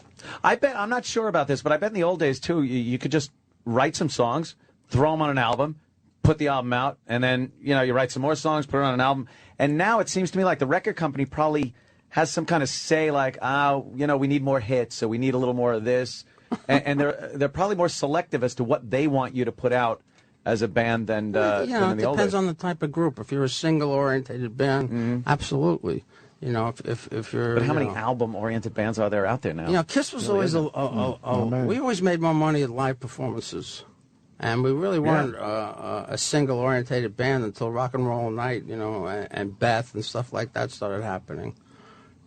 S6: I bet, I'm not sure about this, but I bet in the old days, too, you could just write some songs, throw them on an album, put the album out, and then, you know, you write some more songs, put it on an album. And now it seems to me like the record company probably has some kind of say, like, you know, we need more hits, so we need a little more of this. and they're probably more selective as to what they want you to put out as a band than in the old days.
S14: It depends on the type of group. If you're a single-orientated band, absolutely. You know, if you're.
S6: But how many album-oriented bands are there out there now?
S14: You know, Kiss was always we always made more money at live performances, and we really weren't a single-orientated band until Rock and Roll Night, you know, and Beth and stuff like that started happening.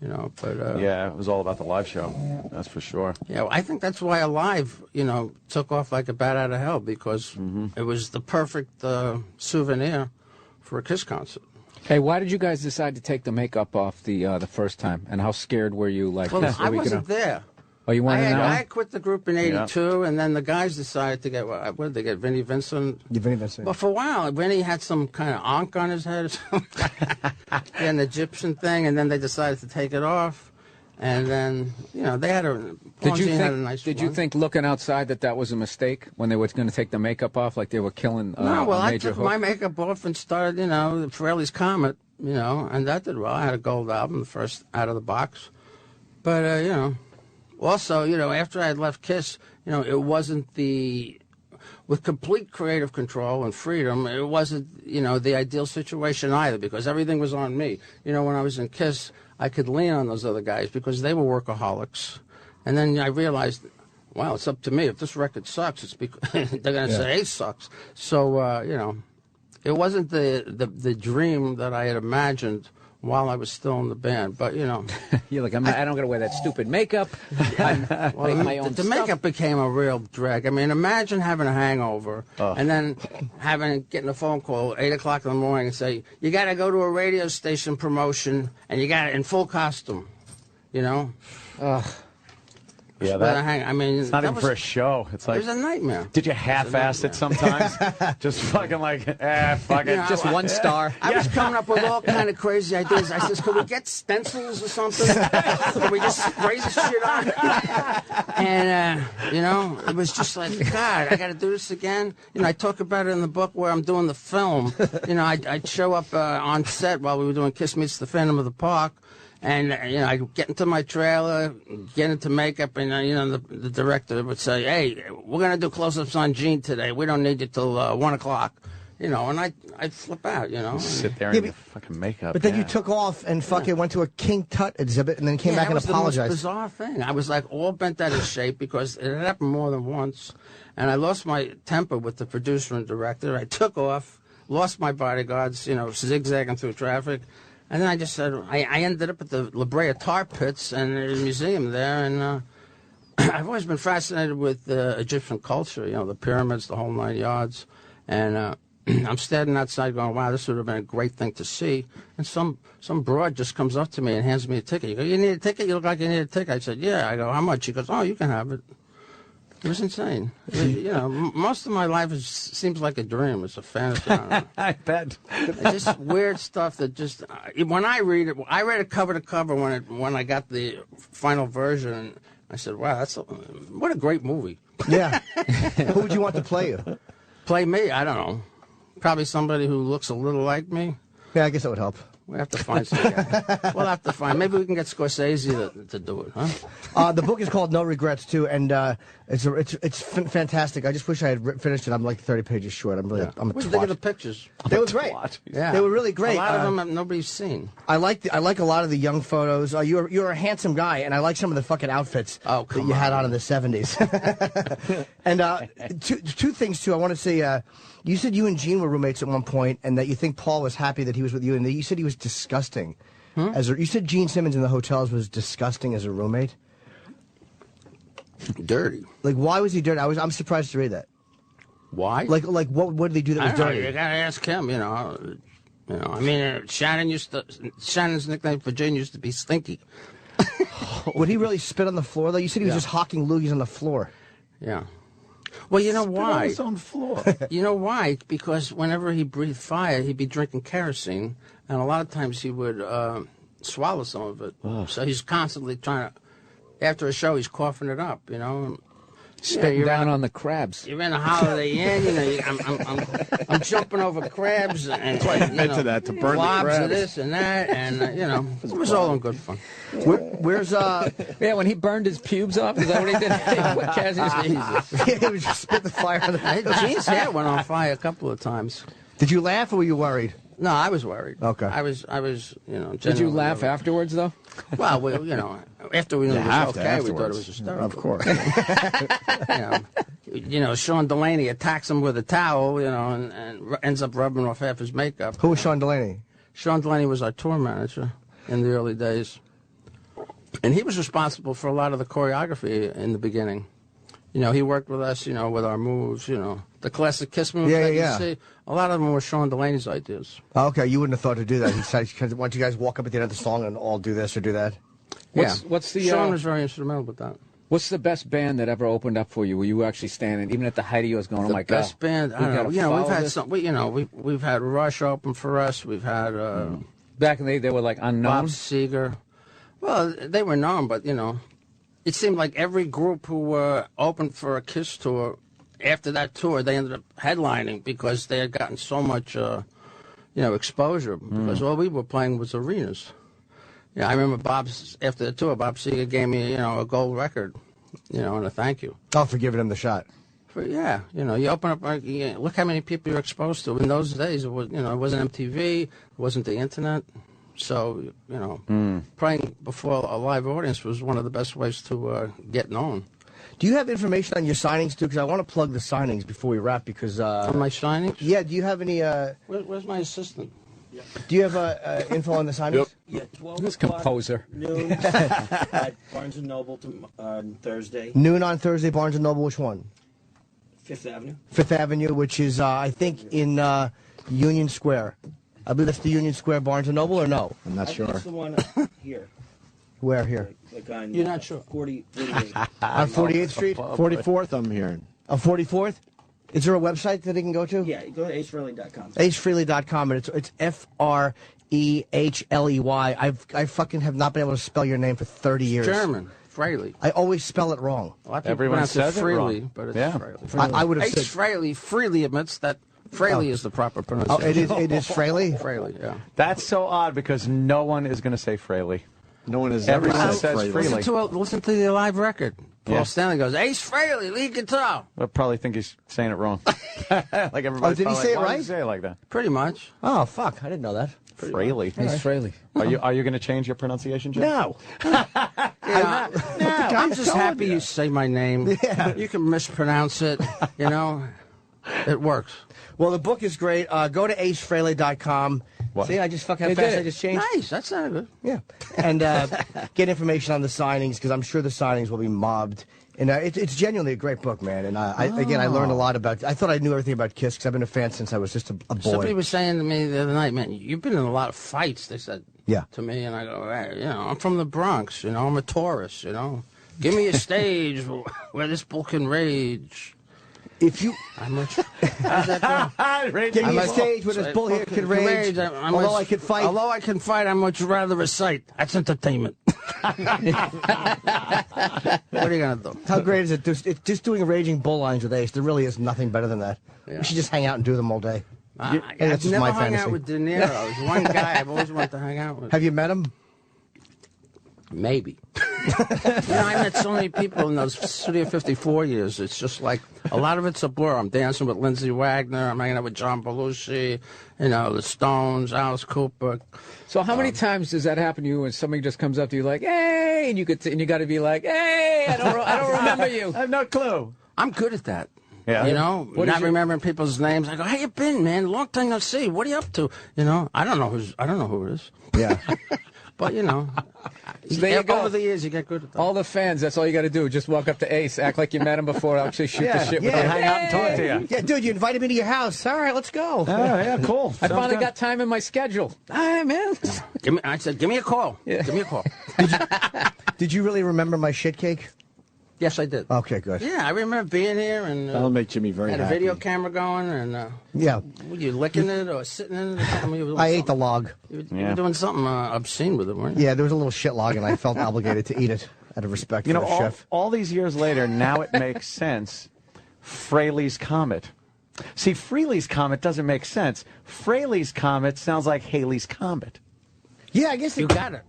S14: You know, but
S6: yeah, it was all about the live show. That's for sure.
S14: Yeah, I think that's why Alive, you know, took off like a bat out of hell, because it was the perfect souvenir for a Kiss concert.
S8: Hey, why did you guys decide to take the makeup off the first time? And how scared were you? Like,
S14: well, I wasn't there.
S8: Oh, you weren't there?
S14: I quit the group in '82, and then the guys decided to get what did they get? Vinnie Vincent.
S12: Yeah, Vinnie Vincent.
S14: But for a while, Vinnie had some kind of ankh on his head, or something. An Egyptian thing, and then they decided to take it off. And then, you know, they had a.
S8: Did you
S14: run.
S8: think looking outside that was a mistake when they were going to take the makeup off, like they were killing?
S14: No, well,
S8: I
S14: took my makeup off and started, you know, Frehley's Comet, you know, and that did well. I had a gold album, the first out of the box. But you know, also, you know, after I had left Kiss, you know, it wasn't with complete creative control and freedom, it wasn't, you know, the ideal situation either, because everything was on me. You know, when I was in Kiss, I could lean on those other guys because they were workaholics. And then I realized, wow, it's up to me. If this record sucks, it's because they're going to say Ace sucks. So, you know, it wasn't the dream that I had imagined while I was still in the band. But, you know.
S8: You're like, I don't got to wear that stupid makeup.
S14: The makeup became a real drag. I mean, imagine having a hangover and then getting a phone call at 8 o'clock in the morning and say, you got to go to a radio station promotion and you got it in full costume, you know?
S6: Yeah,
S14: I mean,
S6: it's not even for a show. It's like,
S14: it was a nightmare.
S6: Did you half-ass it sometimes? Just fucking like, fuck it.
S8: Just 1 star.
S14: I was coming up with all kind of crazy ideas. I said, could we get stencils or something? Could we just spray the shit on? And, you know, it was just like, God, I got to do this again. You know, I talk about it in the book where I'm doing the film. You know, I'd show up on set while we were doing Kiss Meets the Phantom of the Park. And, you know, I get into my trailer, get into makeup, and, you know, the director would say, hey, we're going to do close-ups on Gene today. We don't need you till 1 o'clock. You know, and I'd flip out, you know.
S6: Sit there in your fucking makeup.
S12: But then you took off and fucking went to a King Tut exhibit and then came back and apologized.
S14: That was the most bizarre thing. I was like all bent out of shape because it had happened more than once. And I lost my temper with the producer and director. I took off, lost my bodyguards, you know, zigzagging through traffic. And then I just said, I ended up at the La Brea Tar Pits and there's a museum there. And I've always been fascinated with Egyptian culture, you know, the pyramids, the whole 9 yards. And I'm standing outside going, wow, this would have been a great thing to see. And some broad just comes up to me and hands me a ticket. You go, you need a ticket? You look like you need a ticket. I said, yeah. I go, how much? He goes, oh, you can have it. It was insane. You know, most of my life seems like a dream. It's a fantasy.
S6: I bet.
S14: It's just weird stuff that just, when I read it cover to cover when I got the final version. I said, wow, what a great movie.
S12: Yeah. Who would you want to play you?
S14: Play me? I don't know. Probably somebody who looks a little like me.
S12: Yeah, I guess that would help.
S14: We have to find somebody. We'll have to find. Maybe we can get Scorsese to do it, huh?
S12: The book is called No Regrets too, and it's fantastic. I just wish I had finished it. I'm like 30 pages short. I'm a
S14: What do you think
S12: twat.
S14: of the pictures?
S12: They were great.
S14: Yeah,
S12: they were really great.
S14: A lot of them nobody's seen.
S12: I like a lot of the young photos. You're a handsome guy, and I like some of the fucking outfits that you had on in the 70s. And two things too. I want to say. You said you and Gene were roommates at one point, and that you think Paul was happy that he was with you, and that you said he was disgusting. You said Gene Simmons in the hotels was disgusting as a roommate.
S14: Dirty.
S12: Like, why was he dirty? I'm surprised to read that.
S14: Why?
S12: Like what did he do that was
S14: I don't
S12: dirty?
S14: know, you gotta ask him. You know. I mean, Shannon's nickname for Gene used to be Stinky.
S12: Would he really spit on the floor though? You said he was just hawking loogies on the floor.
S14: Yeah. Well, you know
S6: Spit
S14: why?
S6: on his own floor.
S14: You know why? Because whenever he breathed fire, he'd be drinking kerosene, and a lot of times he would swallow some of it. So he's constantly trying to. After a show, he's coughing it up. You know.
S8: Spitting down on the crabs.
S14: You're in a Holiday Inn, you know. I'm jumping over crabs and
S5: into that to burn the
S14: blobs
S5: crabs.
S14: of this and that, and you know, it was all in good fun.
S12: Where's
S8: Yeah, when he burned his pubes off, is that what he did?
S12: He would just spit the fire on the.
S14: Gene's hair went on fire a couple of times.
S12: Did you laugh or were you worried?
S14: No, I was worried.
S12: Okay.
S14: I was, you know.
S8: Did you laugh afterwards, though?
S14: Well, you know, after we knew it was okay, we thought it was hysterical.
S5: Of course.
S14: You know, Sean Delaney attacks him with a towel, you know, and ends up rubbing off half his makeup.
S12: Who was Sean Delaney?
S14: Sean Delaney was our tour manager in the early days. And he was responsible for a lot of the choreography in the beginning. You know, he worked with us, you know, with our moves, you know. The classic Kiss moves that you see, a lot of them were Sean Delaney's ideas.
S12: Okay, you wouldn't have thought to do that. He said, why don't you guys walk up at the end of the song and all do this or do that?
S8: What's the
S14: Sean was very instrumental with that.
S8: What's the best band that ever opened up for you? Were you actually standing, even at the height of yours, going, "Oh my God"?
S14: The best band, I don't know. You know, we've had some. We've had Rush open for us. We've had
S8: back in the day they were like unknown.
S14: Bob Seger. Well, they were known, but you know, it seemed like every group who opened for a Kiss tour, after that tour, they ended up headlining because they had gotten so much, exposure. Because all we were playing was arenas. Yeah, I remember after the tour, Bob Seger gave me, a gold record, and a thank you.
S12: Oh, for giving him the shot.
S14: You open up, look how many people you're exposed to. In those days, it was, it wasn't MTV, it wasn't the internet. So, playing before a live audience was one of the best ways to get known.
S12: Do you have information on your signings, too? Because I want to plug the signings before we wrap, because...
S14: on my signings?
S12: Yeah, do you have any...
S14: Where's my assistant?
S12: Do you have info on the signings?
S16: Yep. Yeah, 12
S8: this composer.
S16: Noon at Barnes & Noble on Thursday.
S12: Noon on Thursday, Barnes & Noble, which one?
S16: Fifth Avenue.
S12: Fifth Avenue, which is, I think, in Union Square. I believe that's the Union Square Barnes & Noble, or no?
S5: I'm not sure.
S16: That's the one here.
S12: Where here?
S16: Like on,
S14: You're not sure?
S16: 48.
S12: On 48th Street?
S5: 44th, I'm hearing.
S12: On 44th? Is there a website that they can go to?
S16: Yeah, go to acefrehley.com.
S12: acefrehley.com, and it's Frehley. I fucking have not been able to spell your name for 30 years.
S14: German. Frehley.
S12: I always spell it wrong.
S14: A lot of people
S6: Everyone
S14: pronounce
S6: says it
S14: Frehley,
S6: wrong.
S14: but it's
S6: Yeah.
S14: Frehley.
S12: I would have
S14: H.
S12: said...
S14: Frehley freely admits that Frehley is the proper pronunciation.
S12: Oh, it is Frehley?
S14: Frehley, yeah.
S6: That's so odd because no one is going to say Frehley.
S5: No one has
S6: Everyone
S5: ever said
S6: says
S5: Frehley.
S6: Frehley.
S14: Listen to the live record. Paul Stanley goes, Ace Frehley, lead guitar.
S6: I probably think he's saying it wrong. Like everybody.
S12: Oh, did he say it
S6: Why
S12: right?
S6: did he say it like that?
S14: Pretty much.
S12: Oh, fuck. I didn't know that.
S6: Frehley.
S8: Ace Frehley.
S6: Are you going to change your pronunciation, Jim?
S12: No.
S14: I'm just happy you say my name.
S12: Yeah.
S14: You can mispronounce it, you know. It works.
S12: Well, the book is great. Go to acefrehley.com.
S6: What?
S12: See, I just fucking
S14: You
S12: fast.
S14: did
S12: I
S14: it.
S12: just changed.
S14: Nice. That sounded good.
S12: Yeah. And get information on the signings, because I'm sure the signings will be mobbed. And it's genuinely a great book, man. And I learned a lot about. I thought I knew everything about Kiss because I've been a fan since I was just a boy.
S14: Somebody was saying to me the other night, man, you've been in a lot of fights. They said to me, and I go, hey, you know, I'm from the Bronx. You know, I'm a tourist. You know, give me a stage where this bull can rage.
S12: If you,
S14: how much? How's that go?
S12: Give me a stage where this bull here can rage. Although I can fight,
S14: I much rather recite. That's entertainment. What are you gonna do?
S12: How great is it? It's just doing raging bull lines with Ace. There really is nothing better than that.
S14: Yeah.
S12: We should just hang out and do them all day.
S14: I've
S12: that's just
S14: never
S12: my
S14: hung
S12: fantasy.
S14: out with De Niro. He's one guy I've always wanted to hang out with.
S12: Have you met him?
S14: Maybe. You know, I met so many people in those Studio 54 years. It's just like, a lot of it's a blur. I'm dancing with Lindsay Wagner. I'm hanging out with John Belushi. You know, the Stones, Alice Cooper.
S8: So how many times does that happen to you when somebody just comes up to you like, hey, and you got to be like, hey, I don't remember you.
S6: I have no clue.
S14: I'm good at that.
S6: Yeah.
S14: You know, not remembering people's names. I go, how you been, man? Long time no see. What are you up to? You know, I don't know who it is.
S12: Yeah.
S14: But, you know,
S8: So there you go.
S14: over the years, you get good at that.
S8: All the fans, that's all you got to do. Just walk up to Ace, act like you met him before, actually shoot the shit with him.
S6: Hang out and talk to you.
S12: Yeah, dude, you invited me to your house. All right, let's go.
S6: Oh, yeah, cool.
S8: I finally got time in my schedule. All right, man.
S14: I said, give me a call.
S8: Yeah.
S14: Give me a call.
S12: Did you really remember my shit cake?
S14: Yes, I did.
S12: Okay, good.
S14: Yeah, I remember being here and
S5: That'll make Jimmy very
S14: had
S5: happy.
S14: a video camera going and
S12: Yeah.
S14: were you licking it or sitting in it or something? You were doing
S12: I ate the
S14: something.
S12: log.
S14: You were doing something obscene with it, weren't you?
S12: Yeah, there was a little shit log, and I felt obligated to eat it out of respect
S6: You
S12: for
S6: know,
S12: the chef.
S6: all these years later, now it makes sense. Frehley's Comet. See, Frehley's Comet doesn't make sense. Frehley's Comet sounds like Haley's Comet.
S12: Yeah, I guess
S14: You got it.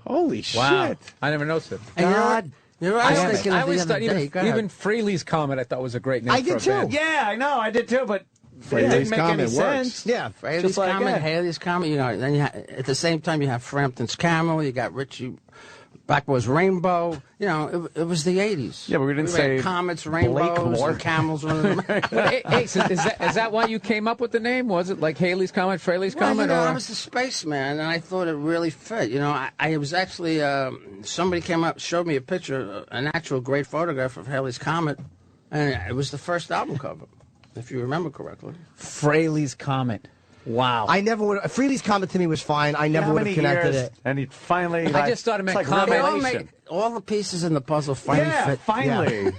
S5: Holy
S8: Wow.
S5: shit.
S8: I never noticed it.
S14: And you're right. I was thinking
S8: I
S14: of the
S8: always
S14: other
S8: thought
S14: day. Go ahead.
S8: even Frehley's Comet I thought was a great name
S12: I
S8: for
S12: did
S8: a
S12: too.
S8: band.
S6: Yeah, I know, I did too, but it
S5: Frehley's
S6: didn't make any
S5: Comet works.
S6: sense.
S12: Yeah.
S14: Frehley's
S6: Just like
S14: Comet,
S6: that.
S14: Haley's Comet, you know, then at the same time you have Frampton's Camel, you got Richie Blackmore's Rainbow. You know, it was the 80s.
S6: Yeah, but we didn't
S14: had
S6: say
S14: comets, rainbows,
S6: Blakemore.
S14: and camels.
S8: But, Ace, is that why you came up with the name? Was it like Haley's Comet, Frehley's
S14: Well,
S8: Comet?
S14: you know,
S8: or?
S14: I was a spaceman, and I thought it really fit. You know, I was actually, somebody came up, showed me a picture, an actual great photograph of Haley's Comet, and it was the first album cover, if you remember correctly.
S8: Frehley's Comet. Wow.
S12: I never would. Frehley's Comet to me was fine. I never
S6: How
S12: would have
S6: many
S12: connected
S6: years?
S12: it.
S6: And he finally.
S8: I just thought it meant
S6: it's like
S8: Comet.
S6: revelation.
S14: All the pieces in the puzzle finally
S6: Yeah,
S14: fit.
S6: finally.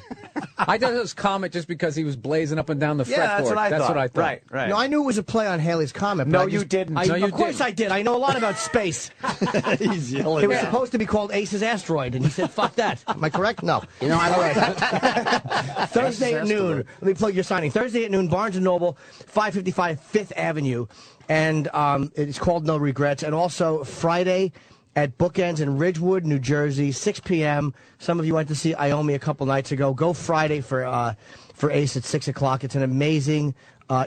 S8: I thought it was Comet just because he was blazing up and down the fretboard.
S6: Yeah, that's what I thought. Right, right.
S12: No, I knew it was a play on Haley's Comet.
S6: No,
S12: but I
S6: you
S12: just-
S6: didn't.
S12: I,
S8: No, you
S12: of course
S8: didn't.
S12: I did. I know a lot about space.
S5: He's yelling.
S12: It was supposed to be called Ace's Asteroid, and he said, fuck that. Am I correct? No.
S14: You know, I like that.
S12: Thursday at
S14: Ace's
S12: noon.
S14: Asteroid.
S12: Let me plug your signing. Thursday at noon, Barnes & Noble, 555 Fifth Avenue. And it's called No Regrets. And also Friday at Bookends in Ridgewood, New Jersey, 6 p.m. Some of you went to see Iommi a couple nights ago. Go Friday for Ace at 6 o'clock. It's an amazing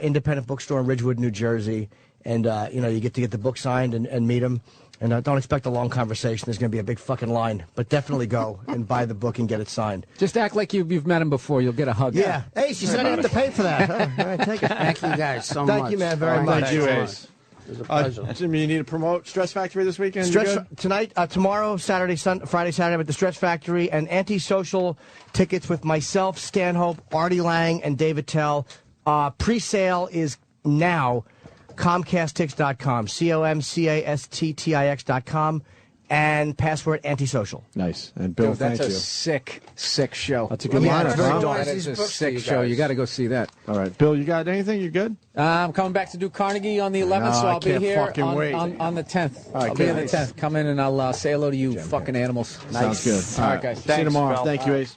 S12: independent bookstore in Ridgewood, New Jersey. And, you know, you get to get the book signed and meet him. And don't expect a long conversation. There's going to be a big fucking line. But definitely go and buy the book and get it signed.
S8: Just act like you've met him before. You'll get a hug.
S12: Yeah. Ace, you said I didn't have to pay for that. All right, take it.
S14: Thank you guys so much.
S12: Thank you, man, very
S14: All
S12: much.
S5: Thank you,
S14: so
S5: Ace.
S14: It was a pleasure.
S5: Jimmy, you need to promote Stress Factory this weekend? You good?
S12: Tonight, tomorrow, Friday, Saturday, I'm at the Stretch Factory, and Antisocial tickets with myself, Stanhope, Artie Lang, and David Tell. Pre-sale is now. ComcastTix.com, ComcastTix.com, and password antisocial.
S5: Nice. And Bill,
S8: Dude, that's
S5: thank
S8: a
S5: you.
S8: sick show.
S5: That's a good
S8: Yeah,
S5: lineup,
S8: it's very
S5: huh?
S8: good. That is a sick show. You got to go see that.
S5: All right. Bill, you got anything? You good?
S8: I'm coming back to do Carnegie on the 11th, so
S5: I
S8: I'll be
S5: can't
S8: here
S5: fucking
S8: on,
S5: wait.
S8: on the 10th.
S5: All right,
S8: I'll be on
S5: good.
S8: the 10th. Come in and I'll say hello to you fucking animals.
S5: Sounds good.
S8: All right, guys.
S5: See you tomorrow. Thank you, Ace.